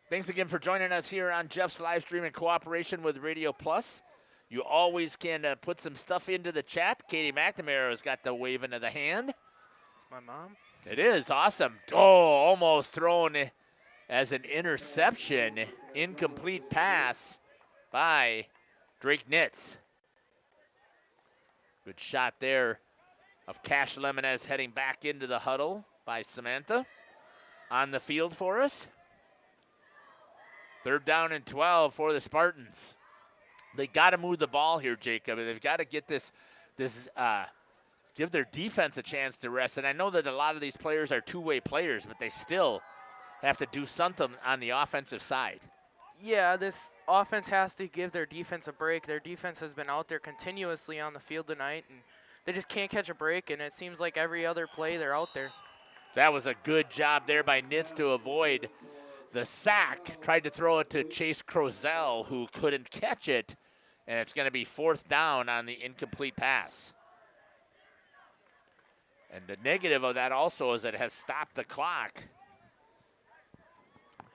Thanks again for joining us here on Jeff's live stream in cooperation with Radio Plus. You always can put some stuff into the chat. Katie McNamara has got the waving of the hand. It's my mom. It is awesome. Oh, almost thrown as an interception. Incomplete pass by Drake Nitz. Good shot there of Cash Lemonez heading back into the huddle by Samantha. On the field for us. Third down and 12 for the Spartans. They got to move the ball here, Jacob. They've got to get give their defense a chance to rest. And I know that a lot of these players are two-way players, but they still have to do something on the offensive side. Yeah, this offense has to give their defense a break. Their defense has been out there continuously on the field tonight, and they just can't catch a break, and it seems like every other play they're out there. That was a good job there by Nitz to avoid the sack. Tried to throw it to Chase Crozell, who couldn't catch it, and it's going to be fourth down on the incomplete pass. And the negative of that also is that it has stopped the clock.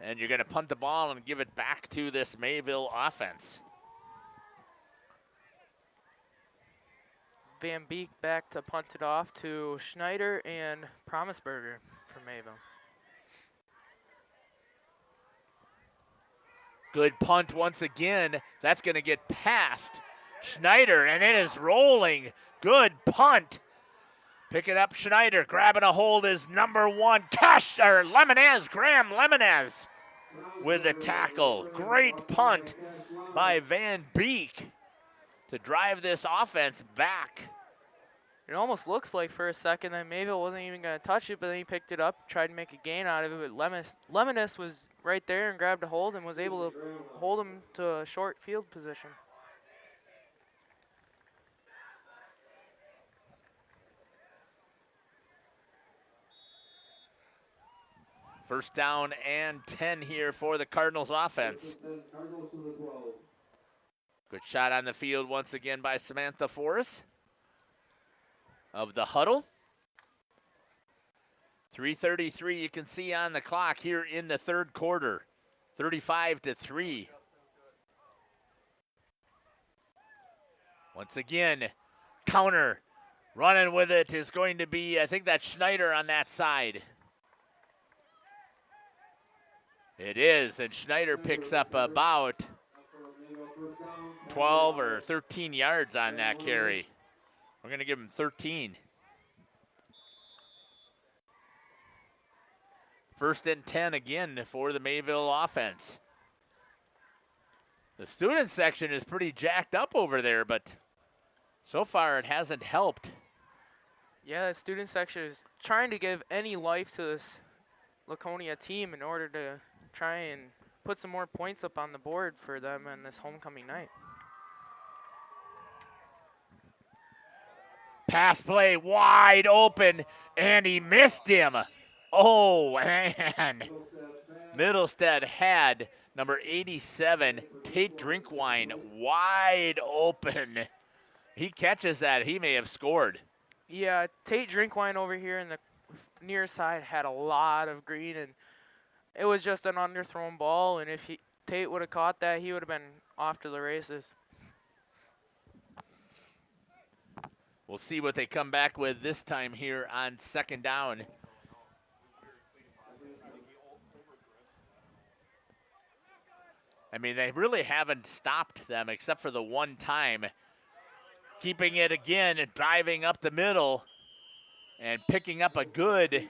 And you're going to punt the ball and give it back to this Mayville offense. Van Beek back to punt it off to Schneider and Promisberger for Mayville. Good punt once again. That's going to get past Schneider, and it is rolling. Good punt. Picking up Schneider, grabbing a hold is number one, Graham Lemonez with the tackle. Great punt by Van Beek to drive this offense back. It almost looks like for a second that Mayville wasn't even going to touch it, but then he picked it up, tried to make a gain out of it. But Lemonez was right there and grabbed a hold and was able to hold him to a short field position. First down and 10 here for the Cardinals offense. Good shot on the field once again by Samantha Forrest of the huddle. 3:33 you can see on the clock here in the third quarter. 35-3. Once again, counter. Running with it is going to be, I think that's Schneider on that side. It is, and Schneider picks up about 12 or 13 yards on that carry. We're going to give him 13. First and 10 again for the Mayville offense. The student section is pretty jacked up over there, but so far it hasn't helped. Yeah, the student section is trying to give any life to this Laconia team in order to try and put some more points up on the board for them in this homecoming night. Pass play wide open, and he missed him. Oh, man. Middlestead had number 87, Tate Drinkwine, wide open. He catches that. He may have scored. Yeah, Tate Drinkwine over here in the near side had a lot of green, and it was just an underthrown ball, and if Tate would have caught that, he would have been off to the races. We'll see what they come back with this time here on second down. I mean, they really haven't stopped them except for the one time. Keeping it again and driving up the middle and picking up a good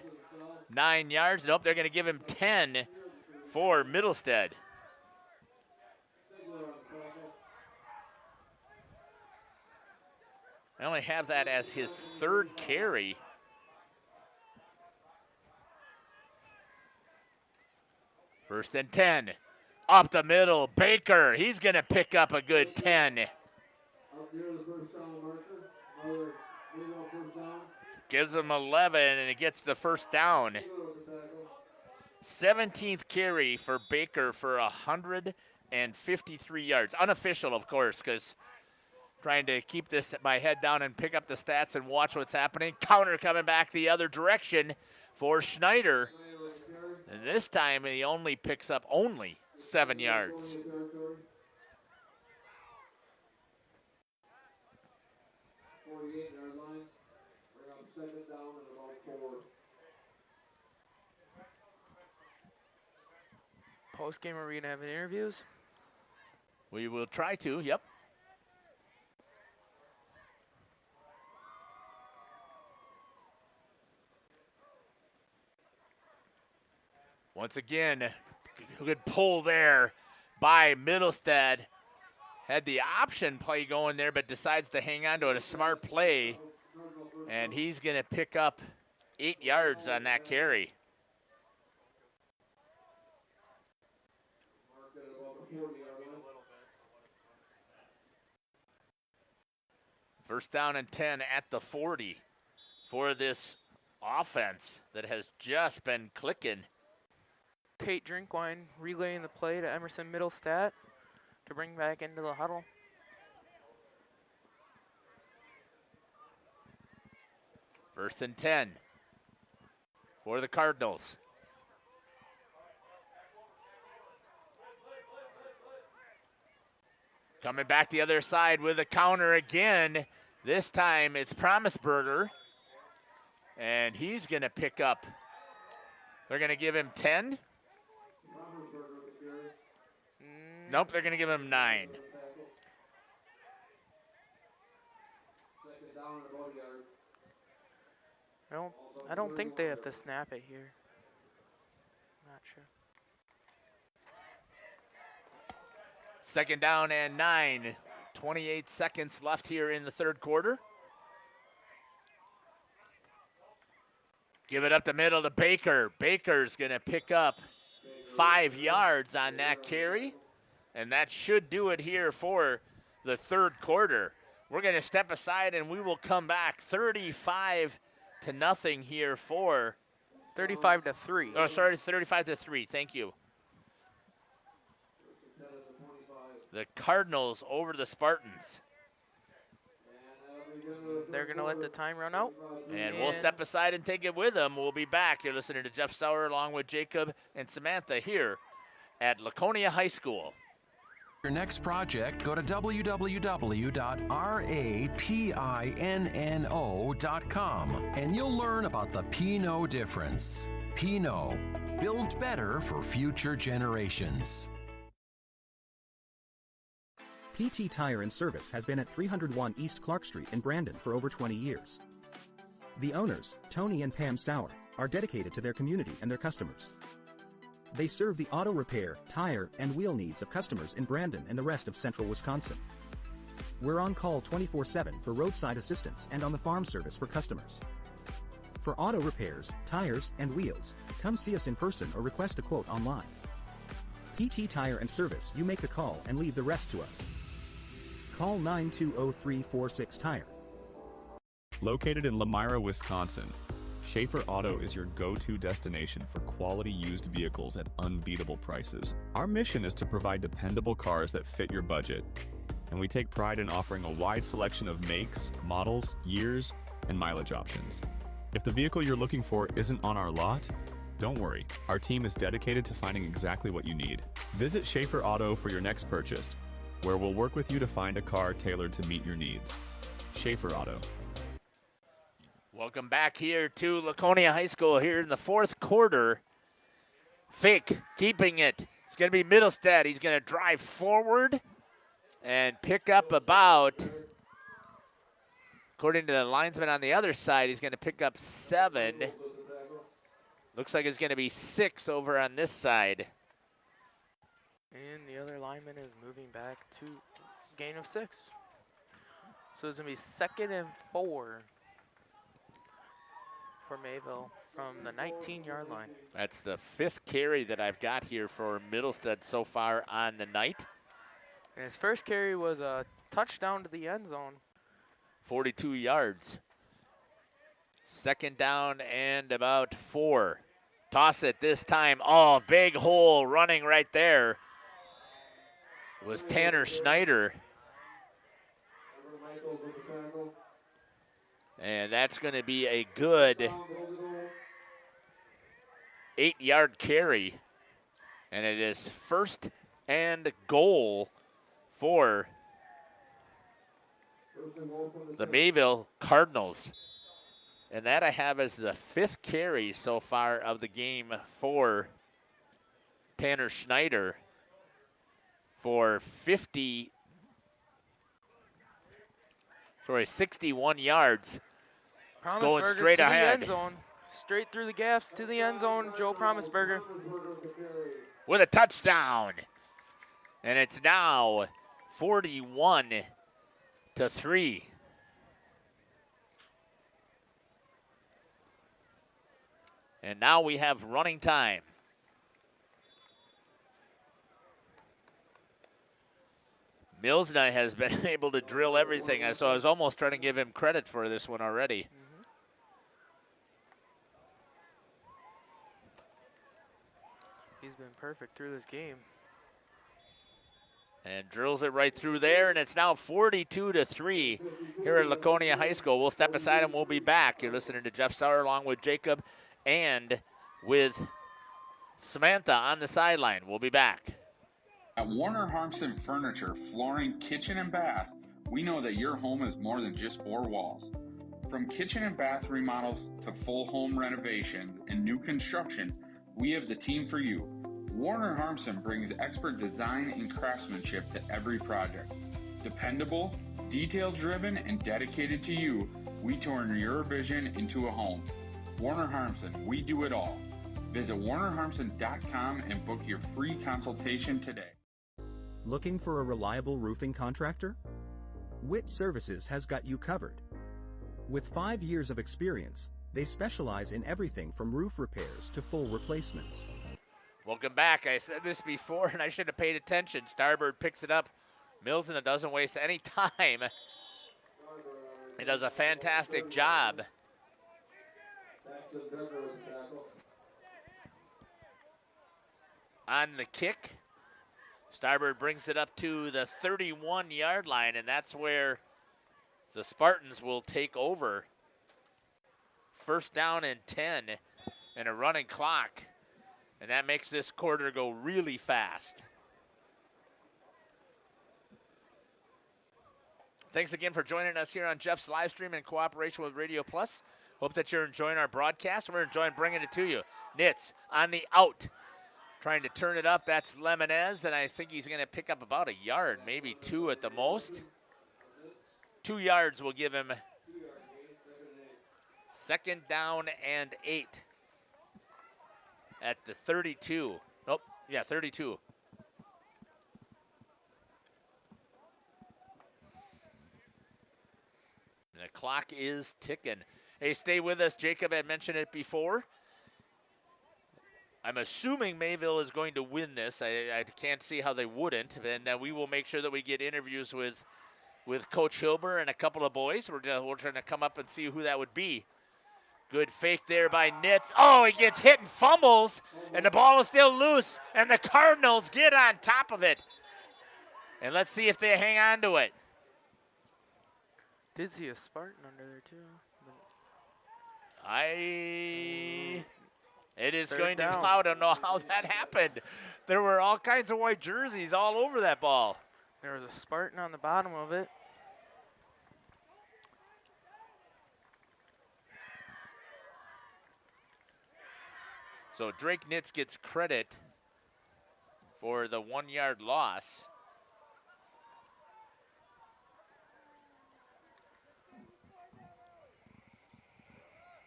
9 yards. Nope, they're going to give him 10 for Middlestead. I only have that as his third carry. First and 10. Up the middle, Baker. He's going to pick up a good 10. Gives him 11, and it gets the first down. 17th carry for Baker for 153 yards. Unofficial, of course, because trying to keep this my head down and pick up the stats and watch what's happening. Counter coming back the other direction for Schneider. And this time he only picks up 7 yards. Postgame, are we going to have interviews? We will try to, yep. Once again, good pull there by Middlestead. Had the option play going there, but decides to hang on to it. A smart play. And he's going to pick up 8 yards on that carry. First down and 10 at the 40 for this offense that has just been clicking. Tate Drinkwine relaying the play to Emerson Middlestead to bring back into the huddle. First and 10 for the Cardinals. Coming back the other side with a counter again. This time it's Promisberger. And he's going to pick up. They're going to give him 10. Nope, they're going to give him 9. I don't think they have to snap it here. Not sure. Second down and 9. 28 seconds left here in the third quarter. Give it up the middle to Baker. Baker's going to pick up 5 yards on that carry. And that should do it here for the third quarter. We're going to step aside and we will come back 35-0 here for 35-3. Oh, sorry, 35-3. Thank you. The Cardinals over the Spartans. They're going to let the time run out. And we'll step aside and take it with them. We'll be back. You're listening to Jeff Sauer along with Jacob and Samantha here at Laconia High School. Your next project, go to www.rapinno.com and you'll learn about the Pinot difference. Pinot, built better for future generations. PT Tire and Service has been at 301 East Clark Street in Brandon for over 20 years. The owners, Tony and Pam Sauer, are dedicated to their community and their customers. They serve the auto repair, tire, and wheel needs of customers in Brandon and the rest of central Wisconsin. We're on call 24/7 for roadside assistance and on the farm service for customers. For auto repairs, tires, and wheels, come see us in person or request a quote online. PT Tire and Service, you make the call and leave the rest to us. Call 920-346-TIRE. Located in Lamira, Wisconsin, Schaefer Auto is your go-to destination for quality used vehicles at unbeatable prices. Our mission is to provide dependable cars that fit your budget, and we take pride in offering a wide selection of makes, models, years, and mileage options. If the vehicle you're looking for isn't on our lot, don't worry, our team is dedicated to finding exactly what you need. Visit Schaefer Auto for your next purchase, where we'll work with you to find a car tailored to meet your needs. Schaefer Auto. Welcome back here to Laconia High School here in the fourth quarter. Fake keeping it. It's going to be Middlestead. He's going to drive forward and pick up about, according to the linesman on the other side, he's going to pick up 7. Looks like it's going to be 6 over on this side. And the other lineman is moving back to gain of 6. So it's going to be 2nd and 4 for Mayville from the 19-yard line. That's the 5th carry that I've got here for Middlestead so far on the night. And his first carry was a touchdown to the end zone. 42 yards. 2nd down and about 4. Toss it this time. Oh, big hole running right there was Tanner Schneider. And that's going to be a good 8-yard carry. And it is 1st and goal for the Mayville Cardinals. And that I have as the 5th carry so far of the game for Tanner Schneider for 61 yards. Going straight to ahead. The end zone. Straight through the gaps to the end zone, Joe Promisberger. With a touchdown. And it's now 41-3. And now we have running time. Milsna has been able to drill everything, so I was almost trying to give him credit for this one already. He's been perfect through this game. And drills it right through there, and it's now 42-3 here at Laconia High School. We'll step aside and we'll be back. You're listening to Jeff Sauer along with Jacob and with Samantha on the sideline. We'll be back. At Warner Harmson Furniture, Flooring, Kitchen, and Bath, we know that your home is more than just 4 walls. From kitchen and bath remodels to full home renovations and new construction, we have the team for you. Warner Harmson brings expert design and craftsmanship to every project. Dependable, detail-driven, and dedicated to you, we turn your vision into a home. Warner Harmson, we do it all. Visit warnerharmson.com and book your free consultation today. Looking for a reliable roofing contractor? Witt Services has got you covered. With 5 years of experience, they specialize in everything from roof repairs to full replacements. Welcome back. I said this before, and I should have paid attention. Starbird picks it up. Milsna doesn't waste any time. He does a fantastic job. On the kick, Starbird brings it up to the 31-yard line, and that's where the Spartans will take over. 1st down and 10 and a running clock. And that makes this quarter go really fast. Thanks again for joining us here on Jeff's live stream in cooperation with Radio Plus. Hope that you're enjoying our broadcast. We're enjoying bringing it to you. Nitz on the out. Trying to turn it up, that's Lemonez, and I think he's going to pick up about a yard, maybe 2 at the most. 2 yards will give him 2nd down and 8 at the 32. Nope, yeah, 32. The clock is ticking. Hey, stay with us. Jacob had mentioned it before. I'm assuming Mayville is going to win this. I can't see how they wouldn't. And we will make sure that we get interviews with Coach Hilbert and a couple of boys. We're trying to come up and see who that would be. Good fake there by Nitz. Oh, he gets hit and fumbles, and the ball is still loose, and the Cardinals get on top of it. And let's see if they hang on to it. Did see a Spartan under there, too. It is 3rd going to down. be, I don't know how that happened. There were all kinds of white jerseys all over that ball. There was a Spartan on the bottom of it. So Drake Nitz gets credit for the 1-yard loss.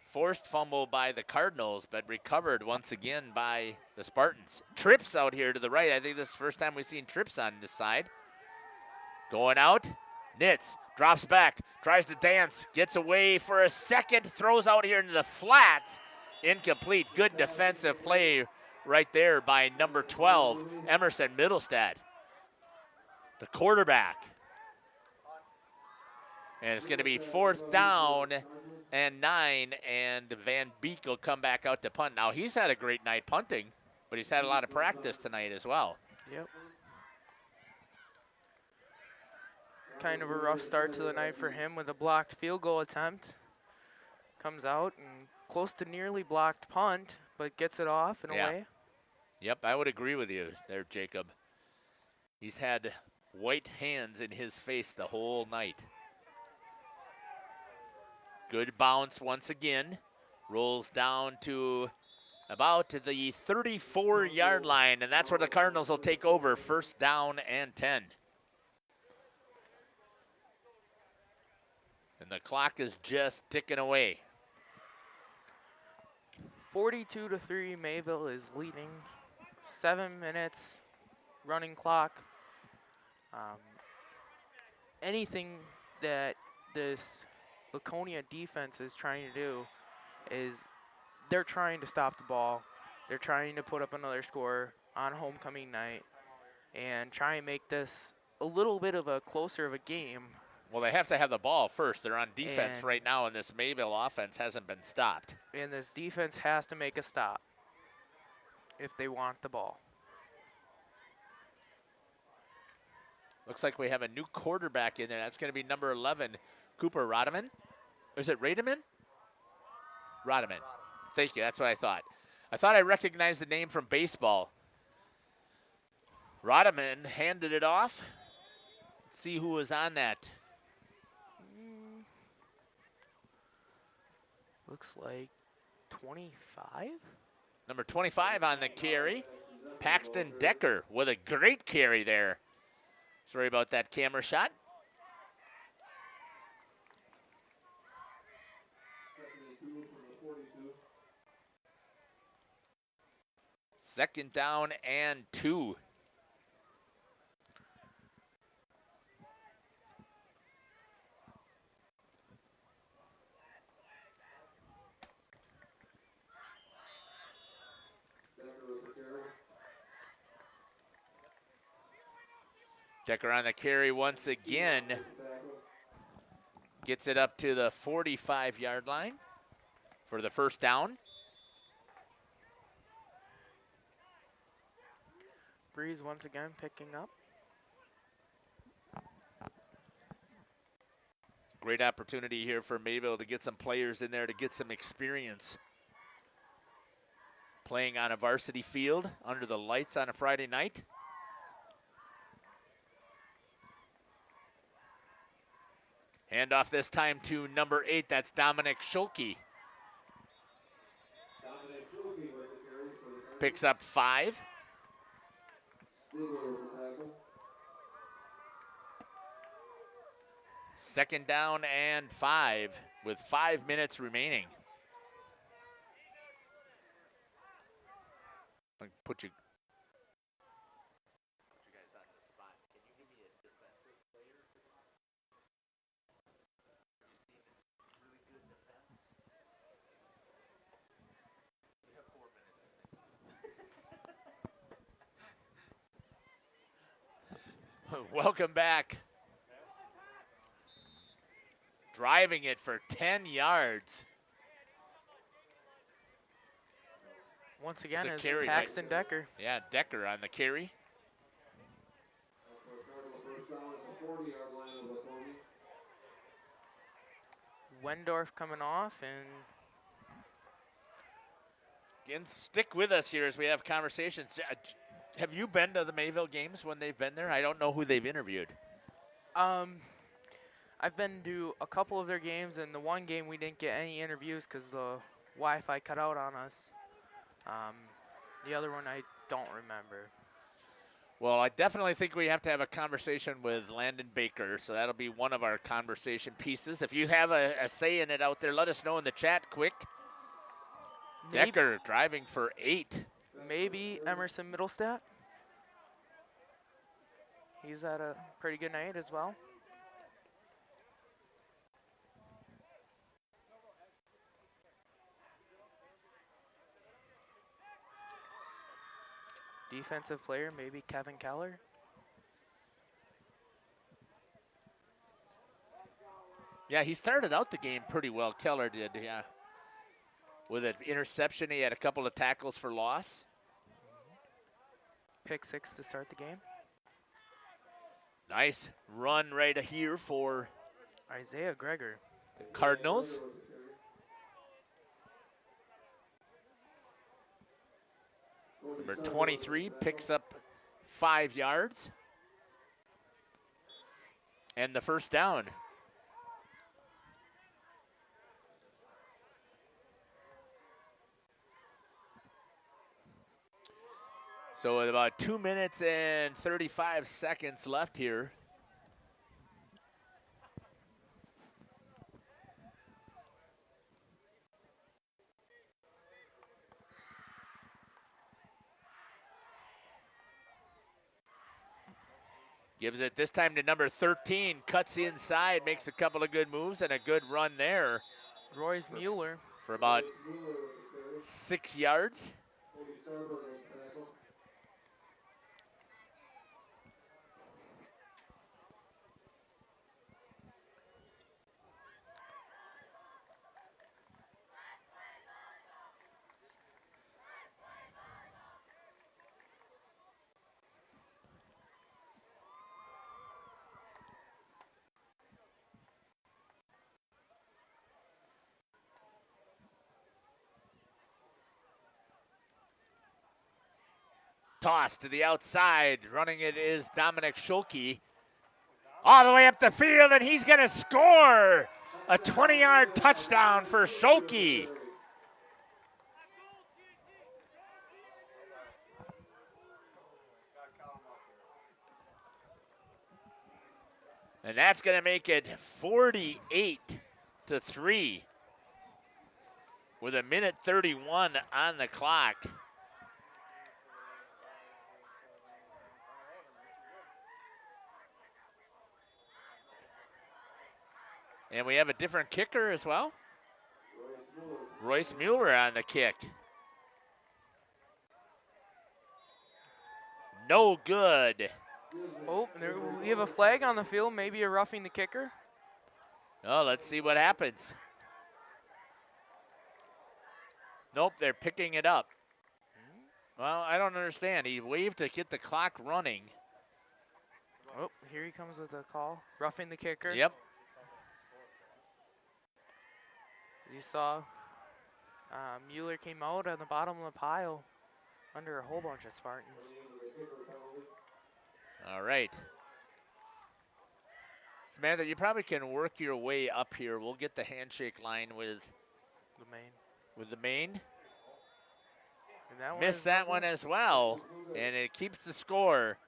Forced fumble by the Cardinals, but recovered once again by the Spartans. Trips out here to the right. I think this is the first time we've seen trips on this side. Going out. Nitz drops back, tries to dance, gets away for a second, throws out here into the flat. Incomplete. Good defensive play right there by number 12, Emerson Middlestad, the quarterback. And it's going to be 4th down and 9, and Van Beek will come back out to punt. Now, he's had a great night punting, but he's had a lot of practice tonight as well. Yep. Kind of a rough start to the night for him with a blocked field goal attempt. Comes out and close to nearly blocked punt, but gets it off and away. Yep, I would agree with you there, Jacob. He's had white hands in his face the whole night. Good bounce once again. Rolls down to about the 34-yard line, and that's where the Cardinals will take over. 1st down and 10. And the clock is just ticking away. 42-3, Mayville is leading. 7 minutes, running clock. Anything that this Laconia defense is trying to do is they're trying to stop the ball. They're trying to put up another score on homecoming night and try and make this a little bit of a closer of a game. Well, they have to have the ball first. They're on defense right now, and this Mayville offense hasn't been stopped. And this defense has to make a stop if they want the ball. Looks like we have a new quarterback in there. That's going to be number 11, Cooper Rodeman. Or is it Rademan? Rodeman. Thank you. That's what I thought. I thought I recognized the name from baseball. Rodeman handed it off. Let's see who was on that. Looks like 25? Number 25 on the carry. Paxton Decker with a great carry there. Sorry about that camera shot. Second down and 2. Decker on the carry once again. Gets it up to the 45-yard line for the 1st down. Breeze once again picking up. Great opportunity here for Mayville to get some players in there to get some experience. Playing on a varsity field under the lights on a Friday night. Handoff this time to number 8. That's Dominic Schulke. Picks up 5. Second down and 5 with 5 minutes remaining. I can put you guys on the spot. Can you give me a defensive player? Have you seen really good defense? We have 4 minutes. Welcome back. Driving it for 10 yards. Once again, It's is a carry, Paxton right? Decker. Yeah, Decker on the carry. Wendorf coming off, and Again, stick with us here as we have conversations. Have you been to the Mayville games when they've been there? I don't know who they've interviewed. I've been to a couple of their games, and the one game we didn't get any interviews because the Wi-Fi cut out on us. The other one I don't remember. Well, I definitely think we have to have a conversation with Landon Baker, so that'll be one of our conversation pieces. If you have a say in it out there, let us know in the chat quick. Maybe, Decker driving for 8. maybe Emerson Middlestat. He's had a pretty good night as well. Defensive player, maybe Kevin Keller. Yeah, he started out the game pretty well. Keller did, yeah. With an interception, he had a couple of tackles for loss. Pick 6 to start the game. Nice run right here for Isaiah Greger. the Cardinals. Number 23 picks up 5 yards. And the first down. So with about 2 minutes and 35 seconds left here. Gives it this time to number 13, cuts inside, makes a couple of good moves and a good run there. Royce Mueller. For about 6 yards. Toss to the outside. Running it is Dominic Schulke. All the way up the field, and he's going to score. A 20-yard touchdown for Schulke. And that's going to make it 48-3 with 1:31 on the clock. And we have a different kicker as well. Royce Mueller on the kick. No good. Oh, there, we have a flag on the field, maybe a roughing the kicker. Oh, let's see what happens. Nope, they're picking it up. Well, I don't understand. He waved to get the clock running. Oh, here he comes with a call. Roughing the kicker. Yep. As you saw, Mueller came out on the bottom of the pile under a whole bunch of Spartans. All right. Samantha, you probably can work your way up here. We'll get the handshake line with the main. Missed that one as well, and it keeps the score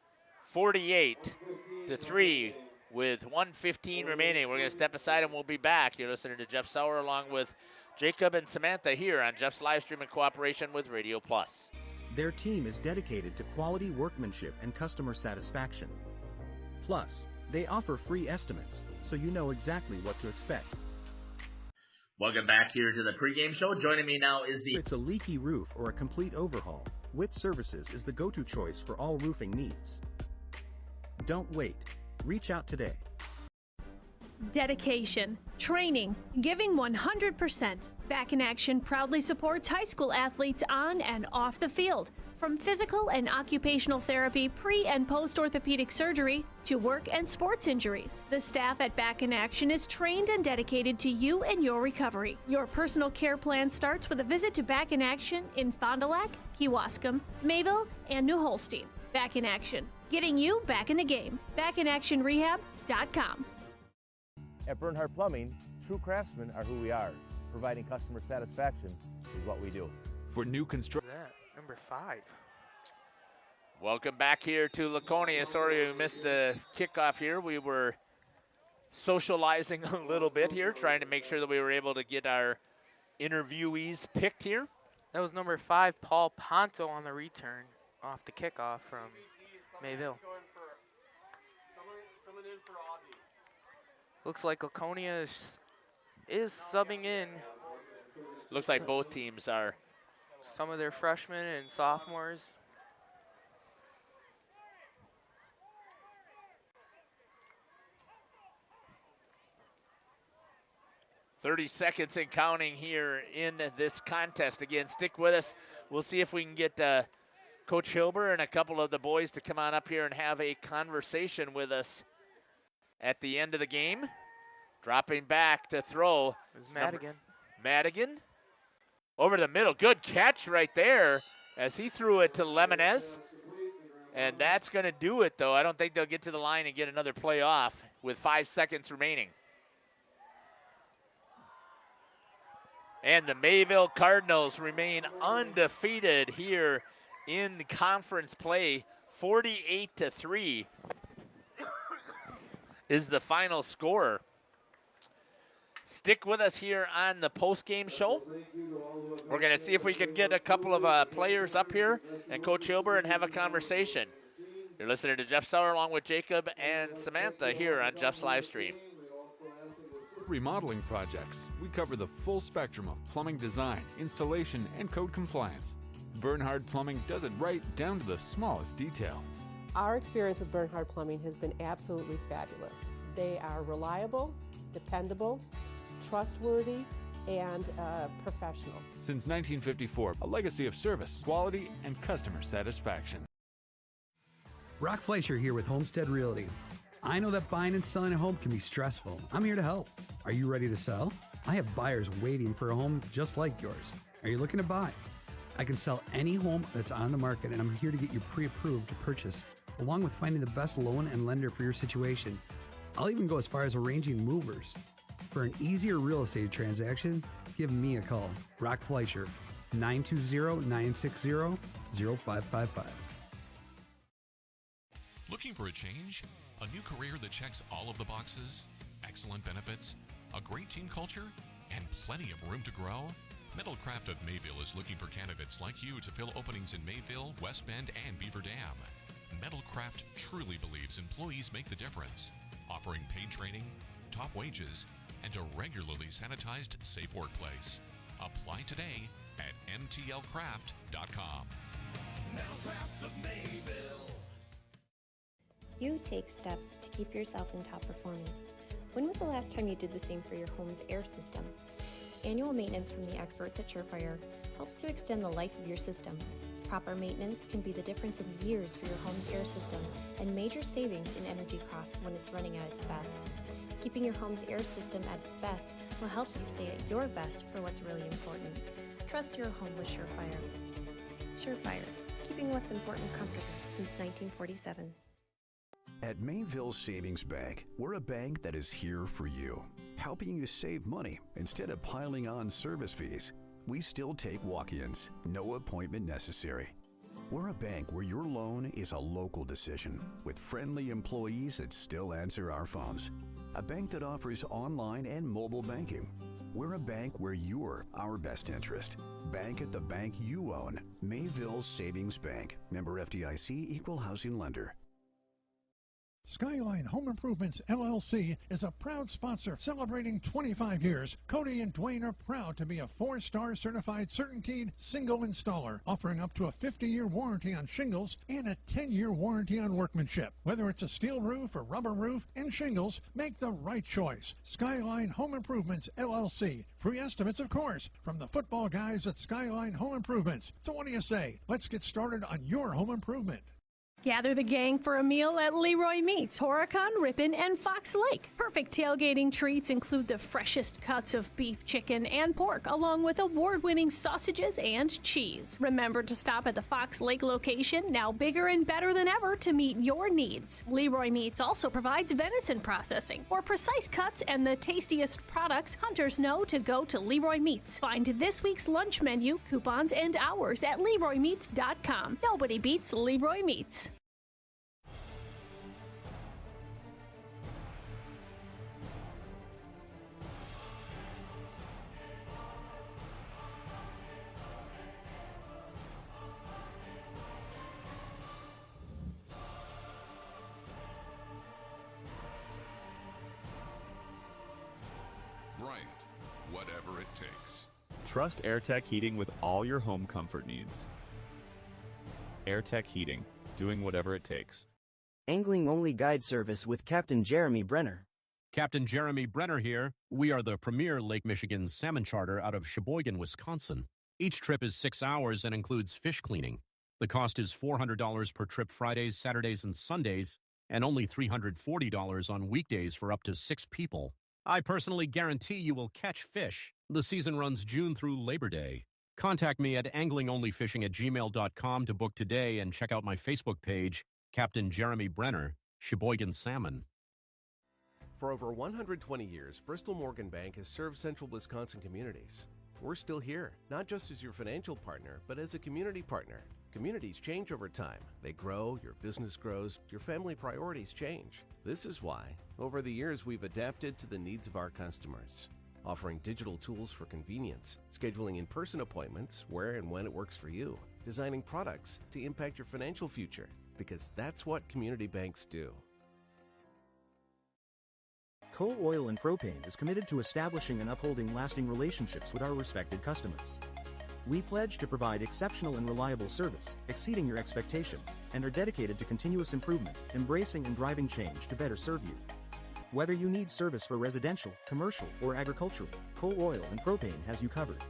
48-3 with 1:15 remaining. We're going to step aside and we'll be back. You're listening to Jeff Sauer along with Jacob and Samantha here on Jeff's live stream in cooperation with Radio Plus. Their team is dedicated to quality workmanship and customer satisfaction. Plus, they offer free estimates, so you know exactly what to expect. Welcome back here to the pregame show. Joining me now is If it's a leaky roof or a complete overhaul, Witt Services is the go-to choice for all roofing needs. Don't wait. Reach out today. Dedication, training, giving 100%. Back in Action proudly supports high school athletes on and off the field. From physical and occupational therapy, pre- and post-orthopedic surgery, to work and sports injuries. The staff at Back in Action is trained and dedicated to you and your recovery. Your personal care plan starts with a visit to Back in Action in Fond du Lac, Kewaskum, Mayville, and New Holstein. Back in Action, getting you back in the game. BackinActionRehab.com. At Bernhardt Plumbing, true craftsmen are who we are. Providing customer satisfaction is what we do. For new construction. Number 5. Welcome back here to Laconia. Sorry we missed the kickoff here. We were socializing a little bit here, trying to make sure that we were able to get our interviewees picked here. That was number 5, Paul Ponto on the return off the kickoff from Mayville. Looks like Laconia is subbing in. Looks like both teams are. Some of their freshmen and sophomores. "30 seconds and counting here in this contest. Again, stick with us. We'll see if we can get Coach Hilbert and a couple of the boys to come on up here and have a conversation with us at the end of the game. Dropping back to throw. It's Madigan. Madigan over the middle. Good catch right there as he threw it to Lemonez. And that's going to do it, though. I don't think they'll get to the line and get another play off with 5 seconds remaining. And the Mayville Cardinals remain undefeated here in the conference play. 48-3 is the final score. Stick with us here on the postgame show. We're going to see if we can get a couple of players up here and Coach Hilbert and have a conversation. You're listening to Jeff Sauer along with Jacob and Samantha here on Jeff's live stream. Remodeling projects. We cover the full spectrum of plumbing design, installation, and code compliance. Bernhardt Plumbing does it right down to the smallest detail. Our experience with Bernhardt Plumbing has been absolutely fabulous. They are reliable, dependable, trustworthy, and professional. Since 1954, a legacy of service, quality, and customer satisfaction. Brock Fleischer here with Homestead Realty. I know that buying and selling a home can be stressful. I'm here to help. Are you ready to sell? I have buyers waiting for a home just like yours. Are you looking to buy? I can sell any home that's on the market, and I'm here to get you pre-approved to purchase, along with finding the best loan and lender for your situation. I'll even go as far as arranging movers. For an easier real estate transaction, give me a call. Brock Fleischer, 920-960-0555. Looking for a change? A new career that checks all of the boxes? Excellent benefits? A great team culture? And plenty of room to grow? Metalcraft of Mayville is looking for candidates like you to fill openings in Mayville, West Bend, and Beaver Dam. Metalcraft truly believes employees make the difference, offering paid training, top wages, and a regularly sanitized, safe workplace. Apply today at mtlcraft.com. Metalcraft of Mayville. You take steps to keep yourself in top performance. When was the last time you did the same for your home's air system? Annual maintenance from the experts at Surefire helps to extend the life of your system. Proper maintenance can be the difference in years for your home's air system and major savings in energy costs when it's running at its best. Keeping your home's air system at its best will help you stay at your best for what's really important. Trust your home with Surefire. Surefire, keeping what's important comfortable since 1947. At Mayville Savings Bank, we're a bank that is here for you, helping you save money instead of piling on service fees. We still take walk-ins, no appointment necessary. We're a bank where your loan is a local decision with friendly employees that still answer our phones. A bank that offers online and mobile banking. We're a bank where you're our best interest. Bank at the bank you own. Mayville Savings Bank. Member FDIC, Equal Housing Lender. Skyline Home Improvements, LLC is a proud sponsor celebrating 25 years. Cody and Dwayne are proud to be a 4-star certified CertainTeed single installer, offering up to a 50-year warranty on shingles and a 10-year warranty on workmanship. Whether it's a steel roof or rubber roof and shingles, make the right choice. Skyline Home Improvements, LLC. Free estimates, of course, from the football guys at Skyline Home Improvements. So what do you say? Let's get started on your home improvement. Gather the gang for a meal at Leroy Meats, Horicon, Ripon, and Fox Lake. Perfect tailgating treats include the freshest cuts of beef, chicken, and pork, along with award-winning sausages and cheese. Remember to stop at the Fox Lake location, now bigger and better than ever, to meet your needs. Leroy Meats also provides venison processing. For precise cuts and the tastiest products, hunters know to go to Leroy Meats. Find this week's lunch menu, coupons, and hours at LeroyMeats.com. Nobody beats Leroy Meats. Bryant, whatever it takes. Trust AirTech Heating with all your home comfort needs. AirTech Heating, doing whatever it takes. Angling-only guide service with Captain Jeremy Brenner. Captain Jeremy Brenner here. We are the premier Lake Michigan salmon charter out of Sheboygan, Wisconsin. Each trip is 6 hours and includes fish cleaning. The cost is $400 per trip Fridays, Saturdays, and Sundays, and only $340 on weekdays for up to 6 people. I personally guarantee you will catch fish. The season runs June through Labor Day. Contact me at anglingonlyfishing@gmail.com to book today and check out my Facebook page, Captain Jeremy Brenner, Sheboygan Salmon. For over 120 years, Bristol Morgan Bank has served central Wisconsin communities. We're still here, not just as your financial partner, but as a community partner. Communities change over time. They grow, your business grows, your family priorities change. This is why, over the years, we've adapted to the needs of our customers, offering digital tools for convenience, scheduling in-person appointments where and when it works for you, designing products to impact your financial future, because that's what community banks do. Coal Oil and Propane is committed to establishing and upholding lasting relationships with our respected customers. We pledge to provide exceptional and reliable service, exceeding your expectations, and are dedicated to continuous improvement, embracing and driving change to better serve you. Whether you need service for residential, commercial, or agricultural, Coal Oil and Propane has you covered.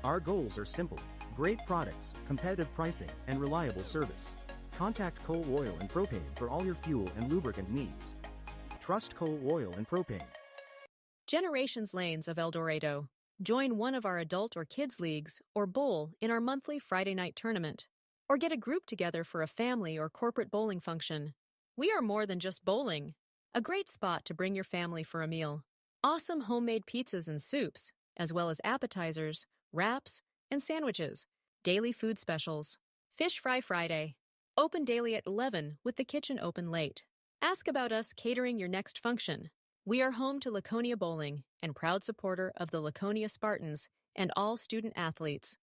Our goals are simple: great products, competitive pricing, and reliable service. Contact Coal Oil and Propane for all your fuel and lubricant needs. Trust Coal Oil and Propane. Generations Lanes of El Dorado. Join one of our adult or kids leagues or bowl in our monthly Friday night tournament. Or get a group together for a family or corporate bowling function. We are more than just bowling. A great spot to bring your family for a meal. Awesome homemade pizzas and soups, as well as appetizers, wraps, and sandwiches. Daily food specials. Fish Fry Friday. Open daily at 11 with the kitchen open late. Ask about us catering your next function. We are home to Laconia Bowling and proud supporter of the Laconia Spartans and all student athletes.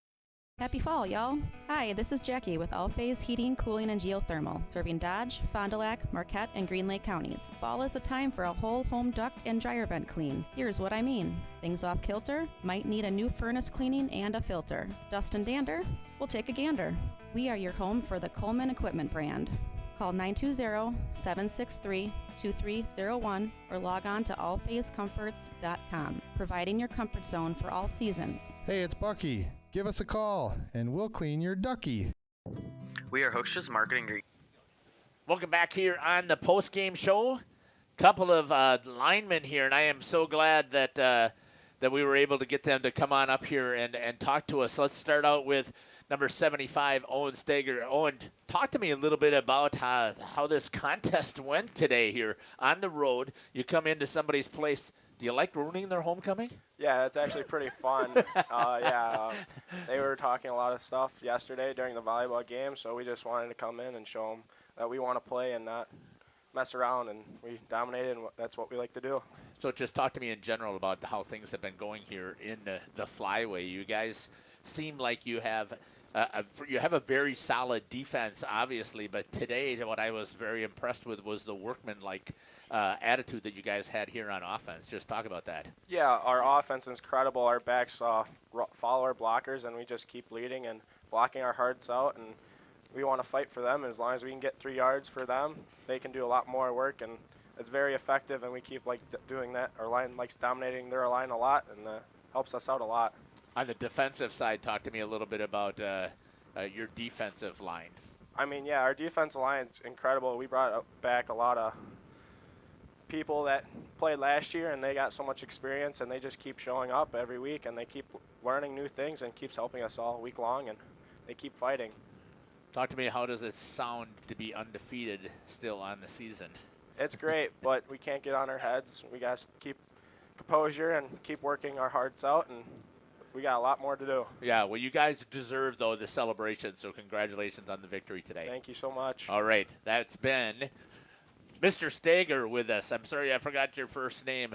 Happy fall, y'all. Hi, this is Jackie with All Phase Heating, Cooling, and Geothermal, serving Dodge, Fond du Lac, Marquette, and Green Lake counties. Fall is a time for a whole home duct and dryer vent clean. Here's what I mean. Things off kilter, might need a new furnace cleaning and a filter. Dust and dander? We'll take a gander. We are your home for the Coleman Equipment brand. Call 920-763-2301 or log on to allphasecomforts.com, providing your comfort zone for all seasons. Hey, it's Bucky. Give us a call, and we'll clean your ducky. We are Hooksh's marketing. Welcome back here on the postgame show. Couple of linemen here, and I am so glad that we were able to get them to come on up here and talk to us. Let's start out with number 75, Owen Steger. Owen, talk to me a little bit about how this contest went today here on the road. You come into somebody's place Do you like ruining their homecoming? Yeah, it's actually pretty fun. They were talking a lot of stuff yesterday during the volleyball game, so we just wanted to come in and show them that we want to play and not mess around, and we dominated, and that's what we like to do. So just talk to me in general about how things have been going here in the flyway. You guys seem like you have a very solid defense, obviously, but today what I was very impressed with was the workman-like attitude that you guys had here on offense. Just talk about that. Yeah, our offense is incredible. Our backs follow our blockers, and we just keep leading and blocking our hearts out, and we want to fight for them. As long as we can get 3 yards for them, they can do a lot more work, and it's very effective, and we keep doing that. Our line likes dominating their line a lot, and helps us out a lot. On the defensive side, talk to me a little bit about your defensive line. I mean, yeah, our defensive line is incredible. We brought back a lot of people that played last year, and they got so much experience, and they just keep showing up every week, and they keep learning new things and keeps helping us all week long, and they keep fighting. Talk to me, how does it sound to be undefeated still on the season? It's great, but we can't get on our heads. We got to keep composure and keep working our hearts out, and we got a lot more to do. Yeah, well, you guys deserve, though, the celebration, so congratulations on the victory today. Thank you so much. All right, that's been Mr. Stager with us. I'm sorry I forgot your first name.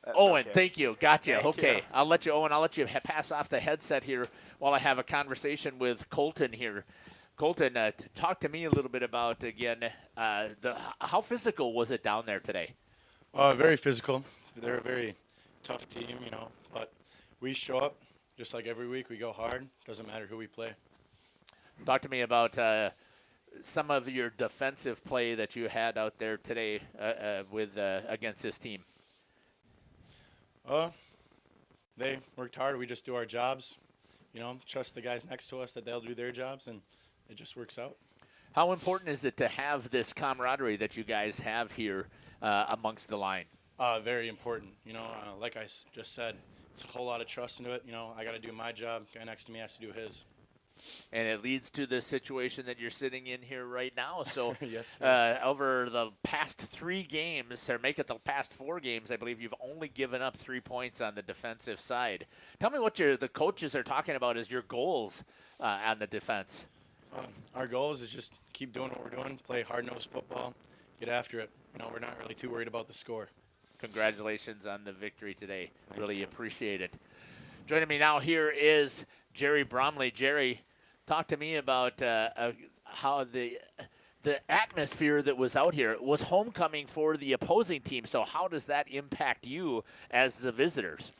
That's Owen, okay. thank you. Gotcha. Thank Okay, you. I'll let you, Owen, I'll let you pass off the headset here while I have a conversation with Colton here. Colton, talk to me a little bit about, again, how physical was it down there today? Very physical. They're a very tough team, but we show up just like every week. We go hard. Doesn't matter who we play. Talk to me about some of your defensive play that you had out there today against this team. They worked hard. We just do our jobs. Trust the guys next to us that they'll do their jobs, and it just works out. How important is it to have this camaraderie that you guys have here amongst the line? Very important. Like I just said, it's a whole lot of trust into it. I got to do my job. Guy next to me has to do his. And it leads to the situation that you're sitting in here right now. So Yes, over the past 3 games, or make it the past 4 games, I believe you've only given up 3 points on the defensive side. Tell me what the coaches are talking about as your goals on the defense. Our goals is just keep doing what we're doing, play hard-nosed football, get after it. We're not really too worried about the score. Congratulations on the victory today. Really appreciate it. Joining me now here is Jerry Bromley. Jerry, talk to me about how the atmosphere that was out here. It was homecoming for the opposing team, so how does that impact you as the visitors?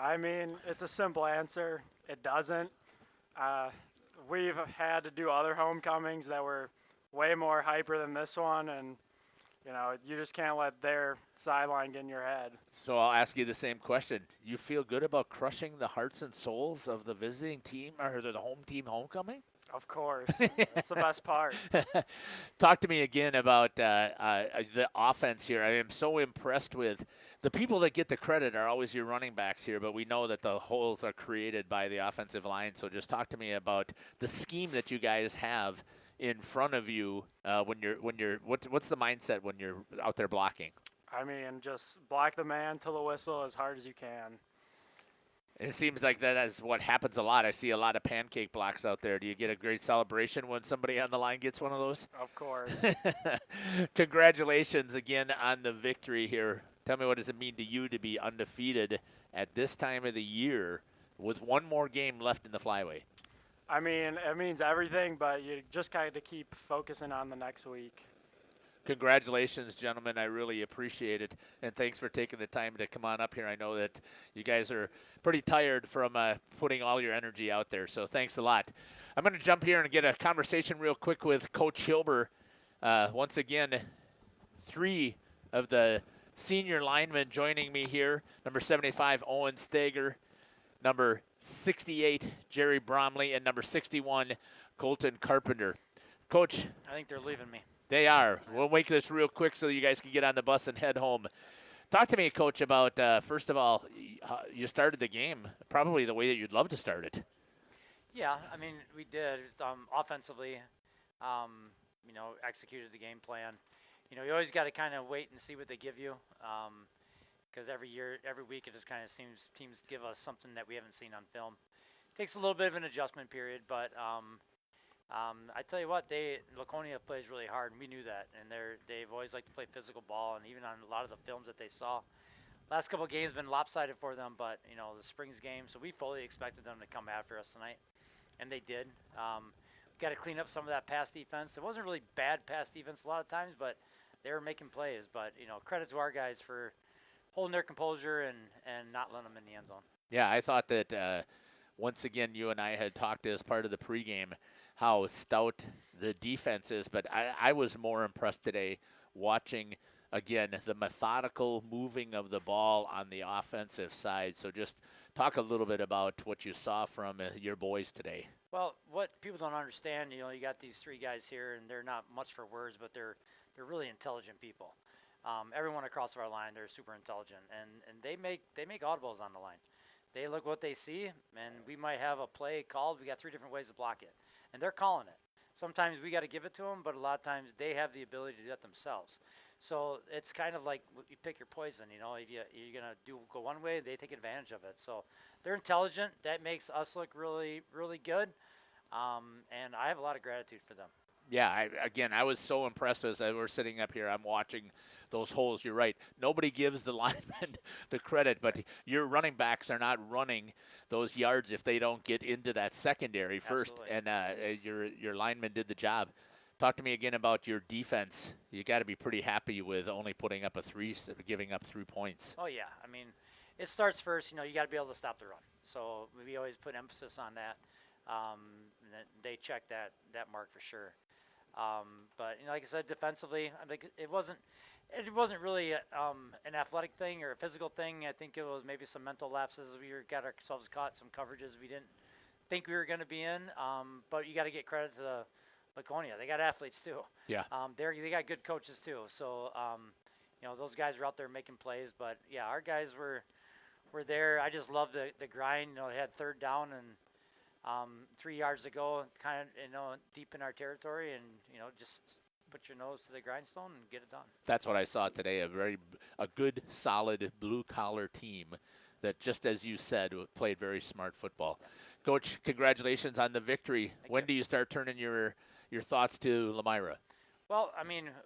I mean, it's a simple answer. It doesn't. We've had to do other homecomings that were way more hyper than this one, and you just can't let their sideline get in your head. So I'll ask you the same question. You feel good about crushing the hearts and souls of the visiting team or the home team homecoming? Of course. That's the best part. Talk to me again about the offense here. I am so impressed with the people that get the credit are always your running backs here, but we know that the holes are created by the offensive line. So just talk to me about the scheme that you guys have in front of you what's the mindset when you're out there blocking? I mean, just block the man till the whistle as hard as you can. It seems like that is what happens a lot. I see a lot of pancake blocks out there. Do you get a great celebration when somebody on the line gets one of those? Of course. Congratulations again on the victory here. Tell me, what does it mean to you to be undefeated at this time of the year with one more game left in the flyway? I mean, it means everything, but you just got to keep focusing on the next week. Congratulations, gentlemen. I really appreciate it, and thanks for taking the time to come on up here. I know that you guys are pretty tired from putting all your energy out there, so thanks a lot. I'm going to jump here and get a conversation real quick with Coach Hilbert. Once again, 3 of the senior linemen joining me here. Number 75, Owen Stager. Number 68, Jerry Bromley, and number 61, Colton Carpenter. Coach. I think they're leaving me. They are. We'll make this real quick so you guys can get on the bus and head home. Talk to me, Coach, about, first of all, you started the game probably the way that you'd love to start it. Yeah, I mean, we did. Offensively, executed the game plan. You always got to kind of wait and see what they give you. because every week, it just kind of seems teams give us something that we haven't seen on film. Takes a little bit of an adjustment period, but I tell you what, Laconia plays really hard, and we knew that. And they've always liked to play physical ball, and even on a lot of the films that they saw, last couple of games been lopsided for them. But the Springs game, so we fully expected them to come after us tonight, and they did. Got to clean up some of that pass defense. It wasn't really bad pass defense a lot of times, but they were making plays. But credit to our guys for holding their composure and not letting them in the end zone. Yeah, I thought that once again you and I had talked as part of the pregame how stout the defense is, but I was more impressed today watching, again, the methodical moving of the ball on the offensive side. So just talk a little bit about what you saw from your boys today. Well, what people don't understand, you got these three guys here, and they're not much for words, but they're really intelligent people. Everyone across our line, they're super intelligent, and they make audibles on the line. They look what they see, and we might have a play called. We got 3 different ways to block it, and they're calling it. Sometimes we got to give it to them, but a lot of times they have the ability to do that themselves. So it's kind of like you pick your poison. If you're gonna go one way, they take advantage of it. So they're intelligent. That makes us look really, really good, and I have a lot of gratitude for them. Yeah, I was so impressed as we're sitting up here. I'm watching those holes. You're right. Nobody gives the linemen the credit, but your running backs are not running those yards if they don't get into that secondary first. Absolutely. And your linemen did the job. Talk to me again about your defense. You got to be pretty happy with only putting up giving up 3 points. Oh yeah, it starts first. You got to be able to stop the run. So we always put emphasis on that. They check that mark for sure. But like I said, defensively, it wasn't really an athletic thing or a physical thing. I think it was maybe some mental lapses. We got ourselves caught some coverages we didn't think we were going to be in. But you got to get credit to Laconia. They got athletes too. Yeah. They got good coaches too. So those guys were out there making plays. But yeah, our guys were there. I just love the grind. They had 3rd down and 3 yards to go, kind of deep in our territory, and just put your nose to the grindstone and get it done. That's what I saw today. A good, solid blue collar team that, just as you said, played very smart football. Coach, congratulations on the victory. When do you start turning your thoughts to Lamira? Well,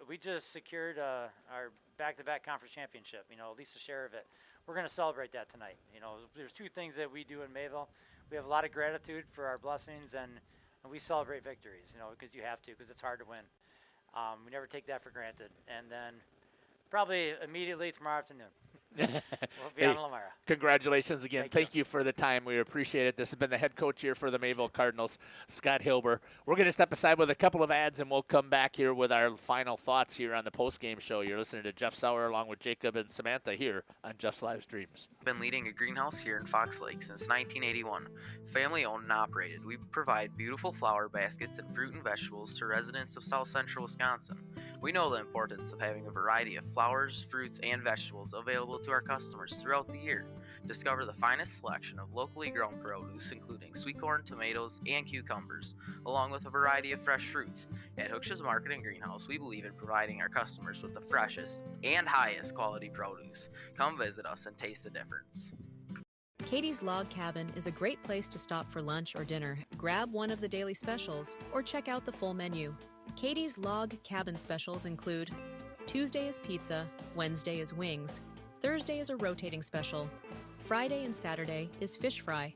we just secured our back-to-back conference championship. At least a share of it. We're going to celebrate that tonight. There's 2 things that we do in Mayville. We have a lot of gratitude for our blessings, and we celebrate victories, because you have to, because it's hard to win. We never take that for granted. And then probably immediately tomorrow afternoon, we'll be on Lamira. Congratulations again. Thank you for the time. We appreciate it. This has been the head coach here for the Mayville Cardinals, Scott Hilbert. We're going to step aside with a couple of ads, and we'll come back here with our final thoughts here on the postgame show. You're listening to Jeff Sauer along with Jacob and Samantha here on Jeff's Live Streams. Been leading a greenhouse here in Fox Lake since 1981. Family owned and operated. We provide beautiful flower baskets and fruit and vegetables to residents of South Central Wisconsin. We know the importance of having a variety of flowers, fruits, and vegetables available to our customers throughout the year. Discover the finest selection of locally grown produce, including sweet corn, tomatoes, and cucumbers, along with a variety of fresh fruits. At Hooksha's Market and Greenhouse, we believe in providing our customers with the freshest and highest quality produce. Come visit us and taste the difference. Katie's Log Cabin is a great place to stop for lunch or dinner. Grab one of the daily specials or check out the full menu. Katie's Log Cabin specials include Tuesday is pizza, Wednesday is wings, Thursday is a rotating special, Friday and Saturday is fish fry,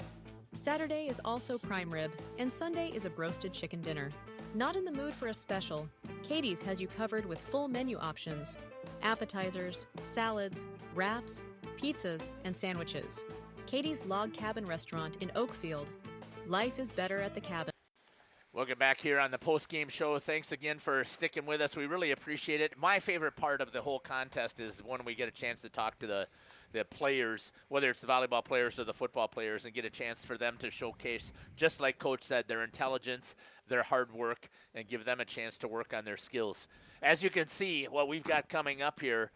Saturday is also prime rib, and Sunday is a broasted chicken dinner. Not in the mood for a special? Katie's has you covered with full menu options, appetizers, salads, wraps, pizzas, and sandwiches. Katie's Log Cabin Restaurant in Oakfield. Life is better at the cabin. Welcome back here on the post-game show. Thanks again for sticking with us. We really appreciate it. My favorite part of the whole contest is when we get a chance to talk to the players, whether it's the volleyball players or the football players, and get a chance for them to showcase, just like Coach said, their intelligence, their hard work, and give them a chance to work on their skills. As you can see, what we've got coming up here,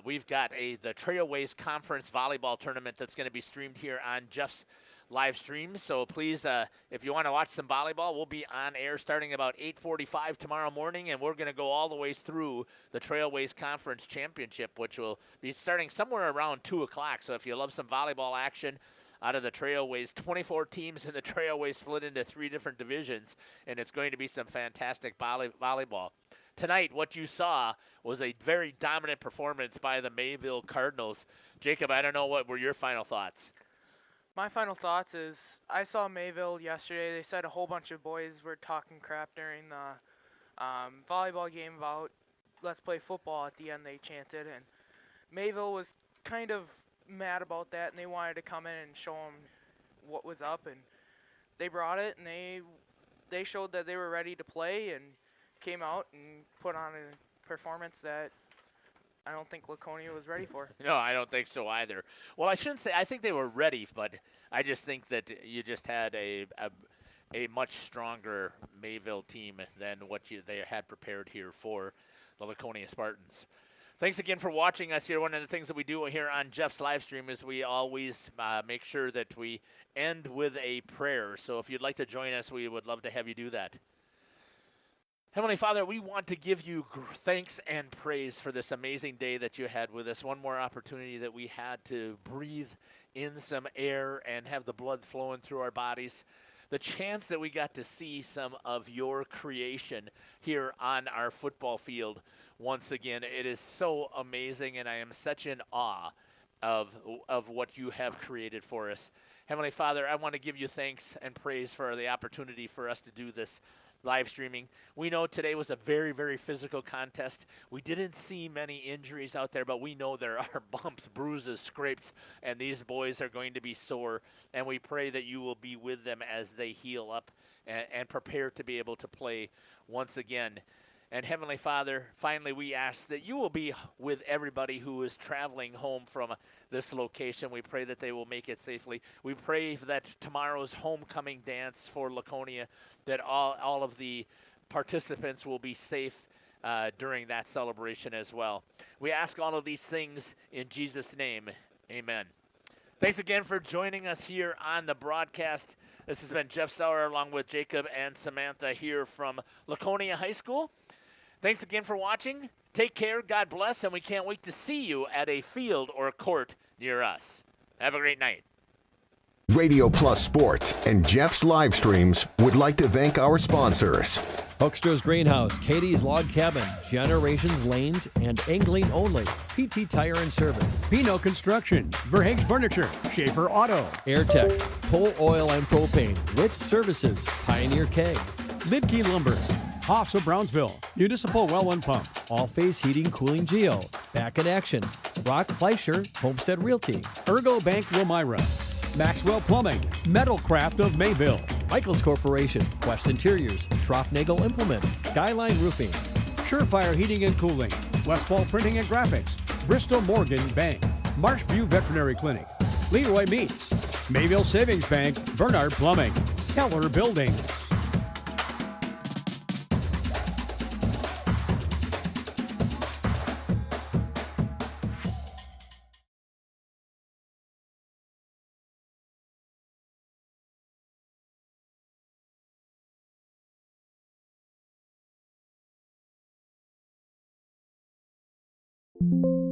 we've got the Trailways Conference Volleyball Tournament that's going to be streamed here on Jeff's live stream. So please, if you want to watch some volleyball, we'll be on air starting about 8:45 tomorrow morning, and we're going to go all the way through the Trailways Conference Championship, which will be starting somewhere around 2 o'clock. So if you love some volleyball action out of the Trailways, 24 teams in the Trailways split into 3 different divisions, and it's going to be some fantastic volleyball. Tonight, what you saw was a very dominant performance by the Mayville Cardinals. Jacob, I don't know, what were your final thoughts? My final thoughts is I saw Mayville yesterday. They said a whole bunch of boys were talking crap during the volleyball game about let's play football at the end, they chanted. And Mayville was kind of mad about that, and they wanted to come in and show them what was up. And they brought it, and they showed that they were ready to play and came out and put on a performance that I don't think Laconia was ready for. No, I don't think so either. Well, I shouldn't say I think they were ready, but I just think that you just had a much stronger Mayville team than what they had prepared here for the Laconia Spartans. Thanks again for watching us here. One of the things that we do here on Jeff's live stream is we always make sure that we end with a prayer. So if you'd like to join us, we would love to have you do that. Heavenly Father, we want to give you thanks and praise for this amazing day that you had with us. One more opportunity that we had to breathe in some air and have the blood flowing through our bodies. The chance that we got to see some of your creation here on our football field once again. It is so amazing, and I am such in awe of what you have created for us. Heavenly Father, I want to give you thanks and praise for the opportunity for us to do this live streaming. We know today was a very, very physical contest. We didn't see many injuries out there, but we know there are bumps, bruises, scrapes, and these boys are going to be sore. And we pray that you will be with them as they heal up and prepare to be able to play once again. And Heavenly Father, finally we ask that you will be with everybody who is traveling home from this location. We pray that they will make it safely. We pray that tomorrow's homecoming dance for Laconia, that all of the participants will be safe during that celebration as well. We ask all of these things in Jesus' name. Amen. Thanks again for joining us here on the broadcast. This has been Jeff Sauer along with Jacob and Samantha here from Laconia High School. Thanks again for watching. Take care, God bless, and we can't wait to see you at a field or a court near us. Have a great night. Radio Plus Sports and Jeff's live streams would like to thank our sponsors. Hoekstra's Greenhouse, Katie's Log Cabin, Generations Lanes, and Angling Only. PT Tire and Service. Pino Construction, Verhaeg's Furniture, Schaefer Auto. AirTech, Pole Oil and Propane, Witt Services, Pioneer K. Lidkey Lumber, Hoffs of Brownsville, Municipal Well and Pump. All Phase Heating Cooling Geo. Back in Action, Brock Fleischer, Homestead Realty. Ergo Bank Wilmira. Maxwell Plumbing, Metalcraft of Mayville. Michaels Corporation, Quest Interiors, Schroffnagel Implement, Skyline Roofing. Surefire Heating and Cooling, Westfall Printing and Graphics, Bristol Morgan Bank, Marshview Veterinary Clinic, Leroy Meats, Mayville Savings Bank, Bernard Plumbing, Keller Building. you